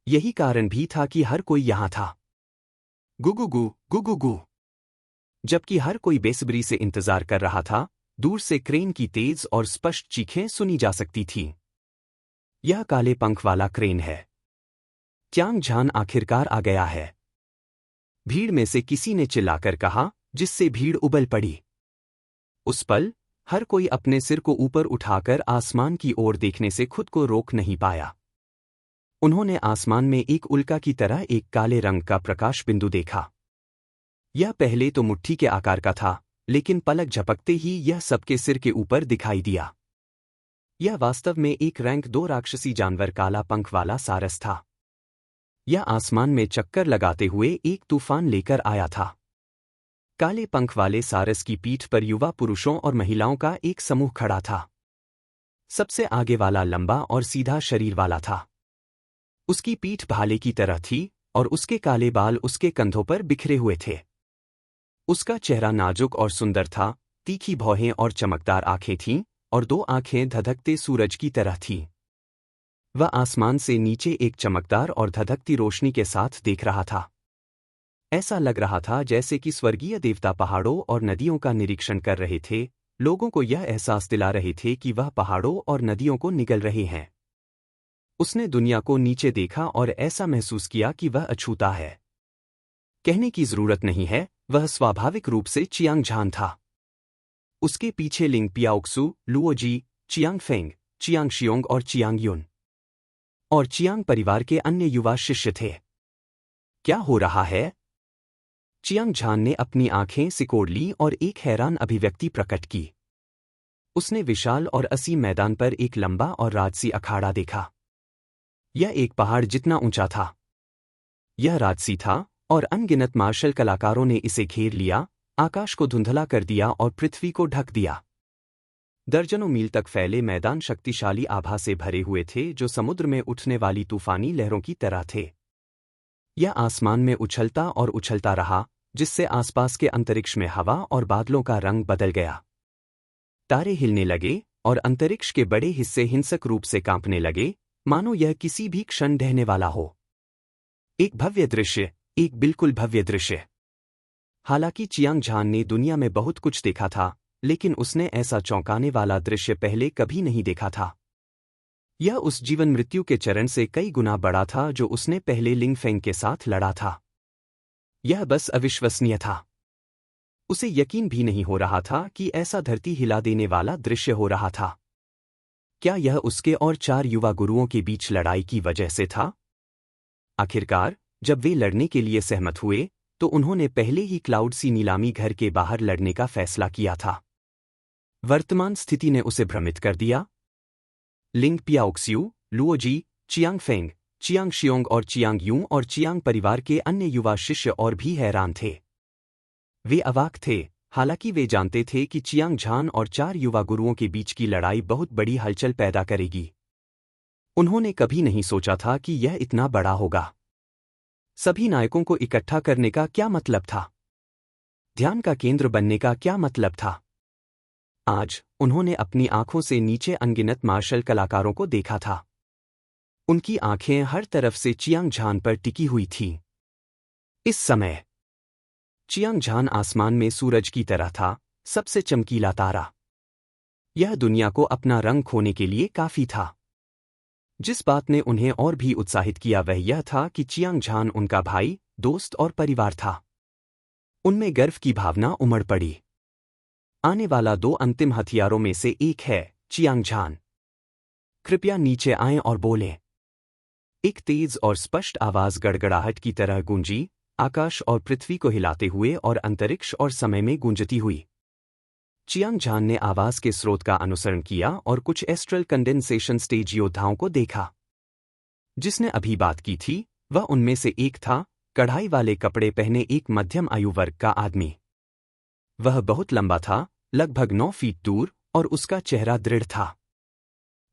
यही कारण भी था कि हर कोई यहाँ था। गुगुगु गुगुगु। जबकि हर कोई बेसब्री से इंतजार कर रहा था, दूर से क्रेन की तेज और स्पष्ट चीखें सुनी जा सकती थीं। यह काले पंख वाला क्रेन है। च्यांग झान आखिरकार आ गया है। भीड़ में से किसी ने चिल्लाकर कहा, जिससे भीड़ उबल पड़ी। उस पल हर कोई अपने सिर को ऊपर उठाकर आसमान की ओर देखने से खुद को रोक नहीं पाया। उन्होंने आसमान में एक उल्का की तरह एक काले रंग का प्रकाश बिंदु देखा। यह पहले तो मुट्ठी के आकार का था, लेकिन पलक झपकते ही यह सबके सिर के ऊपर दिखाई दिया। यह वास्तव में एक रैंक 2 राक्षसी जानवर काला पंख वाला सारस था। यह आसमान में चक्कर लगाते हुए एक तूफान लेकर आया था। काले पंख वाले सारस की पीठ पर युवा पुरुषों और महिलाओं का एक समूह खड़ा था। सबसे आगे वाला लंबा और सीधा शरीर वाला था। उसकी पीठ भाले की तरह थी और उसके काले बाल उसके कंधों पर बिखरे हुए थे। उसका चेहरा नाजुक और सुंदर था, तीखी भौहें और चमकदार आंखें थीं और 2 आंखें धधकते सूरज की तरह थीं। वह आसमान से नीचे एक चमकदार और धधकती रोशनी के साथ देख रहा था। ऐसा लग रहा था जैसे कि स्वर्गीय देवता पहाड़ों और नदियों का निरीक्षण कर रहे थे, लोगों को यह एहसास दिला रहे थे कि वह पहाड़ों और नदियों को निगल रहे हैं। उसने दुनिया को नीचे देखा और ऐसा महसूस किया कि वह अछूता है। कहने की जरूरत नहीं है, वह स्वाभाविक रूप से चियांग झान था। उसके पीछे लिंग पियाओक्सु, लुओजी, चियांग फेंग, चियांग शियोंग और चियांग युन और चियांग परिवार के अन्य युवा शिष्य थे। क्या हो रहा है? चियांग झान ने अपनी आंखें सिकोड़ ली और एक हैरान अभिव्यक्ति प्रकट की। उसने विशाल और असीम मैदान पर एक लंबा और राजसी अखाड़ा देखा। यह एक पहाड़ जितना ऊंचा था। यह राजसी था और अनगिनत मार्शल कलाकारों ने इसे घेर लिया, आकाश को धुंधला कर दिया और पृथ्वी को ढक दिया। दर्जनों मील तक फैले मैदान शक्तिशाली आभा से भरे हुए थे, जो समुद्र में उठने वाली तूफानी लहरों की तरह थे। यह आसमान में उछलता और उछलता रहा, जिससे आसपास के अंतरिक्ष में हवा और बादलों का रंग बदल गया। तारे हिलने लगे और अंतरिक्ष के बड़े हिस्से हिंसक रूप से कांपने लगे, मानो यह किसी भी क्षण ढहने वाला हो। एक भव्य दृश्य, एक बिल्कुल भव्य दृश्य। हालांकि चियांग झान ने दुनिया में बहुत कुछ देखा था, लेकिन उसने ऐसा चौंकाने वाला दृश्य पहले कभी नहीं देखा था। यह उस जीवन मृत्यु के चरण से कई गुना बड़ा था जो उसने पहले लिंग फेंग के साथ लड़ा था। यह बस अविश्वसनीय था। उसे यकीन भी नहीं हो रहा था कि ऐसा धरती हिला देने वाला दृश्य हो रहा था। क्या यह उसके और 4 युवा गुरुओं के बीच लड़ाई की वजह से था? आखिरकार जब वे लड़ने के लिए सहमत हुए, तो उन्होंने पहले ही क्लाउड सी नीलामी घर के बाहर लड़ने का फैसला किया था। वर्तमान स्थिति ने उसे भ्रमित कर दिया। लिंग पियाओक्स्यू, लुओजी, चियांग फेंग, चियांग शियोंग और चियांग यूं और चियांग परिवार के अन्य युवा शिष्य और भी हैरान थे। वे अवाक थे, हालांकि वे जानते थे कि चियांग झान और 4 युवा गुरुओं के बीच की लड़ाई बहुत बड़ी हलचल पैदा करेगी। उन्होंने कभी नहीं सोचा था कि यह इतना बड़ा होगा। सभी नायकों को इकट्ठा करने का क्या मतलब था? ध्यान का केंद्र बनने का क्या मतलब था? आज उन्होंने अपनी आंखों से नीचे अनगिनत मार्शल कलाकारों को देखा था। उनकी आंखें हर तरफ से चियांग झान पर टिकी हुई थीं। इस समय चियांग झान आसमान में सूरज की तरह था, सबसे चमकीला तारा। यह दुनिया को अपना रंग खोने के लिए काफी था। जिस बात ने उन्हें और भी उत्साहित किया वह यह था कि चियांग झान उनका भाई, दोस्त और परिवार था। उनमें गर्व की भावना उमड़ पड़ी। आने वाला 2 अंतिम हथियारों में से एक है चियांग झान। कृपया नीचे आएं और बोलें। एक तेज और स्पष्ट आवाज गड़गड़ाहट की तरह गूंजी, आकाश और पृथ्वी को हिलाते हुए और अंतरिक्ष और समय में गूंजती हुई। चियांग झान ने आवाज के स्रोत का अनुसरण किया और कुछ एस्ट्रल कंडेंसेशन स्टेज योद्धाओं को देखा। जिसने अभी बात की थी, वह उनमें से एक था, कढ़ाई वाले कपड़े पहने एक मध्यम आयु वर्ग का आदमी। वह बहुत लंबा था, लगभग 9 फीट दूर, और उसका चेहरा दृढ़ था।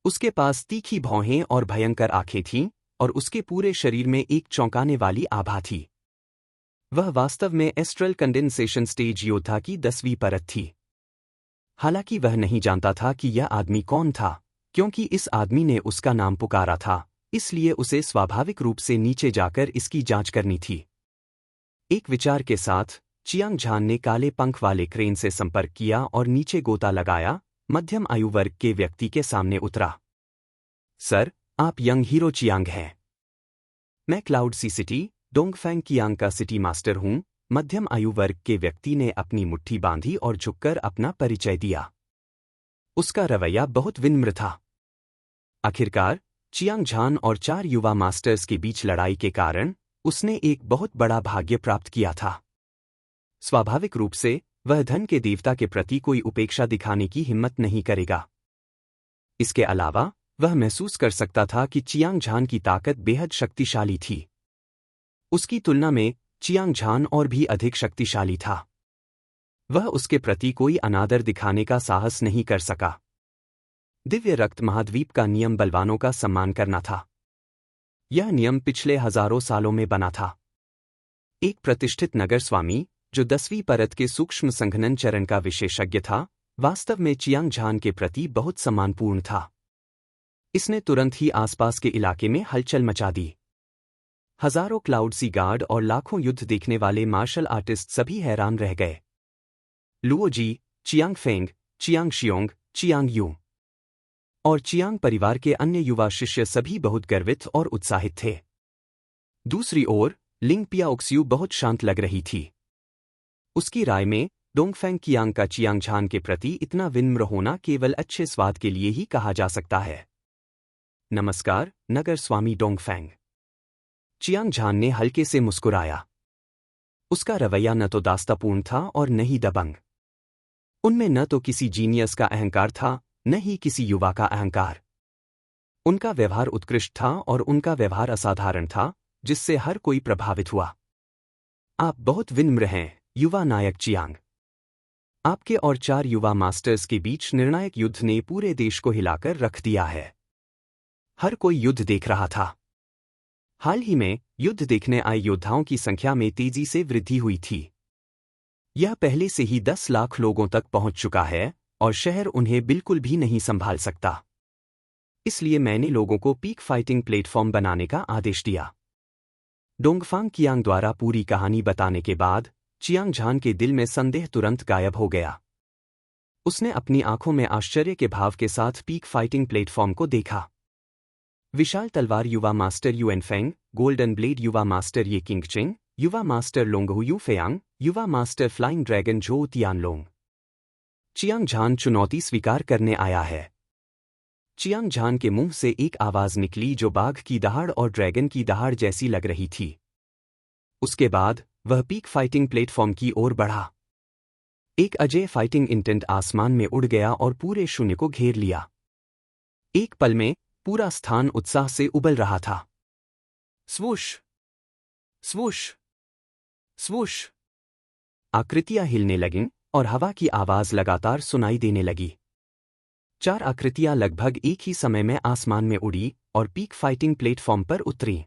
उसके पास तीखी भौहें और भयंकर आंखें थीं, और उसके पूरे शरीर में एक चौंकाने वाली आभा थी। वह वास्तव में एस्ट्रल कंडेंसेशन स्टेज योद्धा की 10वीं परत थी। हालांकि वह नहीं जानता था कि यह आदमी कौन था, क्योंकि इस आदमी ने उसका नाम पुकारा था, इसलिए उसे स्वाभाविक रूप से नीचे जाकर इसकी जांच करनी थी। एक विचार के साथ चियांग झान ने काले पंख वाले क्रेन से संपर्क किया और नीचे गोता लगाया, मध्यम आयु वर्ग के व्यक्ति के सामने उतरा। सर, आप यंग हीरो चियांग हैं। मैं क्लाउड सी सिटी, डोंगफेंग कियांग का सिटी मास्टर हूं। मध्यम आयु वर्ग के व्यक्ति ने अपनी मुट्ठी बांधी और झुककर अपना परिचय दिया। उसका रवैया बहुत विनम्र था। आखिरकार, चियांग झान और 4 युवा मास्टर्स के बीच लड़ाई के कारण उसने एक बहुत बड़ा भाग्य प्राप्त किया था। स्वाभाविक रूप से वह धन के देवता के प्रति कोई उपेक्षा दिखाने की हिम्मत नहीं करेगा। इसके अलावा वह महसूस कर सकता था कि चियांग झान की ताकत बेहद शक्तिशाली थी। उसकी तुलना में चियांग झान और भी अधिक शक्तिशाली था। वह उसके प्रति कोई अनादर दिखाने का साहस नहीं कर सका। दिव्य रक्त महाद्वीप का नियम बलवानों का सम्मान करना था। यह नियम पिछले हजारों सालों में बना था। एक प्रतिष्ठित नगर स्वामी, जो 10वीं परत के सूक्ष्म संघनन चरण का विशेषज्ञ था, वास्तव में चियांग झान के प्रति बहुत सम्मानपूर्ण था। इसने तुरंत ही आसपास के इलाके में हलचल मचा दी। हजारों क्लाउड सी गार्ड और लाखों युद्ध देखने वाले मार्शल आर्टिस्ट सभी हैरान रह गए। Luo Ji, Chiang Feng, Chiang Xiong, Chiang Yu और चियांग परिवार के अन्य युवा शिष्य सभी बहुत गर्वित और उत्साहित थे। दूसरी ओर, लिंग पियाओक्स्यू बहुत शांत लग रही थी। उसकी राय में डोंगफेंग कियांग का चियांग झान के प्रति इतना विनम्र होना केवल अच्छे स्वाद के लिए ही कहा जा सकता है। नमस्कार, नगर स्वामी डोंगफेंग। चियांग झान ने हल्के से मुस्कुराया। उसका रवैया न तो दास्तापूर्ण था और न ही दबंग। उनमें न तो किसी जीनियस का अहंकार था, न ही किसी युवा का अहंकार। उनका व्यवहार उत्कृष्ट था और उनका व्यवहार असाधारण था, जिससे हर कोई प्रभावित हुआ। आप बहुत विनम्र हैं, युवा नायक चियांग। आपके और 4 युवा मास्टर्स के बीच निर्णायक युद्ध ने पूरे देश को हिलाकर रख दिया है। हर कोई युद्ध देख रहा था। हाल ही में युद्ध देखने आए योद्धाओं की संख्या में तेजी से वृद्धि हुई थी। यह पहले से ही 10 लाख लोगों तक पहुंच चुका है और शहर उन्हें बिल्कुल भी नहीं संभाल सकता। इसलिए मैंने लोगों को पीक फाइटिंग प्लेटफॉर्म बनाने का आदेश दिया। डोंगफांग कियांग द्वारा पूरी कहानी बताने के बाद चियांग झान के दिल में संदेह तुरंत गायब हो गया। उसने अपनी आंखों में आश्चर्य के भाव के साथ पीक फाइटिंग प्लेटफॉर्म को देखा। विशाल तलवार युवा मास्टर युएन फेंग, गोल्डन ब्लेड युवा मास्टर ये किंगचिंग, युवा मास्टर लोंगहू यू फेयांग, युवा मास्टर फ्लाइंग ड्रैगन जो तियानलोंग। चियांग झान चुनौती स्वीकार करने आया है। चियांग झान के मुंह से एक आवाज निकली जो बाघ की दहाड़ और ड्रैगन की दहाड़ जैसी लग रही थी। उसके बाद वह पीक फाइटिंग प्लेटफॉर्म की ओर बढ़ा। एक अजय फाइटिंग इंटेंट आसमान में उड़ गया और पूरे शून्य को घेर लिया। एक पल में पूरा स्थान उत्साह से उबल रहा था। स्वूश, स्वूश, स्वूश। आकृतियां हिलने लगीं और हवा की आवाज लगातार सुनाई देने लगी। 4 आकृतियां लगभग एक ही समय में आसमान में उड़ी और पीक फाइटिंग प्लेटफॉर्म पर उतरी।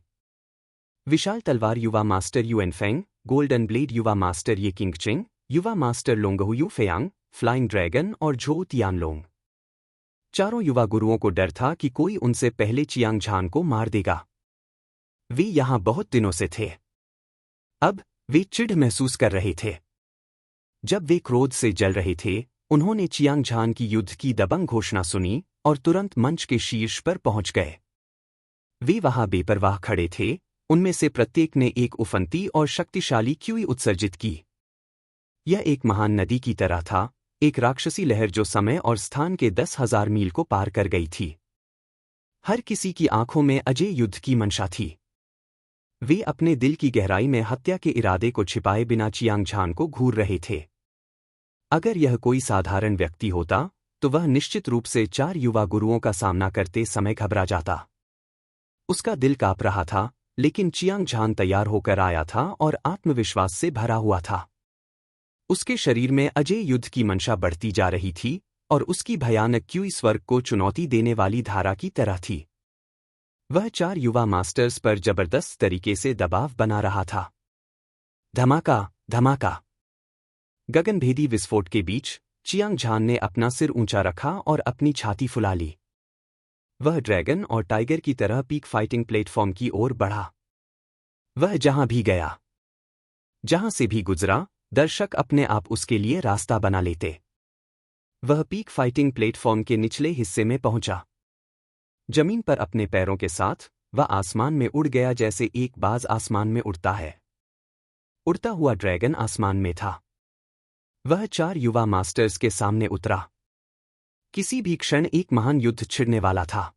विशाल तलवार युवा मास्टर युएन फेंग, गोल्डन ब्लेड युवा मास्टर ये किंगचिंग, युवा मास्टर लोंगहू यू फेयांग, फ्लाइंग ड्रैगन और झो तियानलोंग। चारों युवा गुरुओं को डर था कि कोई उनसे पहले चियांग झान को मार देगा। वे यहां बहुत दिनों से थे। अब वे चिढ़ महसूस कर रहे थे। जब वे क्रोध से जल रहे थे, उन्होंने चियांग झान की युद्ध की दबंग घोषणा सुनी और तुरंत मंच के शीर्ष पर पहुंच गए। वे वहां बेपरवाह खड़े थे, उनमें से प्रत्येक ने एक उफनती और शक्तिशाली क्यूई उत्सर्जित की। यह एक महान नदी की तरह था, एक राक्षसी लहर जो समय और स्थान के 10,000 मील को पार कर गई थी। हर किसी की आंखों में अजय युद्ध की मंशा थी। वे अपने दिल की गहराई में हत्या के इरादे को छिपाए बिना चियांग झान को घूर रहे थे। अगर यह कोई साधारण व्यक्ति होता, तो वह निश्चित रूप से 4 युवा गुरुओं का सामना करते समय घबरा जाता। उसका दिल कांप रहा था, लेकिन चियांग झान तैयार होकर आया था और आत्मविश्वास से भरा हुआ था। उसके शरीर में अजय युद्ध की मंशा बढ़ती जा रही थी और उसकी भयानक क्यूई स्वर्ग को चुनौती देने वाली धारा की तरह थी। वह 4 युवा मास्टर्स पर जबरदस्त तरीके से दबाव बना रहा था। धमाका, धमाका। गगनभेदी विस्फोट के बीच चियांग झान ने अपना सिर ऊंचा रखा और अपनी छाती फुला ली। वह ड्रैगन और टाइगर की तरह पीक फाइटिंग प्लेटफॉर्म की ओर बढ़ा। वह जहां भी गया, जहां से भी गुजरा, दर्शक अपने आप उसके लिए रास्ता बना लेते। वह पीक फाइटिंग प्लेटफॉर्म के निचले हिस्से में पहुंचा। जमीन पर अपने पैरों के साथ वह आसमान में उड़ गया जैसे एक बाज आसमान में उड़ता है। उड़ता हुआ ड्रैगन आसमान में था। वह 4 युवा मास्टर्स के सामने उतरा। किसी भी क्षण एक महान युद्ध छिड़ने वाला था।